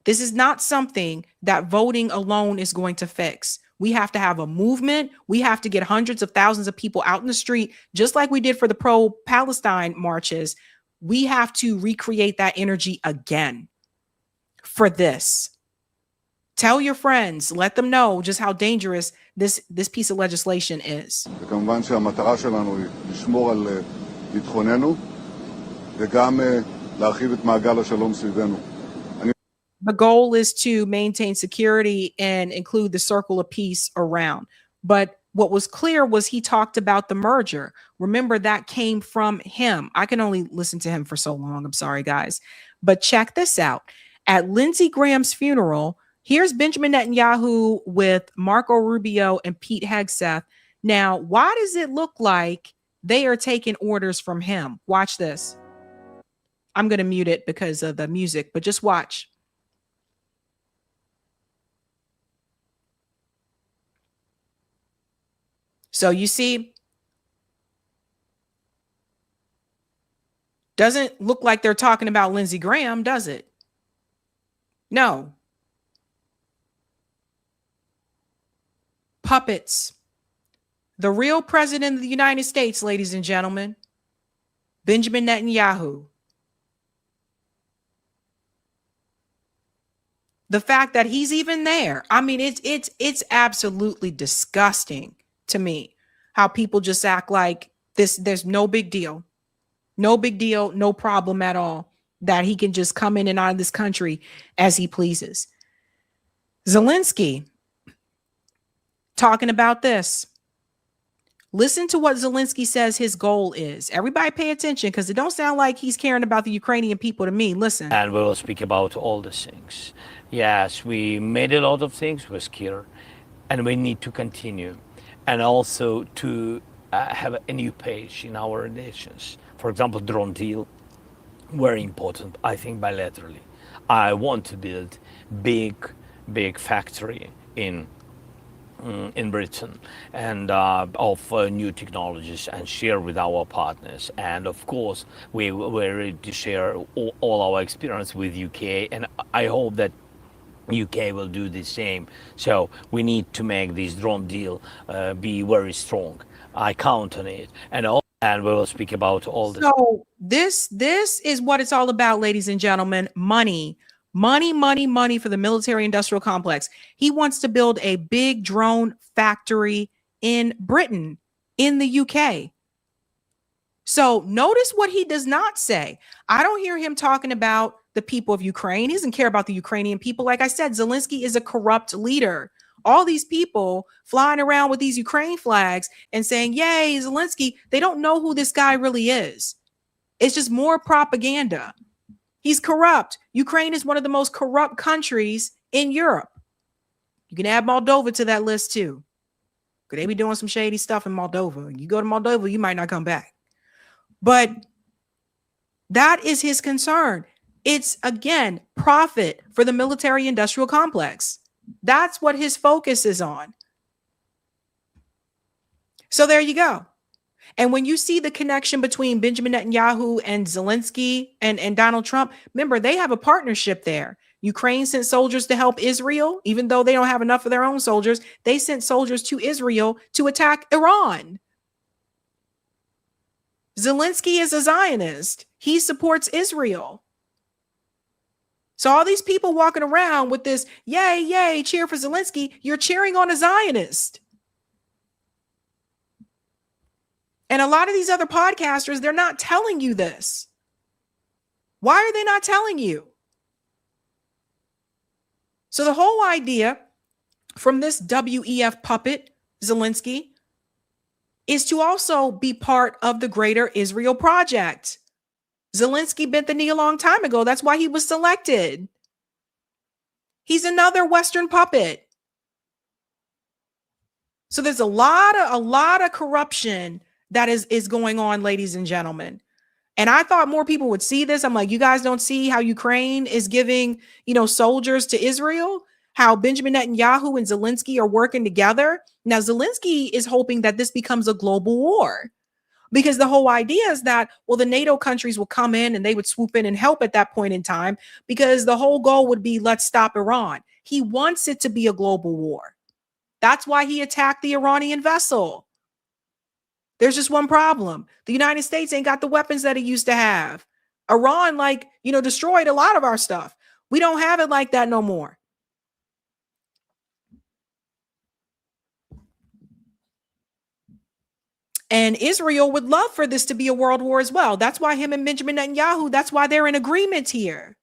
This is not something that voting alone is going to fix. We have to have a movement. We have to get hundreds of thousands of people out in the street, just like we did for the pro-Palestine marches. We have to recreate that energy again for this. Tell your friends, let them know just how dangerous this piece of legislation is. וכמובן שהמטרה שלנו היא לשמור על ביטחוננו וגם להרחיב את מעגל השלום סביבנו. The goal is to maintain security and include the circle of peace around. But what was clear was he talked about the merger. Remember, that came from him. I can only listen to him for so long. I'm sorry, guys. But check this out. At Lindsey Graham's funeral, here's Benjamin Netanyahu with Marco Rubio and Pete Hegseth. Now, why does it look like they are taking orders from him? Watch this. I'm going to mute it because of the music, but just watch. So you see, doesn't look like they're talking about Lindsey Graham, does it? No. Puppets. The real president of the United States, ladies and gentlemen, Benjamin Netanyahu. The fact that he's even there. I mean, it's absolutely disgusting to me how people just act like there's no big deal. No big deal, no problem at all that he can just come in and out of this country as he pleases. Zelensky talking about this. Listen to what Zelensky says his goal is. Everybody pay attention, because it don't sound like he's caring about the Ukrainian people to me. Listen. And we will speak about all the things. Yes, we made a lot of things with Kir, and we need to continue. And also to have a new page in our relations. For example, drone deal, very important, I think, bilaterally. I want to build big factory in Britain and of new technologies and share with our partners. And of course, we're ready to share all our experience with UK, and I hope that UK will do the same. So we need to make this drone deal be very strong. I count on it, and we will speak about all this. So this is what it's all about, ladies and gentlemen. Money for the military industrial complex. He wants to build a big drone factory in Britain, in the UK. So notice what he does not say. I don't hear him talking about the people of Ukraine. He doesn't care about the Ukrainian people. Like I said, Zelensky is a corrupt leader. All these people flying around with these Ukraine flags and saying, yay, Zelensky, they don't know who this guy really is. It's just more propaganda. He's corrupt. Ukraine is one of the most corrupt countries in Europe. You can add Moldova to that list too, because they be doing some shady stuff in Moldova. You go to Moldova, you might not come back. But that is his concern. It's, again, profit for the military industrial complex. That's what his focus is on. So there you go. And when you see the connection between Benjamin Netanyahu and Zelensky and Donald Trump, remember, they have a partnership there. Ukraine sent soldiers to help Israel, even though they don't have enough of their own soldiers. They sent soldiers to Israel to attack Iran. Zelensky is a Zionist. He supports Israel. So all these people walking around with this, yay, yay, cheer for Zelensky, you're cheering on a Zionist. And a lot of these other podcasters, they're not telling you this. Why are they not telling you? So the whole idea from this WEF puppet, Zelensky, is to also be part of the greater Israel project. Zelensky bent the knee a long time ago. That's why he was selected. He's another Western puppet. So there's a lot of corruption that is going on, ladies and gentlemen. And I thought more people would see this. I'm like, you guys don't see how Ukraine is giving, soldiers to Israel, how Benjamin Netanyahu and Zelensky are working together. Now, Zelensky is hoping that this becomes a global war, because the whole idea is that, well, the NATO countries will come in and they would swoop in and help at that point in time, because the whole goal would be, let's stop Iran. He wants it to be a global war. That's why he attacked the Iranian vessel. There's just one problem. The United States ain't got the weapons that it used to have. Iran, destroyed a lot of our stuff. We don't have it like that no more. And Israel would love for this to be a world war as well. That's why him and Benjamin Netanyahu, that's why they're in agreement here.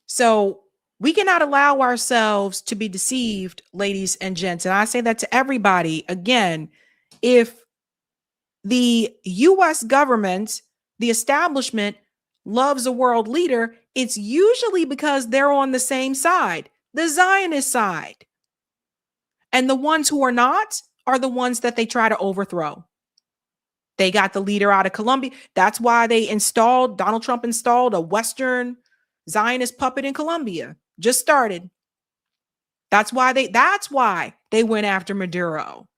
So we cannot allow ourselves to be deceived, ladies and gents. And I say that to everybody. Again, if the U.S. government, the establishment, loves a world leader, it's usually because they're on the same side, the Zionist side. And the ones who are not are the ones that they try to overthrow. They got the leader out of Colombia. That's why Donald Trump installed a Western Zionist puppet in Colombia. Just started. That's why they went after Maduro.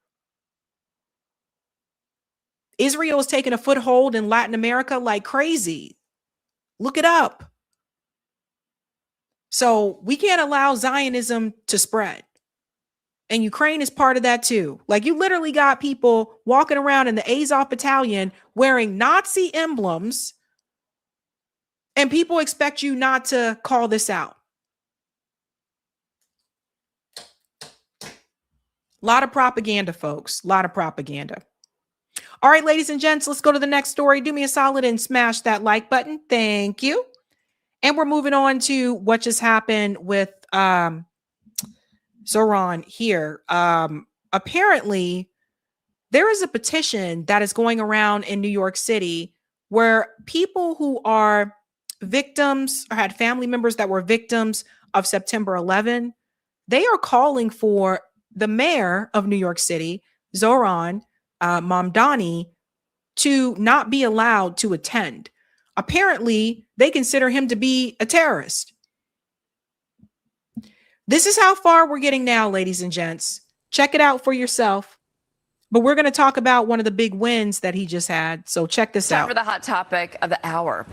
Israel is taking a foothold in Latin America like crazy. Look it up. So we can't allow Zionism to spread. And Ukraine is part of that too. Like, you literally got people walking around in the Azov battalion wearing Nazi emblems, and people expect you not to call this out. A lot of propaganda, folks. A lot of propaganda. All right, ladies and gents, let's go to the next story. Do me a solid and smash that like button. Thank you. And we're moving on to what just happened with Zohran here. Apparently, there is a petition that is going around in New York City where people who are victims or had family members that were victims of September 11, they are calling for the mayor of New York City, Zohran Mamdani, to not be allowed to attend. Apparently, they consider him to be a terrorist. This is how far we're getting now, ladies and gents. Check it out for yourself. But we're going to talk about one of the big wins that he just had. So check this Time out. for the hot topic of the hour.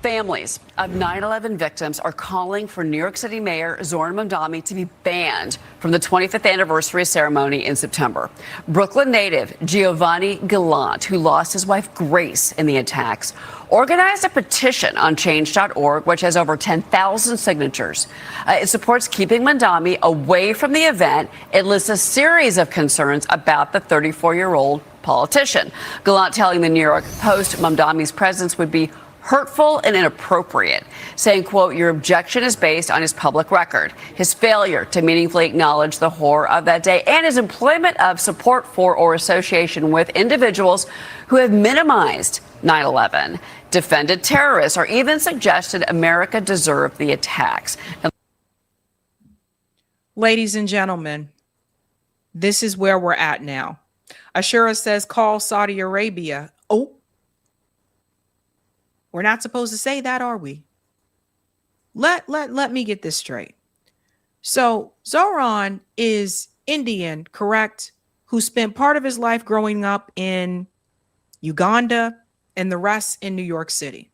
Families of 9/11 victims are calling for New York City Mayor Zohran Mamdani to be banned from the 25th anniversary ceremony in September. Brooklyn native Giovanni Gallant, who lost his wife Grace in the attacks, organized a petition on change.org, which has over 10,000 signatures. It supports keeping Mamdani away from the event. It lists a series of concerns about the 34-year-old politician. Gallant telling the New York Post Mamdani's presence would be hurtful and inappropriate, saying, quote, your objection is based on his public record, his failure to meaningfully acknowledge the horror of that day, and his employment of support for or association with individuals who have minimized 9/11, defended terrorists, or even suggested America deserved the attacks. Ladies and gentlemen, this is where we're at now. Ashura says, call Saudi Arabia. Oh, we're not supposed to say that, are we? Let me get this straight. So Zohran is Indian, correct? Who spent part of his life growing up in Uganda and the rest in New York City.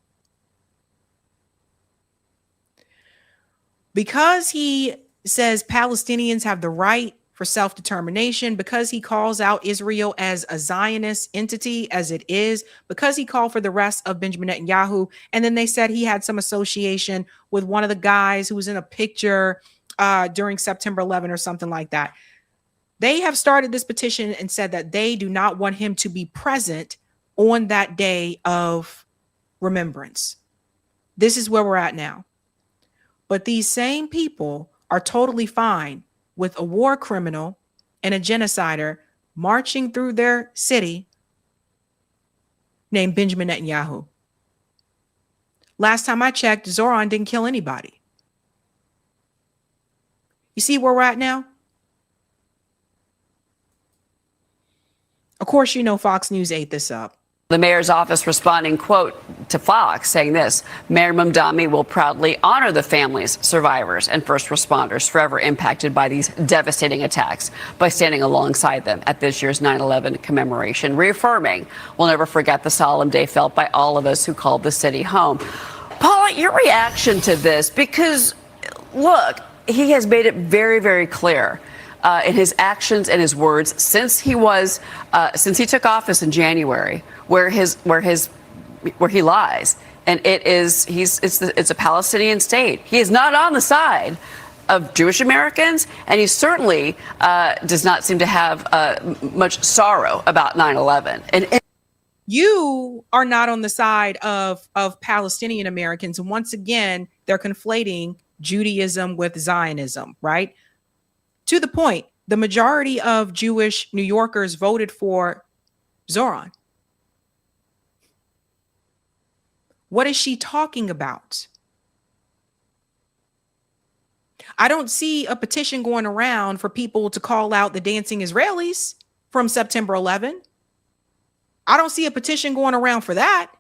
Because he says Palestinians have the right for self-determination, because he calls out Israel as a Zionist entity, as it is, because he called for the rest of Benjamin Netanyahu, and then they said he had some association with one of the guys who was in a picture during September 11 or something like that. They have started this petition and said that they do not want him to be present on that day of remembrance. This is where we're at now. But these same people are totally fine with a war criminal and a genocider marching through their city named Benjamin Netanyahu. Last time I checked, Zohran didn't kill anybody. You see where we're at now? Of course, you know Fox News ate this up. The mayor's office responding, quote, to Fox, saying this, Mayor Mamdani will proudly honor the families, survivors, and first responders forever impacted by these devastating attacks by standing alongside them at this year's 9/11 commemoration, reaffirming we'll never forget the solemn day felt by all of us who called the city home. Paula, your reaction to this, because, look, he has made it very, very clear in his actions and his words since he took office in January, where he lies, and it's a Palestinian state. He is not on the side of Jewish Americans, and he certainly does not seem to have much sorrow about 9/11. And you are not on the side of Palestinian Americans, and once again, they're conflating Judaism with Zionism, right? To the point, the majority of Jewish New Yorkers voted for Zohran. What is she talking about? I don't see a petition going around for people to call out the dancing Israelis from September 11. I don't see a petition going around for that.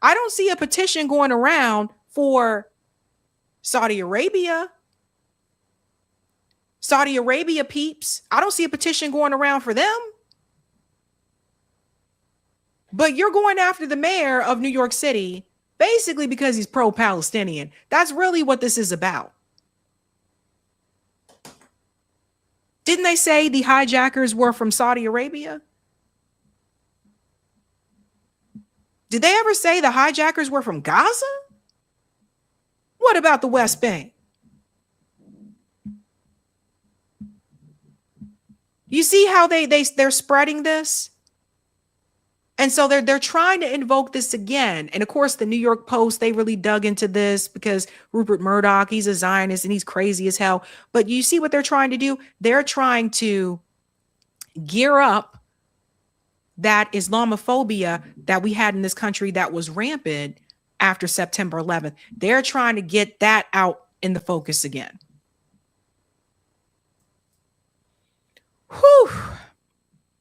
I don't see a petition going around for Saudi Arabia. Saudi Arabia peeps. I don't see a petition going around for them. But you're going after the mayor of New York City basically because he's pro-Palestinian. That's really what this is about. Didn't they say the hijackers were from Saudi Arabia? Did they ever say the hijackers were from Gaza? What about the West Bank? You see how they're spreading this? And so they're trying to invoke this again. And of course, the New York Post, they really dug into this because Rupert Murdoch, he's a Zionist and he's crazy as hell. But you see what they're trying to do? They're trying to gear up that Islamophobia that we had in this country that was rampant after September 11th. They're trying to get that out in the focus again. Whew.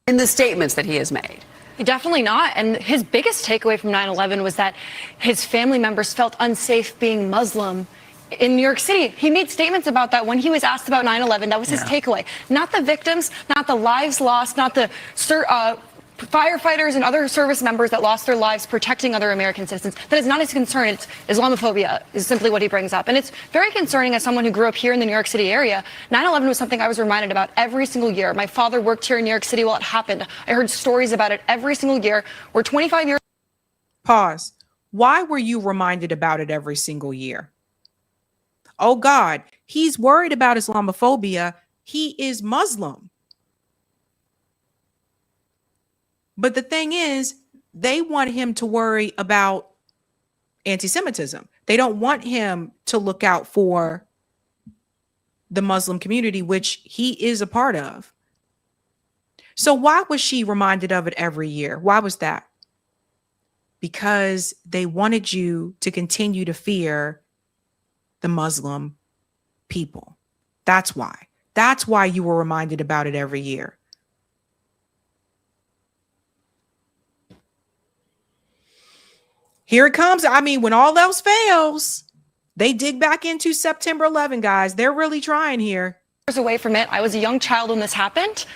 In the statements that he has made. Definitely not. And his biggest takeaway from 9/11 was that his family members felt unsafe being Muslim in New York City. He made statements about that when he was asked about 9/11. That was his takeaway. Not the victims, not the lives lost, not the firefighters and other service members that lost their lives protecting other American citizens. That is not his concern. It's Islamophobia is simply what he brings up. And it's very concerning as someone who grew up here in the New York City area. 9/11 was something I was reminded about every single year. My father worked here in New York City while it happened. I heard stories about it every single year. We're 25 years. Pause. Why were you reminded about it every single year? Oh God, he's worried about Islamophobia. He is Muslim. But the thing is, they want him to worry about anti-Semitism. They don't want him to look out for the Muslim community, which he is a part of. So why was she reminded of it every year? Why was that? Because they wanted you to continue to fear the Muslim people. That's why. That's why you were reminded about it every year. Here it comes. I mean, when all else fails, they dig back into September 11, guys. They're really trying here. Away from it. I was a young child when this happened.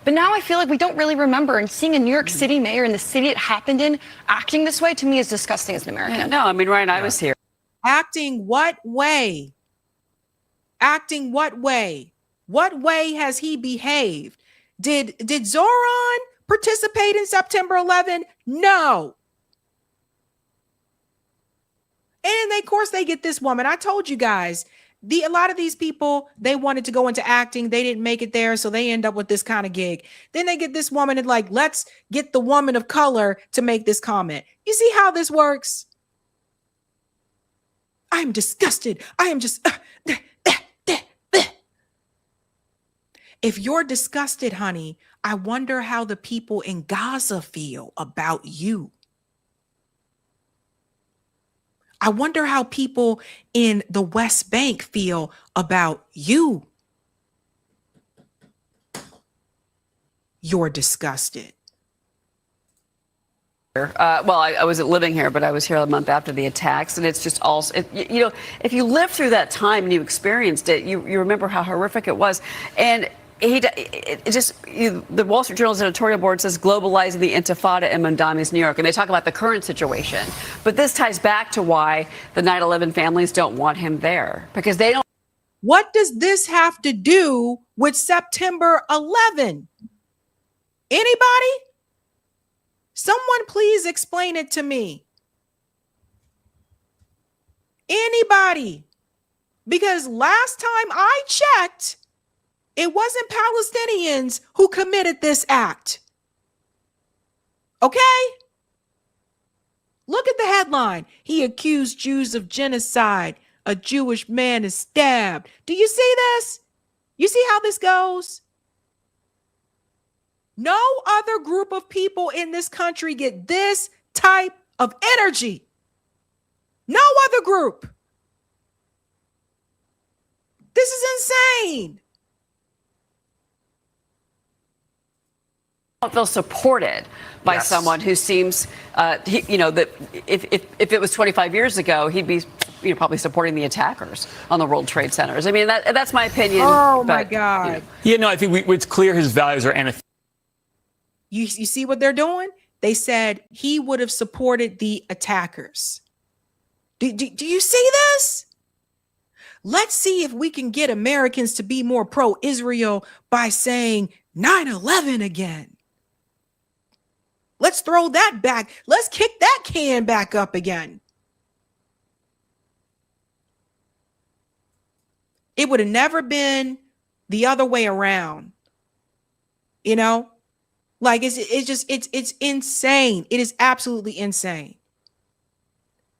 But now I feel like we don't really remember. And seeing a New York City mayor in the city it happened in acting this way, to me, is disgusting as an American. Yeah, no, I mean, Ryan, I was here. Acting what way? Acting what way? What way has he behaved? Did Zohran participate in September 11? No. And of course, they get this woman. I told you guys, a lot of these people, they wanted to go into acting. They didn't make it there, so they end up with this kind of gig. Then they get this woman and like, let's get the woman of color to make this comment. You see how this works? I am disgusted. I am just... If you're disgusted, honey, I wonder how the people in Gaza feel about you. I wonder how people in the West Bank feel about you. You're disgusted. Well, I wasn't living here, but I was here a month after the attacks, and it's just also, you know, if you lived through that time and you experienced it, you remember how horrific it was. And the Wall Street Journal's editorial board says globalizing the Intifada in Mondami's New York, and they talk about the current situation. But this ties back to why the 9/11 families don't want him there, because they don't. What does this have to do with September 11? Anybody? Someone please explain it to me. Anybody? Because last time I checked, it wasn't Palestinians who committed this act. Okay? Look at the headline. He accused Jews of genocide. A Jewish man is stabbed. Do you see this? You see how this goes? No other group of people in this country get this type of energy. No other group. This is insane. Feel supported by someone who seems, that if it was 25 years ago, he'd be, probably supporting the attackers on the World Trade Centers. I mean, that's my opinion. Oh my God. I think it's clear his values are anathema. You see what they're doing? They said he would have supported the attackers. Do you see this? Let's see if we can get Americans to be more pro-Israel by saying 9/11 again. Let's throw that back. Let's kick that can back up again. It would have never been the other way around. Like it's insane. It is absolutely insane.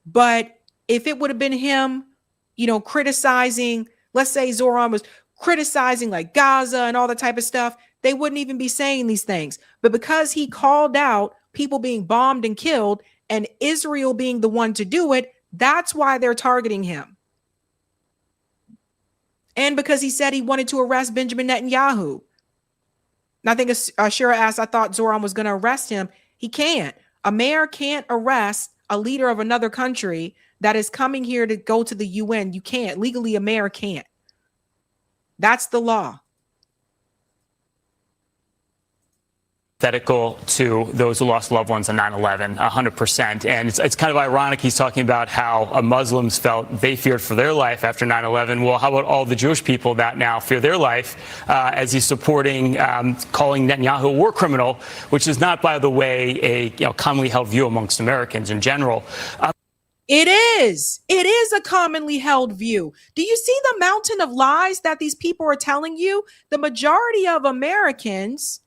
But if it would have been him, criticizing, let's say Zohran was criticizing like Gaza and all that type of stuff, they wouldn't even be saying these things. But because he called out people being bombed and killed and Israel being the one to do it, that's why they're targeting him. And because he said he wanted to arrest Benjamin Netanyahu. And I think Shira asked, I thought Zohran was going to arrest him. He can't. A mayor can't arrest a leader of another country that is coming here to go to the UN. You can't. Legally, a mayor can't. That's the law. Hypothetical to those who lost loved ones on 9/11, 100%. And it's kind of ironic he's talking about how Muslims felt they feared for their life after 9/11. Well, how about all the Jewish people that now fear their life as he's supporting calling Netanyahu a war criminal, which is not, by the way, a commonly held view amongst Americans in general. It is a commonly held view. Do you see the mountain of lies that these people are telling you? The majority of Americans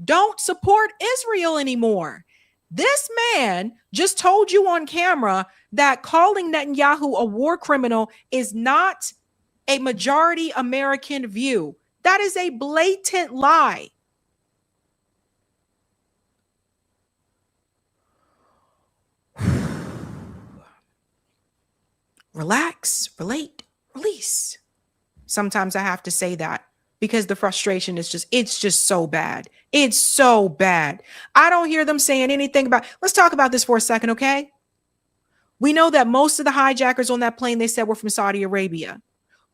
don't support Israel anymore. This man just told you on camera that calling Netanyahu a war criminal is not a majority American view. That is a blatant lie. Relax, relate, release. Sometimes I have to say that because the frustration is it's just so bad. It's so bad. I don't hear them saying anything about, let's talk about this for a second, okay? We know that most of the hijackers on that plane, they said were from Saudi Arabia.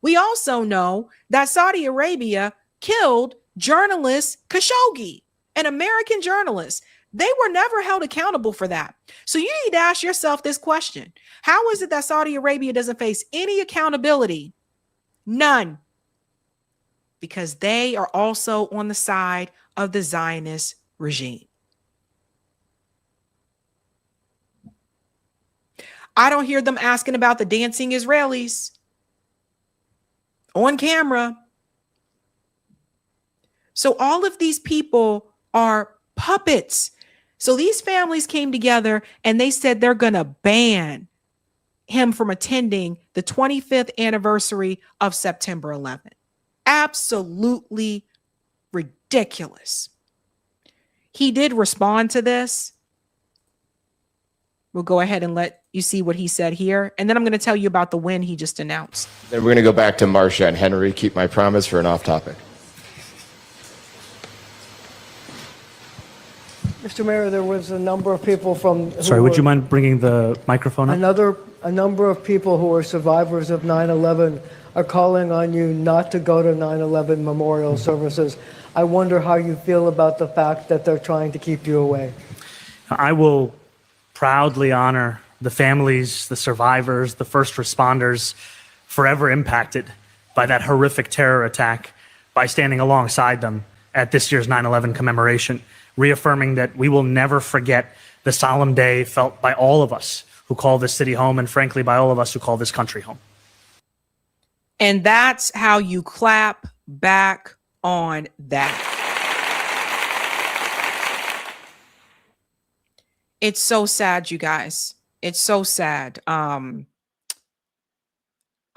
We also know that Saudi Arabia killed journalist Khashoggi, an American journalist. They were never held accountable for that. So you need to ask yourself this question. How is it that Saudi Arabia doesn't face any accountability? None. Because they are also on the side of the Zionist regime. I don't hear them asking about the dancing Israelis on camera. So all of these people are puppets. So these families came together and they said they're going to ban him from attending the 25th anniversary of September 11th. Absolutely ridiculous. He did respond to this. We'll go ahead and let you see what he said here. And then I'm going to tell you about the win he just announced. Then we're going to go back to Marcia and Henry. Keep my promise for an off topic. Mr. Mayor, there was a number of people from... Sorry, would you mind bringing the microphone up? A number of people who are survivors of 9/11 are calling on you not to go to 9/11 memorial services. I wonder how you feel about the fact that they're trying to keep you away. I will proudly honor the families, the survivors, the first responders forever impacted by that horrific terror attack by standing alongside them at this year's 9/11 commemoration, reaffirming that we will never forget the solemn day felt by all of us who call this city home and, frankly, by all of us who call this country home. And that's how you clap back on that. It's so sad, you guys. It's so sad. I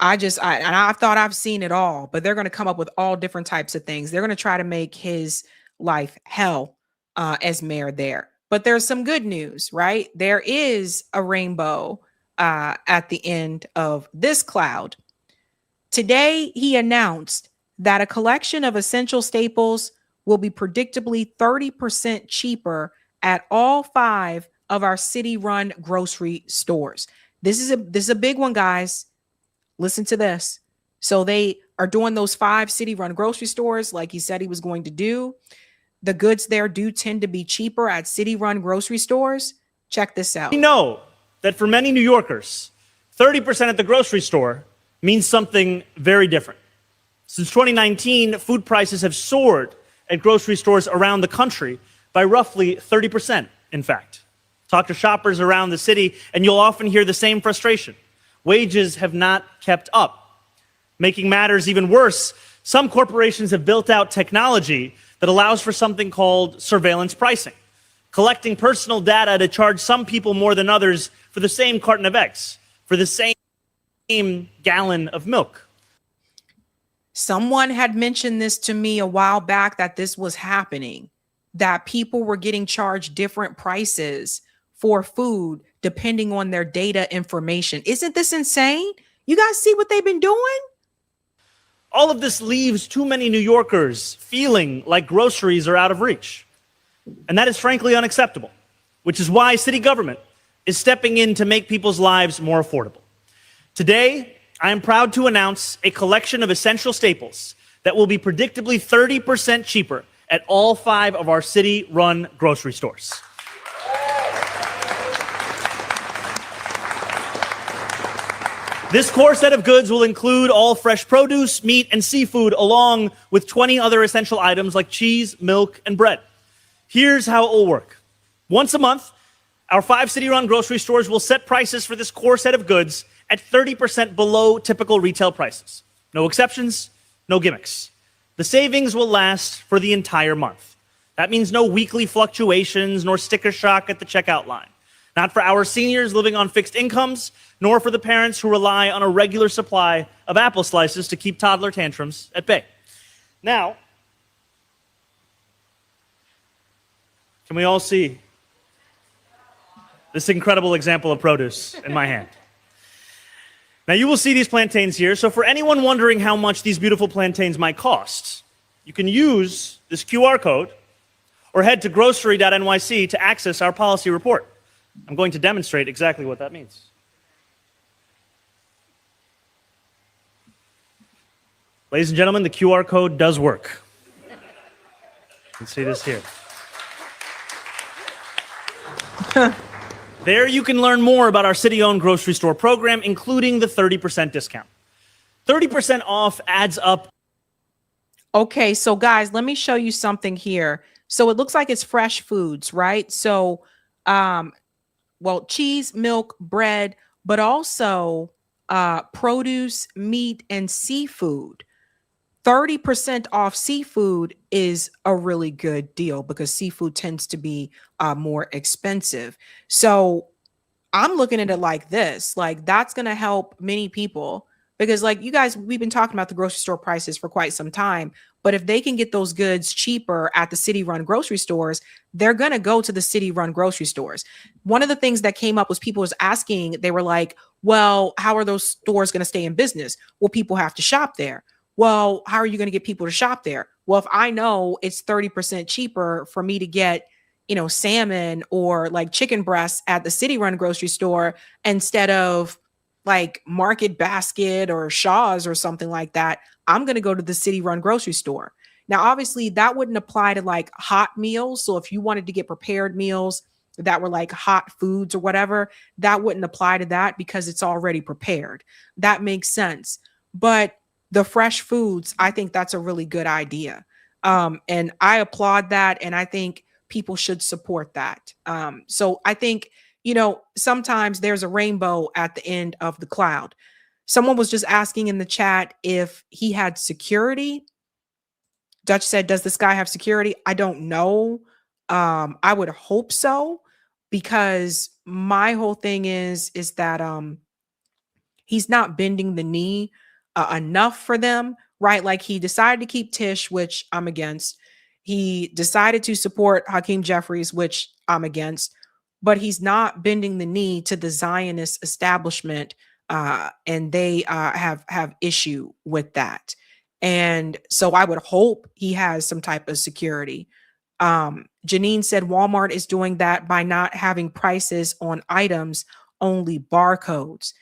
thought I've seen it all, but they're going to come up with all different types of things. They're going to try to make his life hell as mayor there. But there's some good news, right? There is a rainbow at the end of this cloud. Today, he announced that a collection of essential staples will be predictably 30% cheaper at all 5 of our city-run grocery stores. This is a big one, guys. Listen to this. So they are doing those 5 city-run grocery stores like he said he was going to do. The goods there do tend to be cheaper at city-run grocery stores. Check this out. We know that for many New Yorkers, 30% at the grocery store means something very different. Since 2019, food prices have soared at grocery stores around the country by roughly 30%, in fact. Talk to shoppers around the city, and you'll often hear the same frustration. Wages have not kept up. Making matters even worse, some corporations have built out technology that allows for something called surveillance pricing, collecting personal data to charge some people more than others for the same carton of eggs, for the same gallon of milk. Someone had mentioned this to me a while back, that this was happening, that people were getting charged different prices for food depending on their data information. Isn't this insane? You guys see what they've been doing? All of this leaves too many New Yorkers feeling like groceries are out of reach. And that is frankly unacceptable, which is why city government is stepping in to make people's lives more affordable. Today, I am proud to announce a collection of essential staples that will be predictably 30% cheaper at all 5 of our city-run grocery stores. This core set of goods will include all fresh produce, meat, and seafood, along with 20 other essential items like cheese, milk, and bread. Here's how it will work. Once a month, our 5 city-run grocery stores will set prices for this core set of goods at 30% below typical retail prices. No exceptions, no gimmicks. The savings will last for the entire month. That means no weekly fluctuations nor sticker shock at the checkout line. Not for our seniors living on fixed incomes, nor for the parents who rely on a regular supply of apple slices to keep toddler tantrums at bay. Now, can we all see this incredible example of produce in my hand? Now, you will see these plantains here. So for anyone wondering how much these beautiful plantains might cost, you can use this QR code or head to grocery.nyc to access our policy report. I'm going to demonstrate exactly what that means. Ladies and gentlemen, the QR code does work. You can see this here. There you can learn more about our city-owned grocery store program, including the 30% discount. 30% off adds up. Okay, so guys, let me show you something here. So it looks like it's fresh foods, right? So, well, cheese, milk, bread, but also produce, meat, and seafood. 30% off seafood is a really good deal because seafood tends to be more expensive. So I'm looking at it like this, like that's going to help many people because like you guys, we've been talking about the grocery store prices for quite some time, but if they can get those goods cheaper at the city run grocery stores, they're going to go to the city run grocery stores. One of the things that came up was people was asking, they were like, well, how are those stores going to stay in business? Well, people have to shop there. Well, how are you going to get people to shop there? Well, if I know it's 30% cheaper for me to get, salmon or like chicken breasts at the city run grocery store instead of like Market Basket or Shaw's or something like that, I'm going to go to the city run grocery store. Now, obviously that wouldn't apply to like hot meals. So if you wanted to get prepared meals that were like hot foods or whatever, that wouldn't apply to that because it's already prepared. That makes sense. But the fresh foods, I think that's a really good idea. And I applaud that. And I think people should support that. So I think, sometimes there's a rainbow at the end of the cloud. Someone was just asking in the chat if he had security. Dutch said, does this guy have security? I don't know. I would hope so, because my whole thing is that he's not bending the knee enough for them, right? Like he decided to keep Tish, which I'm against. He decided to support Hakeem Jeffries, which I'm against, but he's not bending the knee to the Zionist establishment, and they have issue with that. And so I would hope he has some type of security. Janine said Walmart is doing that by not having prices on items, only barcodes.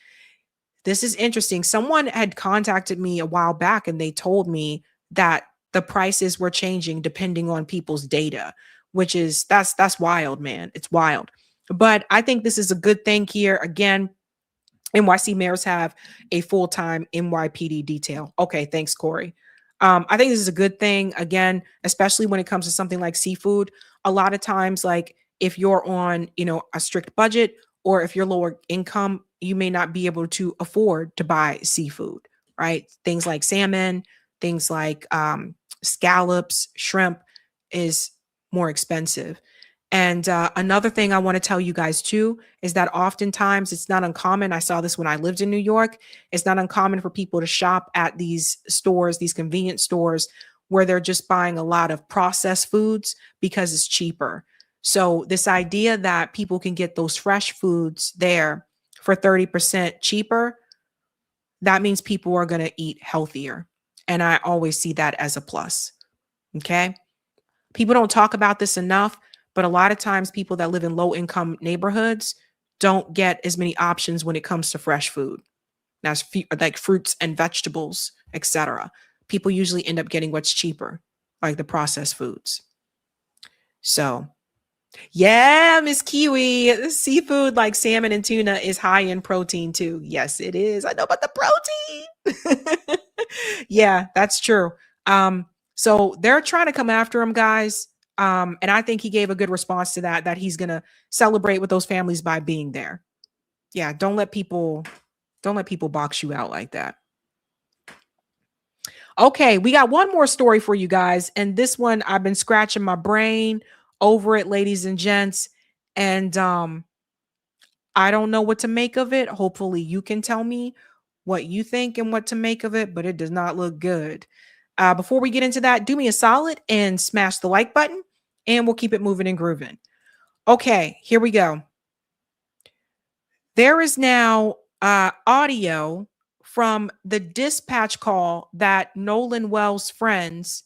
This is interesting. Someone had contacted me a while back and they told me that the prices were changing depending on people's data, which is that's wild, man. It's wild. But I think this is a good thing here. Again, NYC mayors have a full-time NYPD detail. Okay, thanks, Corey. I think this is a good thing, again, especially when it comes to something like seafood. A lot of times, like if you're on, a strict budget or if you're lower income, you may not be able to afford to buy seafood, right? Things like salmon, things like scallops, shrimp, is more expensive. And another thing I want to tell you guys too is that oftentimes it's not uncommon. I saw this when I lived in New York. It's not uncommon for people to shop at these stores, these convenience stores, where they're just buying a lot of processed foods because it's cheaper. So this idea that people can get those fresh foods there for 30% cheaper, that means people are going to eat healthier. And I always see that as a plus. Okay. People don't talk about this enough, but a lot of times people that live in low income neighborhoods don't get as many options when it comes to fresh food. That's like fruits and vegetables, etc. People usually end up getting what's cheaper, like the processed foods. So, yeah, Miss Kiwi, seafood like salmon and tuna is high in protein too. Yes, it is. I know about the protein. Yeah, that's true. So they're trying to come after him, guys. And I think he gave a good response to that he's going to celebrate with those families by being there. Yeah, don't let people box you out like that. Okay, we got one more story for you guys. And this one, I've been scratching my brain over it, ladies and gents. And I don't know what to make of it. Hopefully you can tell me what you think and what to make of it, but it does not look good. Before we get into that, do me a solid and smash the like button, and we'll keep it moving and grooving. Okay, here we go. There is now audio from the dispatch call that Nolan Wells' friends,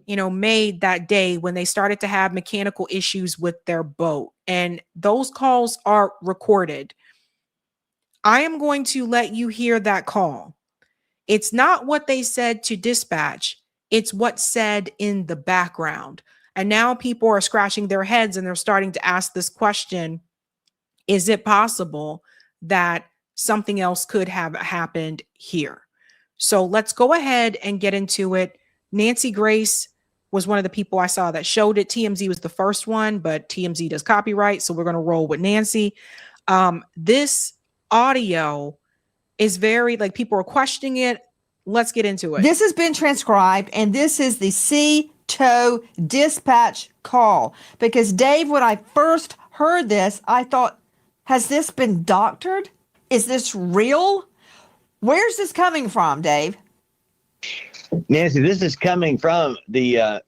made that day when they started to have mechanical issues with their boat. And those calls are recorded. I am going to let you hear that call. It's not what they said to dispatch. It's what's said in the background. And now people are scratching their heads and they're starting to ask this question. Is it possible that something else could have happened here? So let's go ahead and get into it. Nancy Grace was one of the people I saw that showed it. TMZ was the first one, but TMZ does copyright. So we're going to roll with Nancy. This audio is very, people are questioning it. Let's get into it. This has been transcribed, and this is the C-TOW dispatch call. Because, Dave, when I first heard this, I thought, has this been doctored? Is this real? Where's this coming from, Dave? Nancy, this is coming from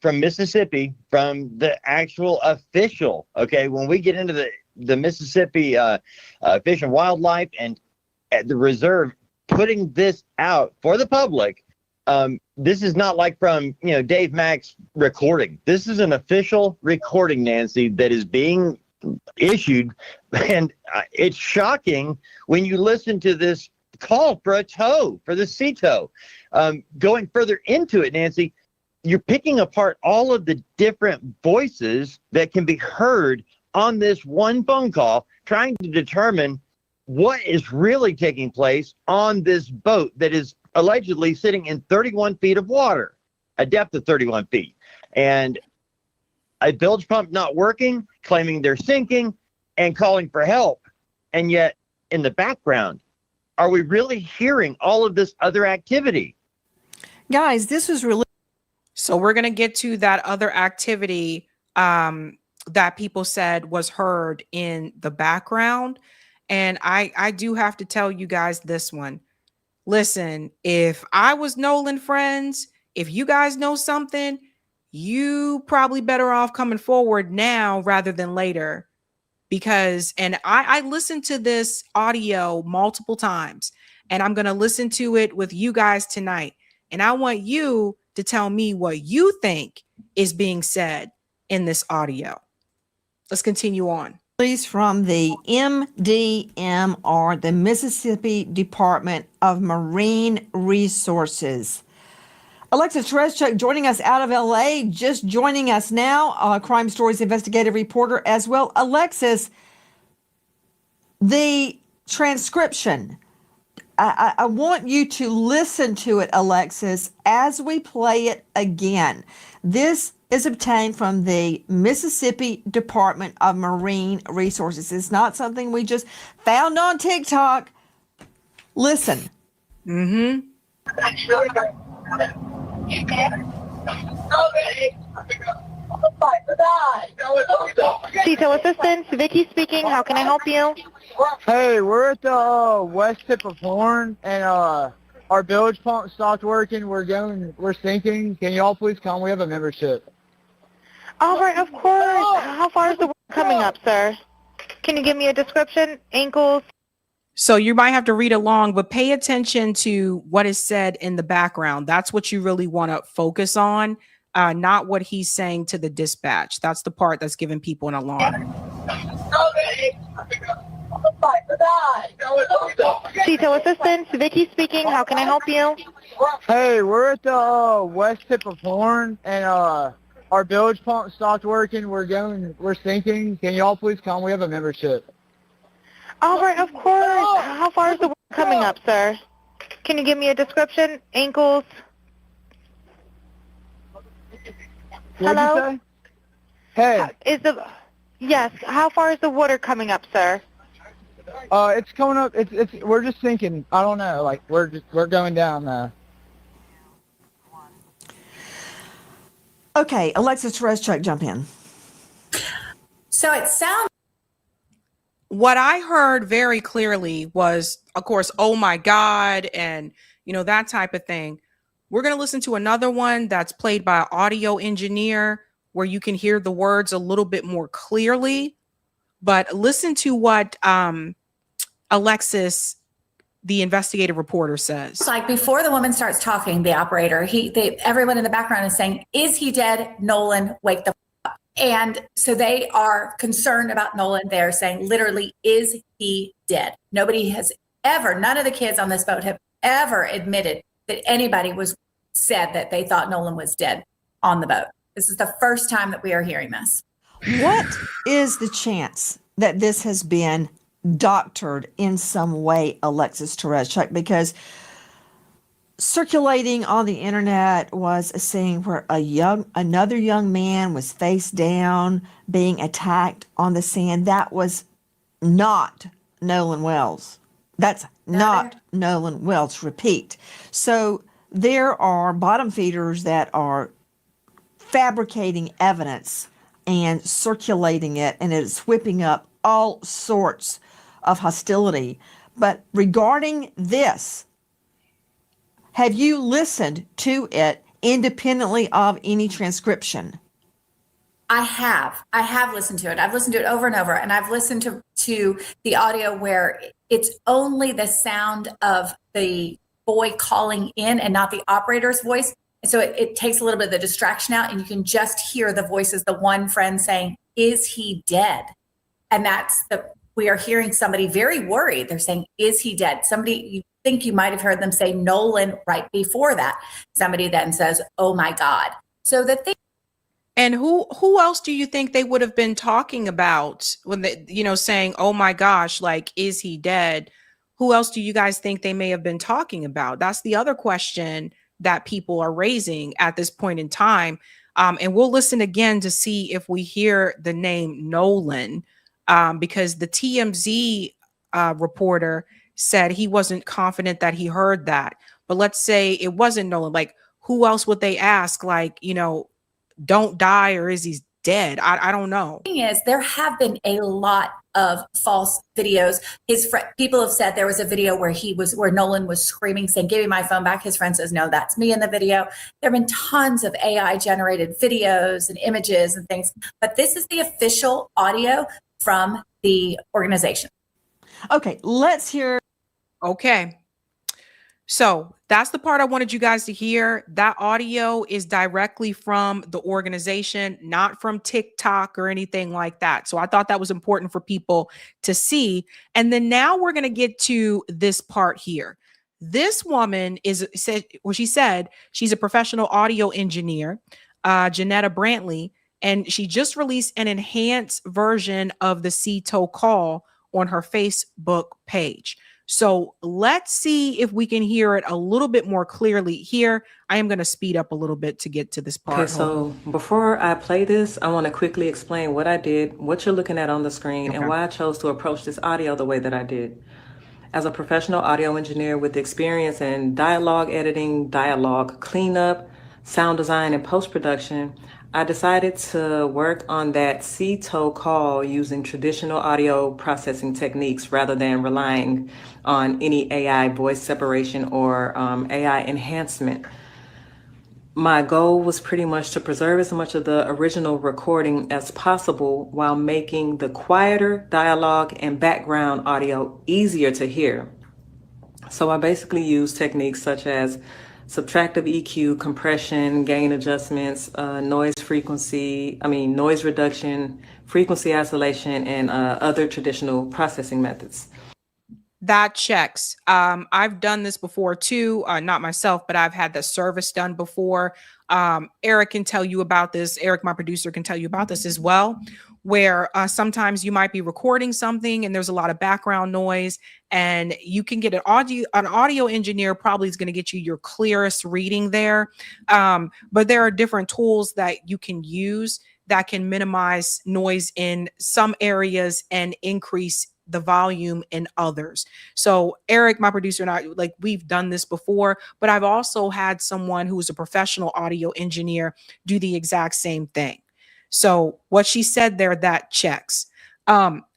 from Mississippi, from the actual official. Okay, when we get into the Mississippi Fish and Wildlife and at the reserve putting this out for the public, this is not like from Dave Mack's recording. This is an official recording, Nancy, that is being issued, and it's shocking when you listen to this call for a tow, for the C-TOW. Going further into it, Nancy, you're picking apart all of the different voices that can be heard on this one phone call, trying to determine what is really taking place on this boat that is allegedly sitting in 31 feet of water, a depth of 31 feet. And a bilge pump not working, claiming they're sinking, and calling for help. And yet, in the background, are we really hearing all of this other activity? Guys, this is really... So we're going to get to that other activity that people said was heard in the background. And I do have to tell you guys this one. Listen, if I was Nolan friends, if you guys know something, you probably better off coming forward now rather than later. Because, and I listened to this audio multiple times, and I'm going to listen to it with you guys tonight. And I want you to tell me what you think is being said in this audio. Let's continue on. Release from the MDMR, the Mississippi Department of Marine Resources. Alexis Tereszczuk joining us out of LA, just joining us now, Crime Stories investigative reporter as well. Alexis, the transcription, I want you to listen to it, Alexis, as we play it again. This is obtained from the Mississippi Department of Marine Resources. It's not something we just found on TikTok. Listen. Mm-hmm. Detail assistance, Vicky speaking. How can I help you? Hey, we're at the west tip of Horn, and our bilge pump stopped working. We're sinking. Can y'all please come? We have a membership. All right, of course. How far is the water coming up, sir? Can you give me a description? Ankles? So you might have to read along, but pay attention to what is said in the background. That's what you really want to focus on, not what he's saying to the dispatch. That's the part that's giving people an alarm. Detail assistance, Vicky speaking. How can I help you? Hey, we're at the west tip of Horn, and our bilge pump stopped working. We're sinking. Can y'all please come? We have a membership. All right, of course. How far is the water coming up, sir? Can you give me a description? Ankles? Hello? Hey. Yes. How far is the water coming up, sir? It's coming up. We're just sinking. I don't know. Like we're going down. Okay, Alexis Tereszcuk, jump in. So it sounds. What I heard very clearly was, of course, oh my God, and that type of thing. We're going to listen to another one that's played by an audio engineer where you can hear the words a little bit more clearly. But listen to what Alexis, the investigative reporter, says. It's like before the woman starts talking, the operator, everyone in the background is saying, "Is he dead? Nolan, wake the up." And so they are concerned about Nolan. They're saying, literally, is he dead? Nobody has ever, none of the kids on this boat have ever admitted that anybody said that they thought Nolan was dead on the boat. This is the first time that we are hearing this. What is the chance that this has been doctored in some way, Alexis Tereszcuk? Because circulating on the internet was a scene where another young man was face down being attacked on the sand. That was not Nolan Wells. That's not Nolan Wells. Repeat. So there are bottom feeders that are fabricating evidence and circulating it, and it's whipping up all sorts of hostility. But regarding this, have you listened to it independently of any transcription? I have listened to it. I've listened to it over and over, and I've listened to the audio where it's only the sound of the boy calling in and not the operator's voice. So it takes a little bit of the distraction out, and you can just hear the voices, the one friend saying, "Is he dead?" And we are hearing somebody very worried. They're saying, "Is he dead?" Somebody, you think you might have heard them say Nolan right before that. Somebody then says, "Oh my God." So the thing. And who else do you think they would have been talking about when they, saying, "Oh my gosh, like, is he dead?" Who else do you guys think they may have been talking about? That's the other question that people are raising at this point in time. And we'll listen again to see if we hear the name Nolan, because the TMZ reporter said he wasn't confident that he heard that. But let's say it wasn't Nolan. Like, who else would they ask? Like, don't die, or is he dead? I don't know. The thing is, there have been a lot of false videos. People have said there was a video where Nolan was screaming, saying, "Give me my phone back." His friend says, "No, that's me in the video." There have been tons of AI generated videos and images and things, but this is the official audio from the organization. Okay, let's hear. Okay. So that's the part I wanted you guys to hear. That audio is directly from the organization, not from TikTok or anything like that. So I thought that was important for people to see. And then now we're going to get to this part here. This woman she said she's a professional audio engineer, Janetta Brantley, and she just released an enhanced version of the CTO call on her Facebook page. So let's see if we can hear it a little bit more clearly here. I am going to speed up a little bit to get to this part. Okay, so before I play this, I want to quickly explain what I did, what you're looking at on the screen, and why I chose to approach this audio the way that I did. As a professional audio engineer with experience in dialogue editing, dialogue cleanup, sound design, and post-production, I decided to work on that C-toe call using traditional audio processing techniques rather than relying on any AI voice separation or AI enhancement. My goal was pretty much to preserve as much of the original recording as possible while making the quieter dialogue and background audio easier to hear. So I basically used techniques such as subtractive EQ, compression, gain adjustments, noise reduction, frequency isolation, and other traditional processing methods. That checks. I've done this before too, not myself, but I've had the service done before. Eric can tell you about this. Eric, my producer, can tell you about this as well, where sometimes you might be recording something and there's a lot of background noise, and you can get an audio engineer probably is going to get you your clearest reading there. But there are different tools that you can use that can minimize noise in some areas and increase the volume in others. So Eric, my producer, and I, like, we've done this before, but I've also had someone who is a professional audio engineer do the exact same thing. So what she said there, that checks.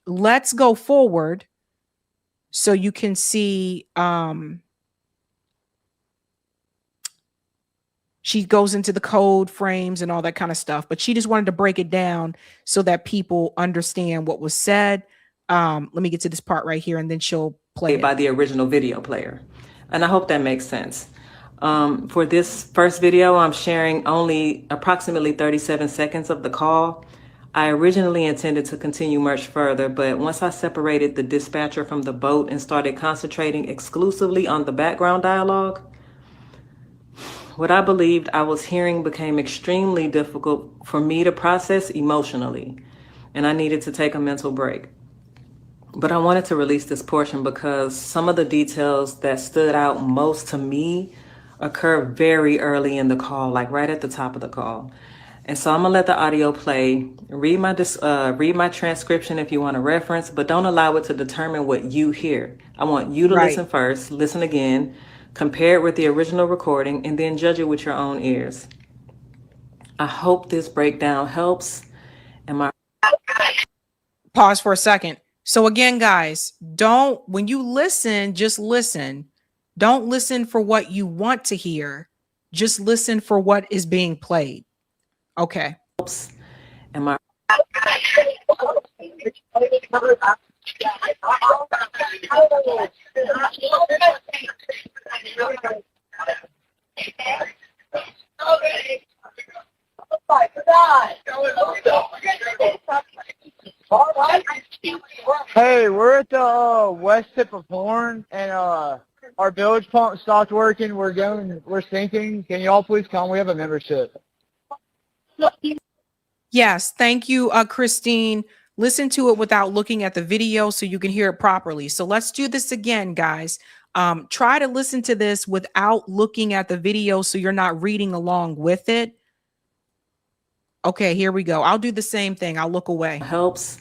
Let's go forward so you can see. She goes into the code frames and all that kind of stuff, but she just wanted to break it down so that people understand what was said. Let me get to this part right here, and then she'll play it by the original video player. And I hope that makes sense. For this first video, I'm sharing only approximately 37 seconds of the call. I originally intended to continue much further, but once I separated the dispatcher from the boat and started concentrating exclusively on the background dialogue, what I believed I was hearing became extremely difficult for me to process emotionally, and I needed to take a mental break. But I wanted to release this portion because some of the details that stood out most to me occur very early in the call, like right at the top of the call. And so I'm gonna let the audio play. Read my transcription if you want to reference, but don't allow it to determine what you hear. I want you to listen first, listen again, compare it with the original recording, and then judge it with your own ears. I hope this breakdown helps. Pause for a second. So again, guys, when you listen, just listen. Don't listen for what you want to hear. Just listen for what is being played. Okay. Hey, we're at the west tip of Horn, and our bilge pump stopped working. We're sinking. Can you all please come? We have a membership. Yes, thank you, Christine. Listen to it without looking at the video so you can hear it properly. So let's do this again, guys. Try to listen to this without looking at the video so you're not reading along with it. Okay, here we go. I'll do the same thing. I'll look away. Helps.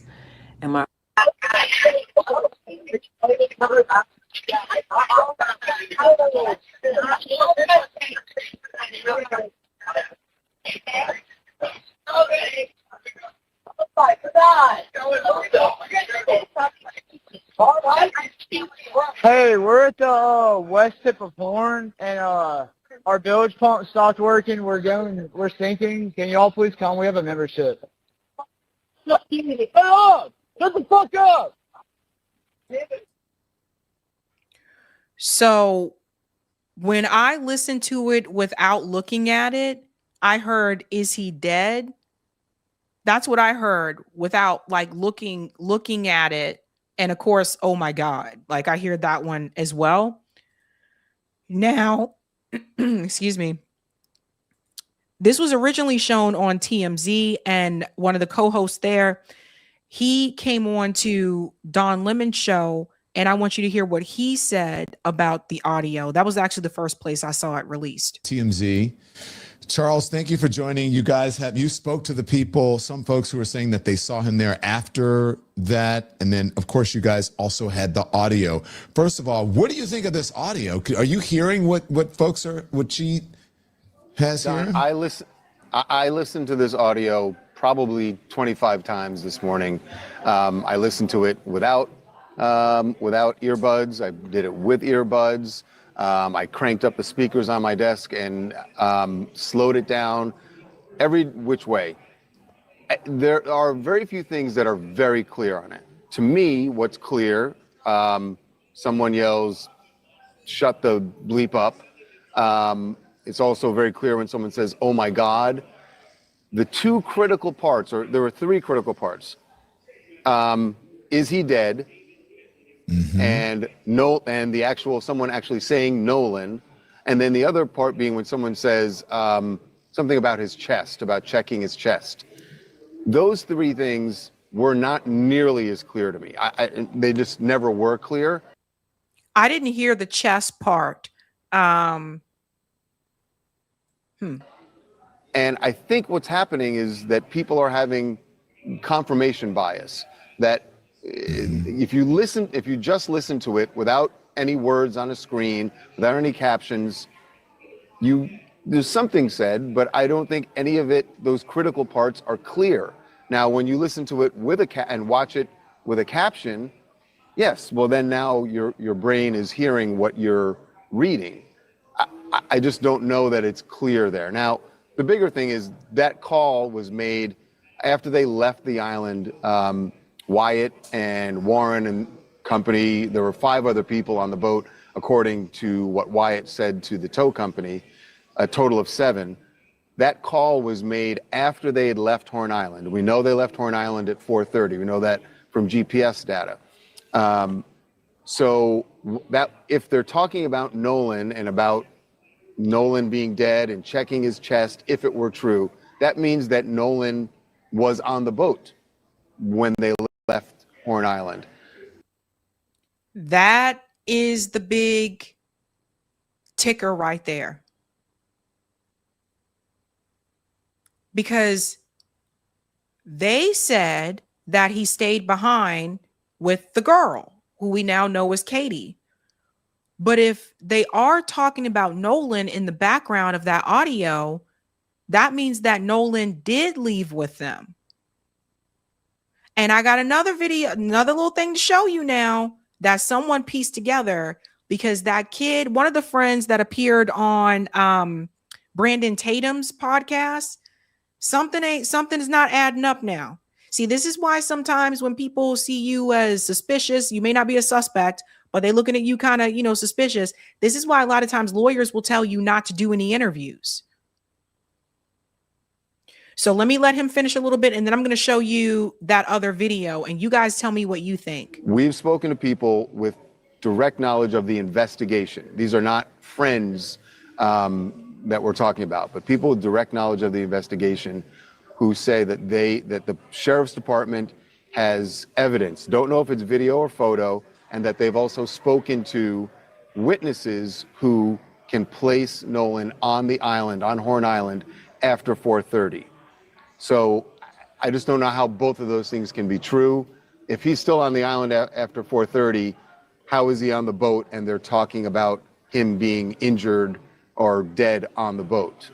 Hey, we're at the west tip of Horn, and our bilge pump stopped working. We're sinking. Can you all please come? We have a membership. Shut the fuck up! So when I listened to it without looking at it, I heard, "Is he dead?" That's what I heard without like looking at it. And of course, oh my God, like I hear that one as well. Now, excuse me. This was originally shown on TMZ, and one of the co-hosts there, he came on to Don Lemon's show, and I want you to hear what he said about the audio. That was actually the first place I saw it released. TMZ. Charles, thank you for joining. You guys you spoke to the people, some folks who were saying that they saw him there after that. And then, of course, you guys also had the audio. First of all, what do you think of this audio? Are you hearing what she has Don, here? I listened to this audio probably 25 times this morning. I listened to it without earbuds. I did it with earbuds. I cranked up the speakers on my desk and slowed it down every which way. There are very few things that are very clear on it. To me, what's clear, someone yells, "Shut the bleep up." It's also very clear when someone says, "Oh my God." The two critical parts, or there were three critical parts. Is he dead? And the actual someone actually saying Nolan, and then the other part being when someone says something about his chest, about checking his chest. Those three things were not nearly as clear to me. They just never were clear. I didn't hear the chest part. And I think what's happening is that people are having confirmation bias. That if you just listen to it without any words on a screen, without any captions, there's something said, but I don't think any of it, those critical parts, are clear. Now, when you listen to it with and watch it with a caption, yes, well then now your brain is hearing what you're reading. I just don't know that it's clear there. Now, the bigger thing is that call was made after they left the island. Wyatt and Warren and company, there were 5 other people on the boat, according to what Wyatt said to the tow company, a total of 7. That call was made after they had left Horn Island. We know they left Horn Island at 4:30. We know that from GPS data. So that if they're talking about Nolan and about Nolan being dead and checking his chest, if it were true, that means that Nolan was on the boat when they left Horn Island. That is the big ticker right there. Because they said that he stayed behind with the girl, who we now know is Katie. But if they are talking about Nolan in the background of that audio, that means that Nolan did leave with them. And I got another video, another little thing to show you now that someone pieced together, because that kid, one of the friends that appeared on Brandon Tatum's podcast, something is not adding up now. See, this is why sometimes when people see you as suspicious, you may not be a suspect, but they're looking at you kind of, suspicious. This is why a lot of times lawyers will tell you not to do any interviews. So let me let him finish a little bit, and then I'm going to show you that other video, and you guys tell me what you think. We've spoken to people with direct knowledge of the investigation. These are not friends that we're talking about, but people with direct knowledge of the investigation who say that the sheriff's department has evidence, don't know if it's video or photo, and that they've also spoken to witnesses who can place Nolan on the island, on Horn Island, after 4:30. So I just don't know how both of those things can be true. If he's still on the island after 4:30, how is he on the boat and they're talking about him being injured or dead on the boat?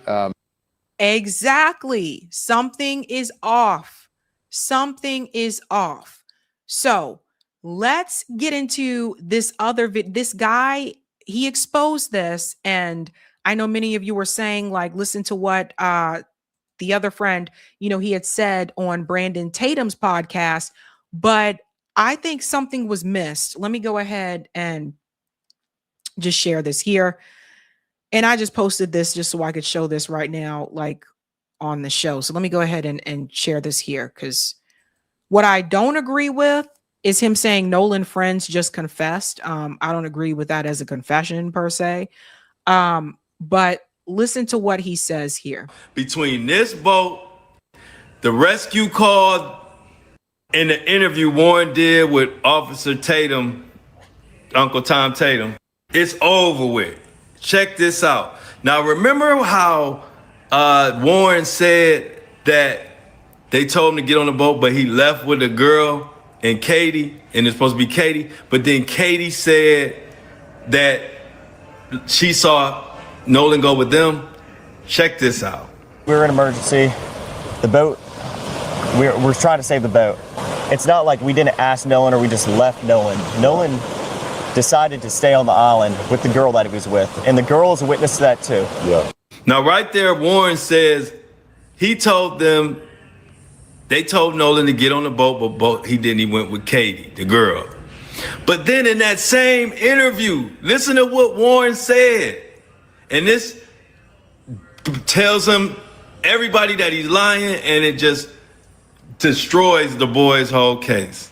Exactly. Something is off. Something is off. So let's get into this other this guy. He exposed this, and I know many of you were saying, like, listen to what the other friend, he had said on Brandon Tatum's podcast, but I think something was missed. Let me go ahead and just share this here. And I just posted this just so I could show this right now, like on the show. So let me go ahead and share this here, because what I don't agree with is him saying Nolan friends just confessed. I don't agree with that as a confession per se. But listen to what he says here. Between this boat, the rescue call, and the interview Warren did with Officer Tatum, Uncle Tom Tatum, it's over with. Check this out. Now, remember how Warren said that they told him to get on the boat, but he left with a girl and Katie, and it's supposed to be Katie, but then Katie said that she saw Nolan go with them? Check this out. We're in emergency. The boat, we're trying to save the boat. It's not like we didn't ask Nolan or we just left Nolan. Nolan decided to stay on the island with the girl that he was with. And the girl is a witness to that too. Yeah. Now, right there, Warren says he told them, they told Nolan to get on the boat, he didn't. He went with Katie, the girl. But then in that same interview, listen to what Warren said. And this tells him, everybody, that he's lying, and it just destroys the boy's whole case.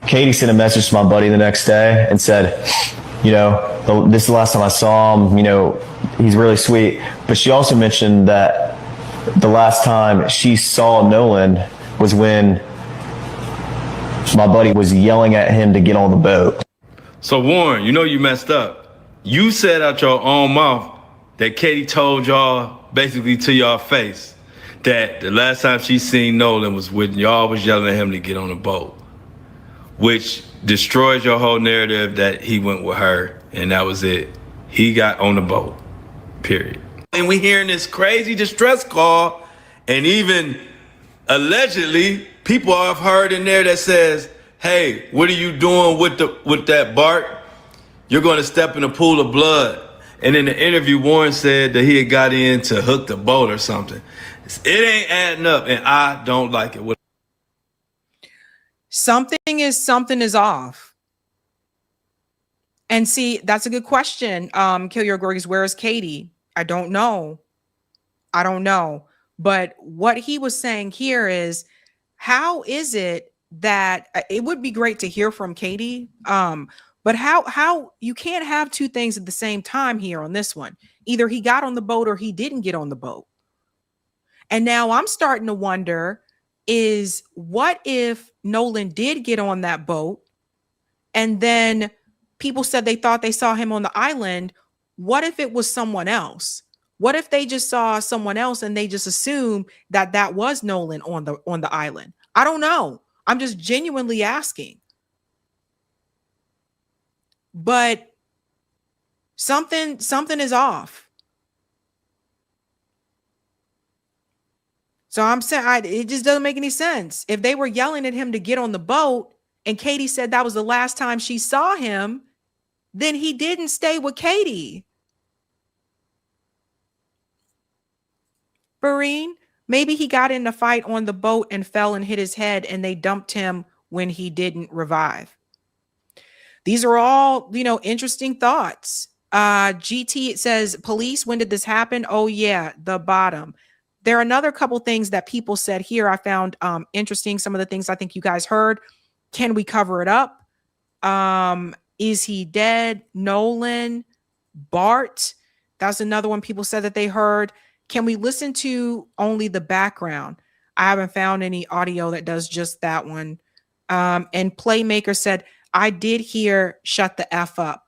Katie sent a message to my buddy the next day and said, you know, this is the last time I saw him, you know, he's really sweet. But she also mentioned that the last time she saw Nolan was when my buddy was yelling at him to get on the boat. So Warren, you know you messed up. You said out your own mouth that Katie told y'all basically to y'all face that the last time she seen Nolan was when y'all was yelling at him to get on the boat, which destroys your whole narrative that he went with her and that was it. He got on the boat, period. And we hearing this crazy distress call, and even allegedly people I've heard in there that says, hey, what are you doing with that bark? You're going to step in a pool of blood. And in the interview, Warren said that he had got in to hook the boat or something. It ain't adding up, and I don't like it. Something is off. And see, that's a good question. Kill Your Gorgies, where is Katie? I don't know. But what he was saying here is, how is it that it would be great to hear from Katie? But how you can't have two things at the same time here on this one. Either he got on the boat or he didn't get on the boat. And now I'm starting to wonder is, what if Nolan did get on that boat and then people said they thought they saw him on the island? What if it was someone else? What if they just saw someone else and they just assumed that that was Nolan on the island? I don't know. I'm just genuinely asking. But something is off. So I'm saying it just doesn't make any sense. If they were yelling at him to get on the boat and Katie said that was the last time she saw him, then he didn't stay with Katie. Barine, maybe he got in a fight on the boat and fell and hit his head and they dumped him when he didn't revive. These are all, interesting thoughts. GT, it says, police, when did this happen? Oh yeah, the bottom. There are another couple things that people said here I found interesting. Some of the things I think you guys heard. Can we cover it up? Is he dead? Nolan, Bart. That's another one people said that they heard. Can we listen to only the background? I haven't found any audio that does just that one. And Playmaker said, I did hear shut the F up.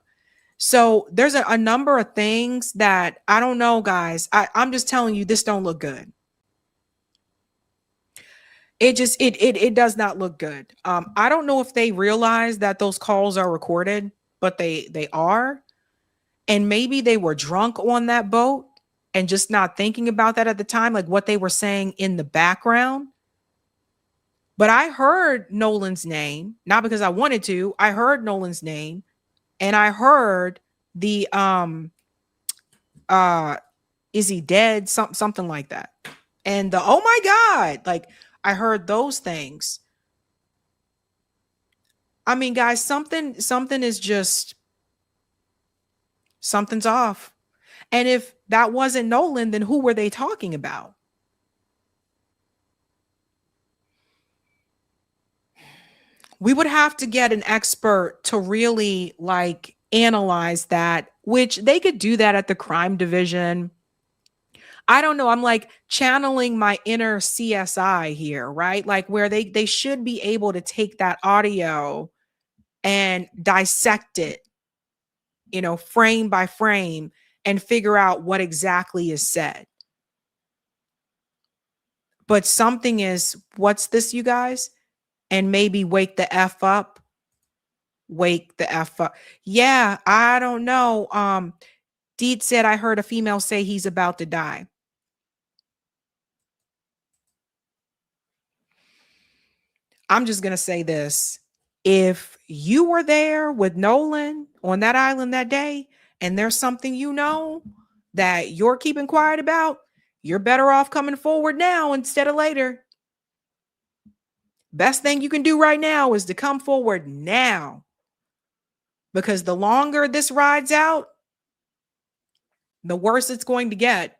So there's a number of things that I don't know, guys. I'm just telling you, this don't look good. It does not look good. I don't know if they realize that those calls are recorded, but they are. And maybe they were drunk on that boat and just not thinking about that at the time, like what they were saying in the background. But I heard Nolan's name, not because I wanted to. I heard Nolan's name. And I heard the is he dead? Something like that. And the oh my God, like I heard those things. I mean, guys, something is just something's off. And if that wasn't Nolan, then who were they talking about? We would have to get an expert to really analyze that, which they could do that at the crime division. I don't know. I'm channeling my inner CSI here, right? Where they should be able to take that audio and dissect it, frame by frame and figure out what exactly is said. But something is, what's this, you guys? And maybe wake the F up. Wake the F up. Yeah, I don't know. Deed said, I heard a female say he's about to die. I'm just going to say this. If you were there with Nolan on that island that day, and there's something you know that you're keeping quiet about, you're better off coming forward now instead of later. Best thing you can do right now is to come forward now. Because the longer this rides out, the worse it's going to get.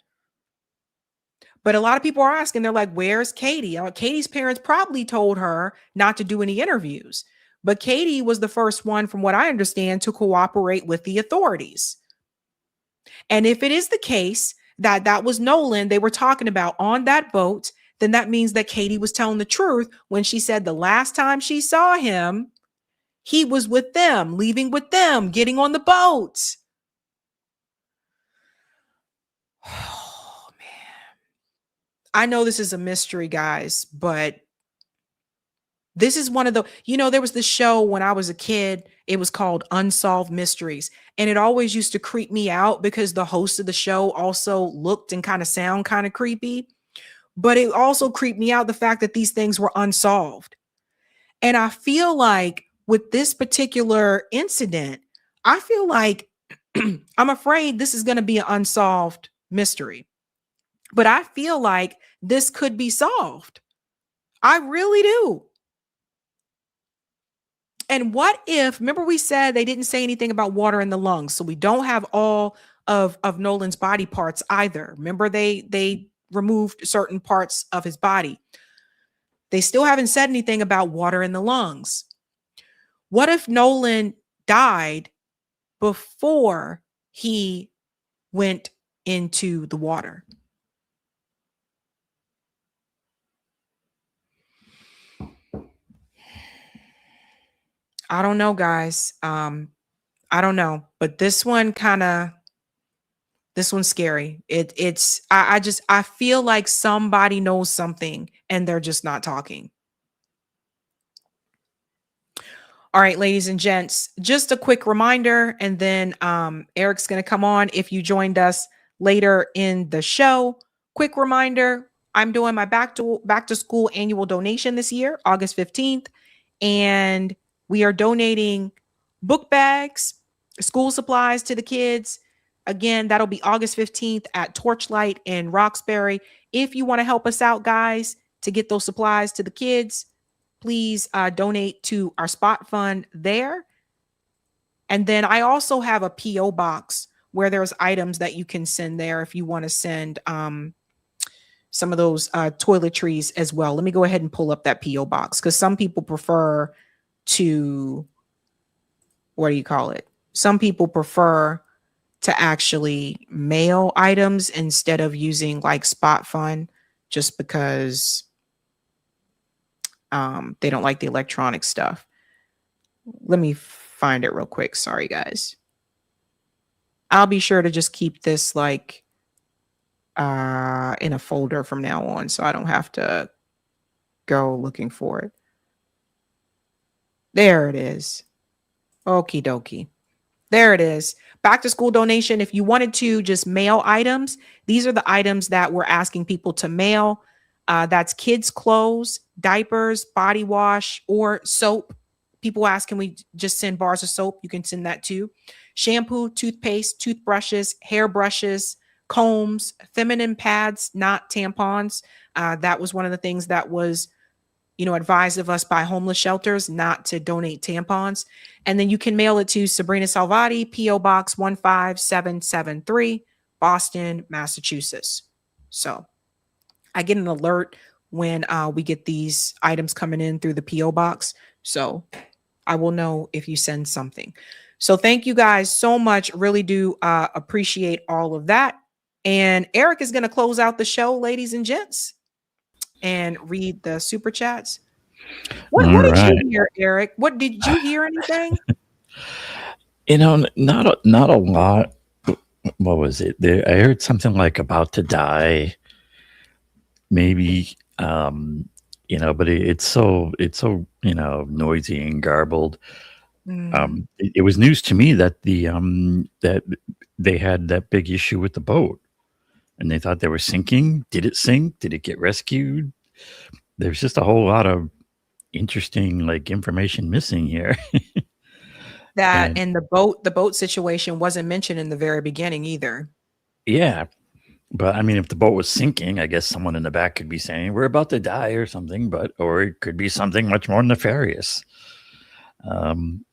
But a lot of people are asking, they're like, where's Katie? Katie's parents probably told her not to do any interviews. But Katie was the first one, from what I understand, to cooperate with the authorities. And if it is the case that that was Nolan they were talking about on that boat, then that means that Katie was telling the truth when she said the last time she saw him, he was with them, leaving with them, getting on the boat. Oh, man. I know this is a mystery, guys, but this is one of the, there was this show when I was a kid. It was called Unsolved Mysteries. And it always used to creep me out because the host of the show also looked and kind of sound kind of creepy. But it also creeped me out the fact that these things were unsolved. And I feel like with this particular incident, I feel like I'm afraid this is going to be an unsolved mystery. But I feel like this could be solved. I really do. And what if, remember we said they didn't say anything about water in the lungs. So we don't have all of Nolan's body parts either. Remember they removed certain parts of his body. They still haven't said anything about water in the lungs. What if Nolan died before he went into the water? I don't know, guys. I don't know, but this one's scary. I feel like somebody knows something and they're just not talking. All right, ladies and gents, just a quick reminder, and then Eric's going to come on if you joined us later in the show. Quick reminder, I'm doing my back to school annual donation this year, August 15th, and we are donating book bags, school supplies to the kids. Again, that'll be August 15th at Torchlight in Roxbury. If you want to help us out, guys, to get those supplies to the kids, please donate to our spot fund there. And then I also have a P.O. box where there's items that you can send there if you want to send some of those toiletries as well. Let me go ahead and pull up that P.O. box because some people prefer to, some people prefer to actually mail items instead of using like spot fund just because they don't like the electronic stuff. Let me find it real quick. Sorry, guys. I'll be sure to just keep this like in a folder from now on so I don't have to go looking for it. There it is. Okie dokie. There it is. Back to school donation. If you wanted to just mail items, these are the items that we're asking people to mail. That's kids' clothes, diapers, body wash, or soap. People ask, can we just send bars of soap? You can send that too. Shampoo, toothpaste, toothbrushes, hairbrushes, combs, feminine pads, not tampons. That was one of the things that was, advised of us by homeless shelters not to donate tampons. And then you can mail it to Sabrina Salvati, P.O. Box 15773, Boston, Massachusetts. So I get an alert when we get these items coming in through the P.O. box. So I will know if you send something. So thank you guys so much. Really do appreciate all of that. And Eric is going to close out the show, ladies and gents, and read the super chats. What did you hear, Eric? What did you hear anything? Not a lot. What was it? I heard something like about to die. Maybe, but it's so noisy and garbled. It was news to me that that they had that big issue with the boat, and they thought they were sinking. Did it sink? Did it get rescued? There's just a whole lot of interesting like information missing here. That And and the boat situation wasn't mentioned in the very beginning either. yeah, but I mean, if the boat was sinking, I guess someone in the back could be saying we're about to die or something, or it could be something much more nefarious. Um,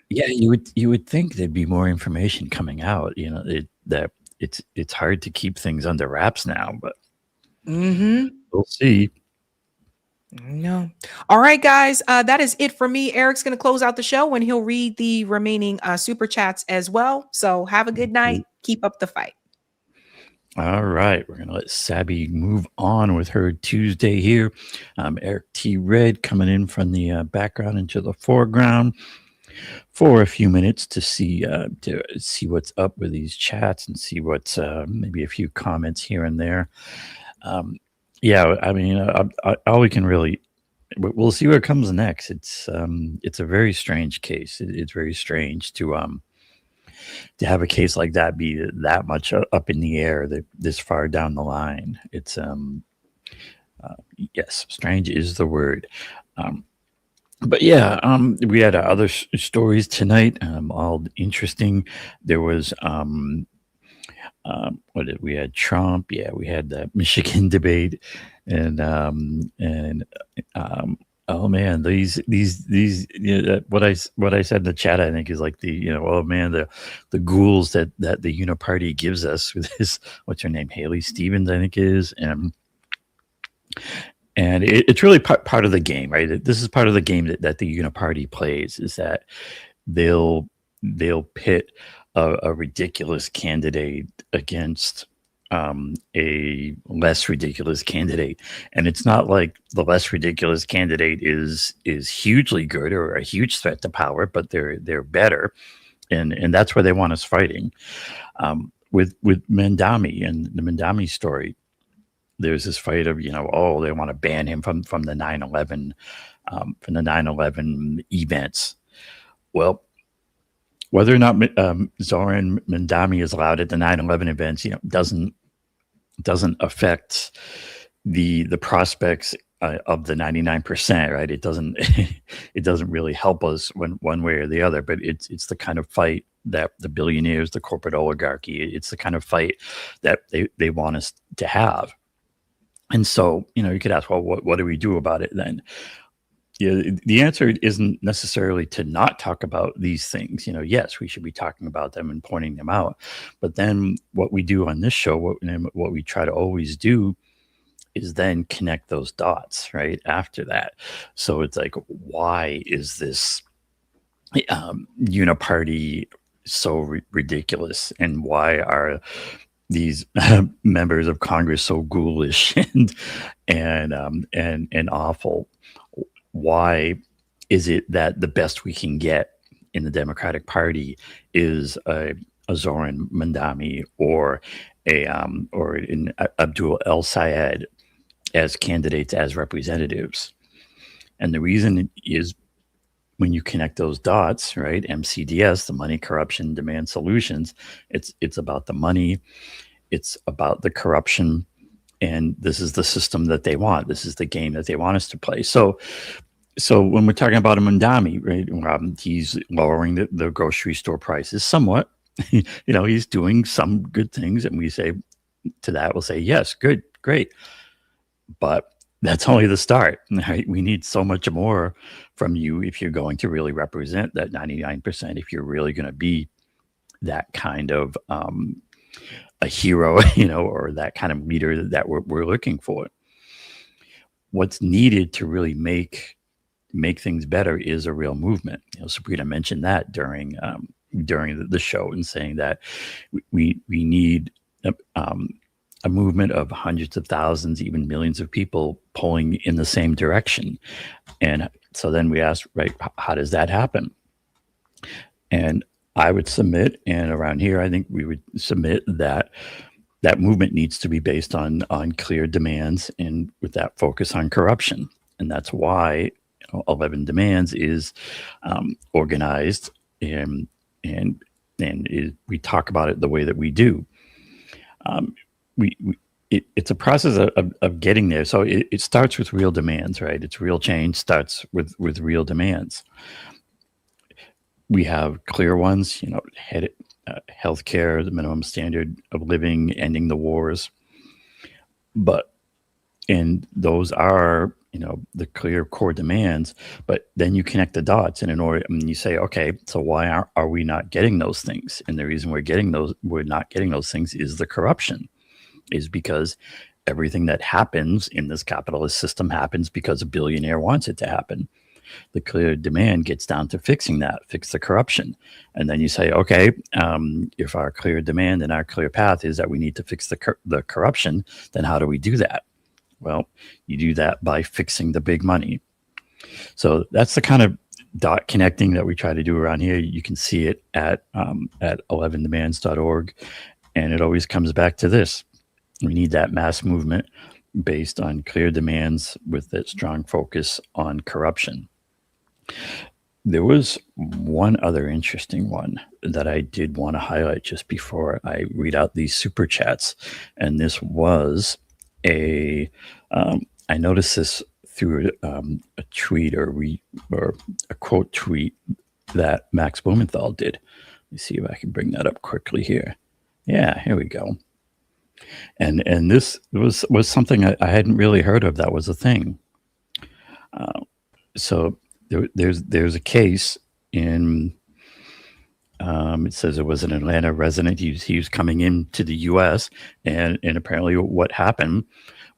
yeah, you would think there'd be more information coming out. You know, that it's hard to keep things under wraps now, but Mm-hmm. we'll see. No. All right, guys. That is it for me. Eric's going to close out the show and he'll read the remaining super chats as well. So have a good night. Keep up the fight. All right, we're gonna let Sabby move on with her Tuesday here. Eric T. Red coming in from the background into the foreground for a few minutes to see what's up with these chats and see what's maybe a few comments here and there. Yeah, I mean, all we can really we'll see what comes next. It's a very strange case. It's very strange to have a case like that be that much up in the air this far down the line. It's yes, strange is the word. But yeah, we had other stories tonight, all interesting. There was we had Trump, yeah, we had the Michigan debate, and oh man, these what I said in the chat, I think is like oh man, the ghouls that the Uniparty gives us with this, what's her name, Haley Stevens, I think it is, and it's really part of the game, right? This is part of the game that the Uniparty plays, is that they'll pit a ridiculous candidate against a less ridiculous candidate, and it's not like the less ridiculous candidate is hugely good or a huge threat to power, but they're better, and that's where they want us fighting. With Mandami and the Mandami story, there's this fight of they want to ban him from the 9/11 events. Well, whether or not Zohran Mandami is allowed at the 9/11 events, doesn't affect the prospects of the 99%, right? It doesn't it doesn't really help us one way or the other. But it's the kind of fight that the billionaires, the corporate oligarchy, it's the kind of fight that they want us to have. And so you could ask, well, what do we do about it then? The answer isn't necessarily to not talk about these things. Yes, we should be talking about them and pointing them out. But then what we do on this show, what we try to always do, is then connect those dots right after that. So it's like, why is this Uniparty so ridiculous, and why are these members of Congress so ghoulish and awful? Why is it that the best we can get in the Democratic Party is a Zohran Mandami or an Abdul El Sayed as candidates, as representatives? And the reason is, when you connect those dots, right? MCDS, the money, corruption, demand solutions. It's about the money. It's about the corruption. And this is the system that they want. This is the game that they want us to play. So when we're talking about a Mandami, right, he's lowering the grocery store prices somewhat. He's doing some good things, and we say to that, we'll say, yes, good, great. But that's only the start, right? We need so much more from you if you're going to really represent that 99%, if you're really going to be that kind of a hero, or that kind of leader that we're looking for. What's needed to really make things better is a real movement. Sabrina mentioned that during the show, and saying that we need a movement of hundreds of thousands, even millions of people pulling in the same direction. And so then we asked, right, how does that happen? And I would submit, and around here, I think we would submit that movement needs to be based on clear demands, and with that focus on corruption. And that's why 11 Demands is organized, and we talk about it the way that we do. it's a process of getting there. So it starts with real demands, right? It's real change starts with real demands. We have clear ones, healthcare, the minimum standard of living, ending the wars. And those are, the clear core demands, but then you connect the dots, and you say, okay, so why are we not getting those things? And the reason we're not getting those things is the corruption, is because everything that happens in this capitalist system happens because a billionaire wants it to happen. The clear demand gets down to fix the corruption. And then you say, okay, if our clear demand and our clear path is that we need to fix the corruption, then how do we do that? Well, you do that by fixing the big money. So that's the kind of dot connecting that we try to do around here. You can see it at 11demands.org. And it always comes back to this. We need that mass movement based on clear demands with that strong focus on corruption. There was one other interesting one that I did want to highlight just before I read out these super chats. And this was I noticed this through a tweet or a quote tweet that Max Blumenthal did. Let me see if I can bring that up quickly here. Yeah, here we go. And this was something I hadn't really heard of. That was a thing. So there's a case in. It says it was an Atlanta resident. He was coming into the U.S. and apparently what happened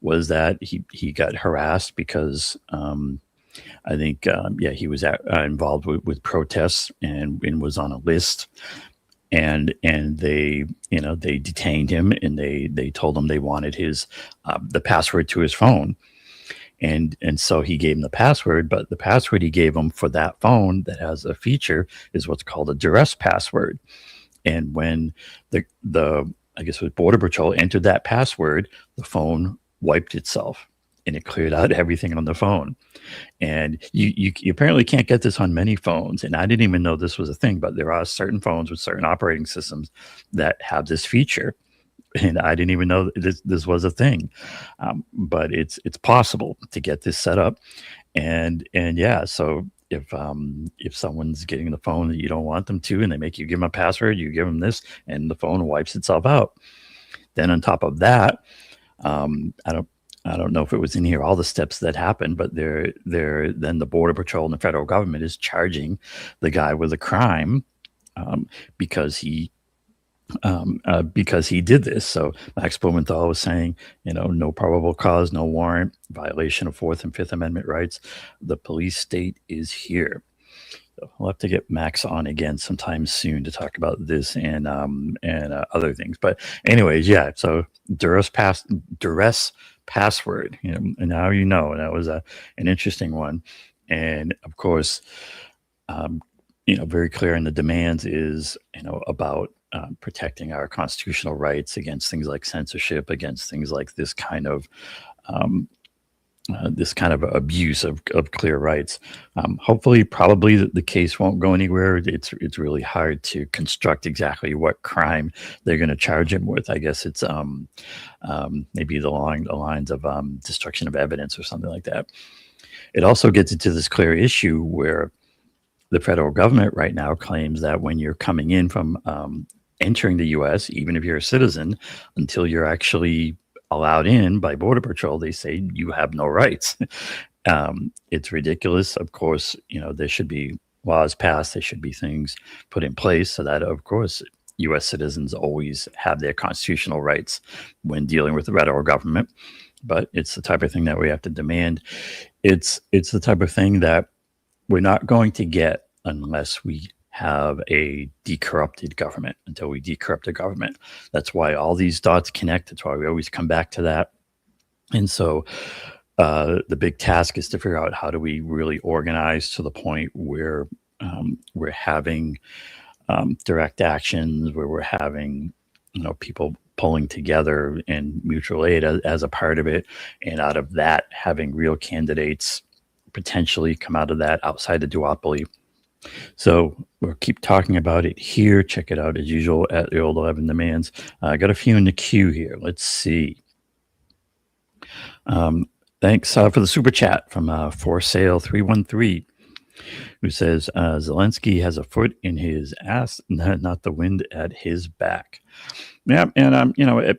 was that he got harassed because I think he was involved with protests and was on a list. And they detained him, and they told him they wanted his the password to his phone, and so he gave him the password. But the password he gave him for that phone that has a feature is what's called a duress password. And when the I guess it was Border Patrol entered that password, the phone wiped itself, and it cleared out everything on the phone. And you apparently can't get this on many phones. And I didn't even know this was a thing, but there are certain phones with certain operating systems that have this feature. And I didn't even know this was a thing. But it's possible to get this set up. And yeah, so if someone's getting the phone that you don't want them to, and they make you give them a password, you give them this, and the phone wipes itself out. Then on top of that, I don't know if it was in here, all the steps that happened, but then the Border Patrol and the federal government is charging the guy with a crime because he did this. So Max Blumenthal was saying, no probable cause, no warrant, violation of 4th and 5th Amendment rights. The police state is here. So we'll have to get Max on again sometime soon to talk about this and other things. But anyways, yeah. So duress password, and now and that was an interesting one. And of course, very clear in the demands is about protecting our constitutional rights against things like censorship, against things like this kind of abuse of clear rights. Hopefully, probably the case won't go anywhere. It's really hard to construct exactly what crime they're going to charge him with. I guess it's maybe along the lines of destruction of evidence or something like that. It also gets into this clear issue where the federal government right now claims that when you're coming in from entering the U.S., even if you're a citizen, until you're actually allowed in by Border Patrol, they say you have no rights. It's ridiculous. Of course, there should be laws passed. There should be things put in place so that, of course, U.S. citizens always have their constitutional rights when dealing with the federal government. But it's the type of thing that we have to demand. It's the type of thing that we're not going to get unless we have a decorrupted government, until we decorrupt the government. That's why all these dots connect. That's why we always come back to that. And so the big task is to figure out how do we really organize to the point where we're having direct actions, where we're having people pulling together and mutual aid as a part of it, and out of that having real candidates potentially come out of that outside the duopoly. So we'll keep talking about it here. Check it out as usual at the old 11 demands. I got a few in the queue here. Let's see. Thanks for the super chat from For Sale 313, who says Zelensky has a foot in his ass, not the wind at his back. Yeah, and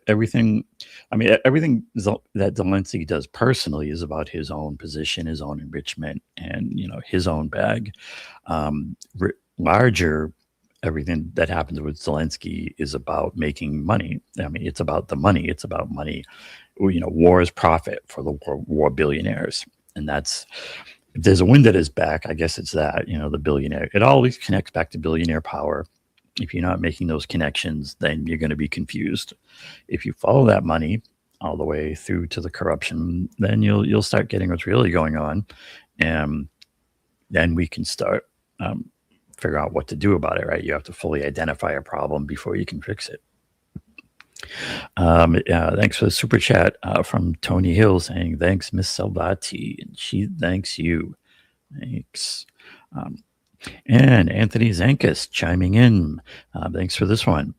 everything. I mean, everything that Zelensky does personally is about his own position, his own enrichment, and his own bag. Larger, everything that happens with Zelensky is about making money. I mean, it's about the money. It's about money. War is profit for the war billionaires, and that's. If there's a wind at his back, I guess it's that, the billionaire. It always connects back to billionaire power. If you're not making those connections, then you're going to be confused. If you follow that money all the way through to the corruption, then you'll start getting what's really going on, and then we can start figure out what to do about it. Right? You have to fully identify a problem before you can fix it. Thanks for the super chat from Tony Hill saying, thanks, Miss Salvati. And she thanks you. Thanks. And Anthony Zankus chiming in. Thanks for this one.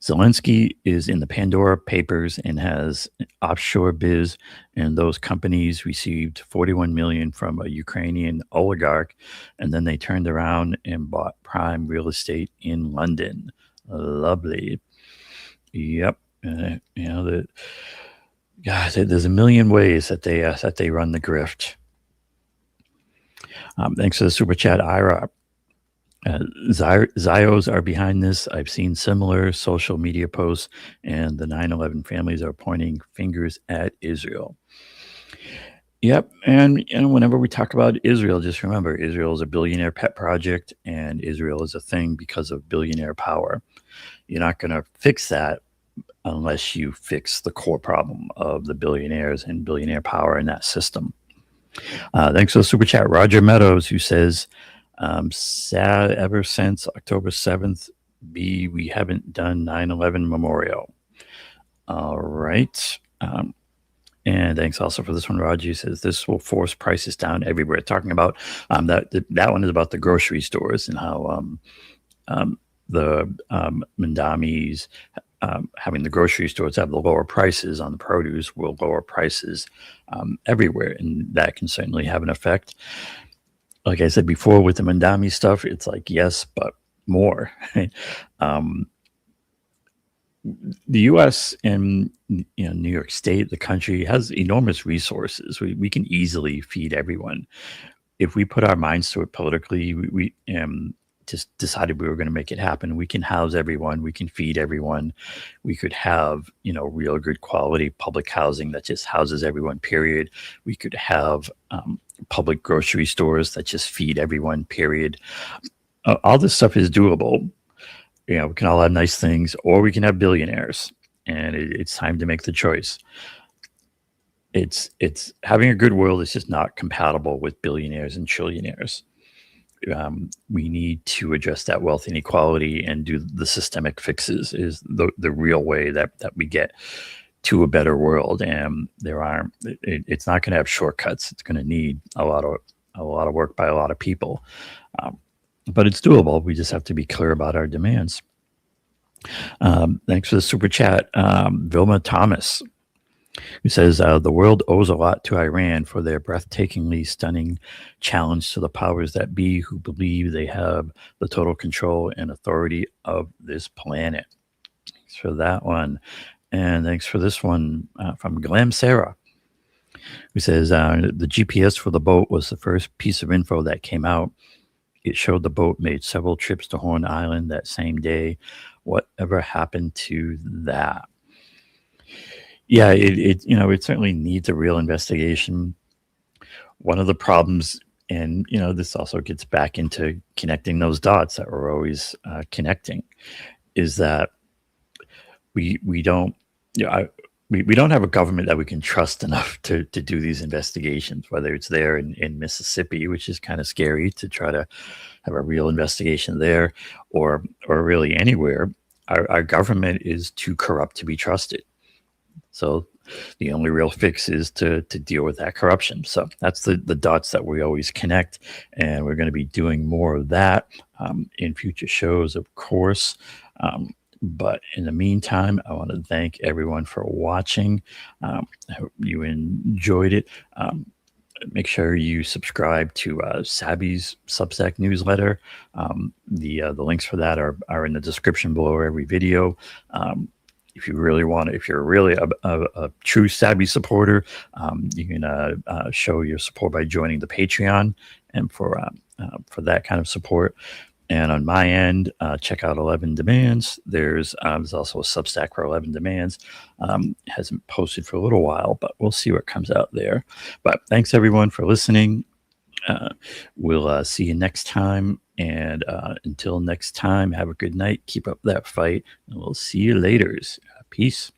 Zelensky is in the Pandora Papers and has offshore biz, and those companies received $41 million from a Ukrainian oligarch, and then they turned around and bought prime real estate in London. Lovely. Yep. There's a million ways that they run the grift. Thanks for the super chat, Ira. Zios are behind this. I've seen similar social media posts, and the 9/11 families are pointing fingers at Israel. Yep. And whenever we talk about Israel, just remember, Israel is a billionaire pet project, and Israel is a thing because of billionaire power. You're not going to fix that unless you fix the core problem of the billionaires and billionaire power in that system. Thanks for the super chat, Roger Meadows, who says, sad ever since October 7th, we haven't done 9/11 memorial. All right. And thanks also for this one, Roger. He says, this will force prices down everywhere. Talking about that one is about the grocery stores and how the Mandamis having the grocery stores have the lower prices on the produce will lower prices everywhere, and that can certainly have an effect. Like I said before, with the Mandami stuff, it's like yes, but more. The U.S. and New York State, the country, has enormous resources. We can easily feed everyone if we put our minds to it politically. We just decided we were going to make it happen. We can house everyone. We can feed everyone. We could have, real good quality public housing that just houses everyone, period. We could have public grocery stores that just feed everyone, period. All this stuff is doable. We can all have nice things, or we can have billionaires, and it's time to make the choice. It's having a good world is just not compatible with billionaires and trillionaires. We need to address that wealth inequality and do the systemic fixes is the real way that we get to a better world. And it's not going to have shortcuts. It's going to need a lot of work by a lot of people, but it's doable. We just have to be clear about our demands. Thanks for the super chat, Vilma Thomas, who says the world owes a lot to Iran for their breathtakingly stunning challenge to the powers that be, who believe they have the total control and authority of this planet. Thanks for that one. And thanks for this one from Glam Sarah, who says the GPS for the boat was the first piece of info that came out. It showed the boat made several trips to Horn Island that same day. Whatever happened to that? Yeah, it certainly needs a real investigation. One of the problems, and this also gets back into connecting those dots that we're always connecting, is that we don't we don't have a government that we can trust enough to do these investigations. Whether it's there in Mississippi, which is kind of scary to try to have a real investigation there, or really anywhere, our government is too corrupt to be trusted. So the only real fix is to deal with that corruption. So that's the dots that we always connect, and we're going to be doing more of that in future shows, of course, But in the meantime, I want to thank everyone for watching. I hope you enjoyed it. Make sure you subscribe to Sabby's Substack newsletter. The links for that are in the description below every video. If you really want to, if you're really a true Sabby supporter, you can show your support by joining the Patreon, and for that kind of support. And on my end, check out 11 Demands. There's also a Substack for 11 Demands. Hasn't posted for a little while, but we'll see what comes out there. But thanks everyone for listening. We'll see you next time. And until next time, have a good night. Keep up that fight. And we'll see you later. Peace.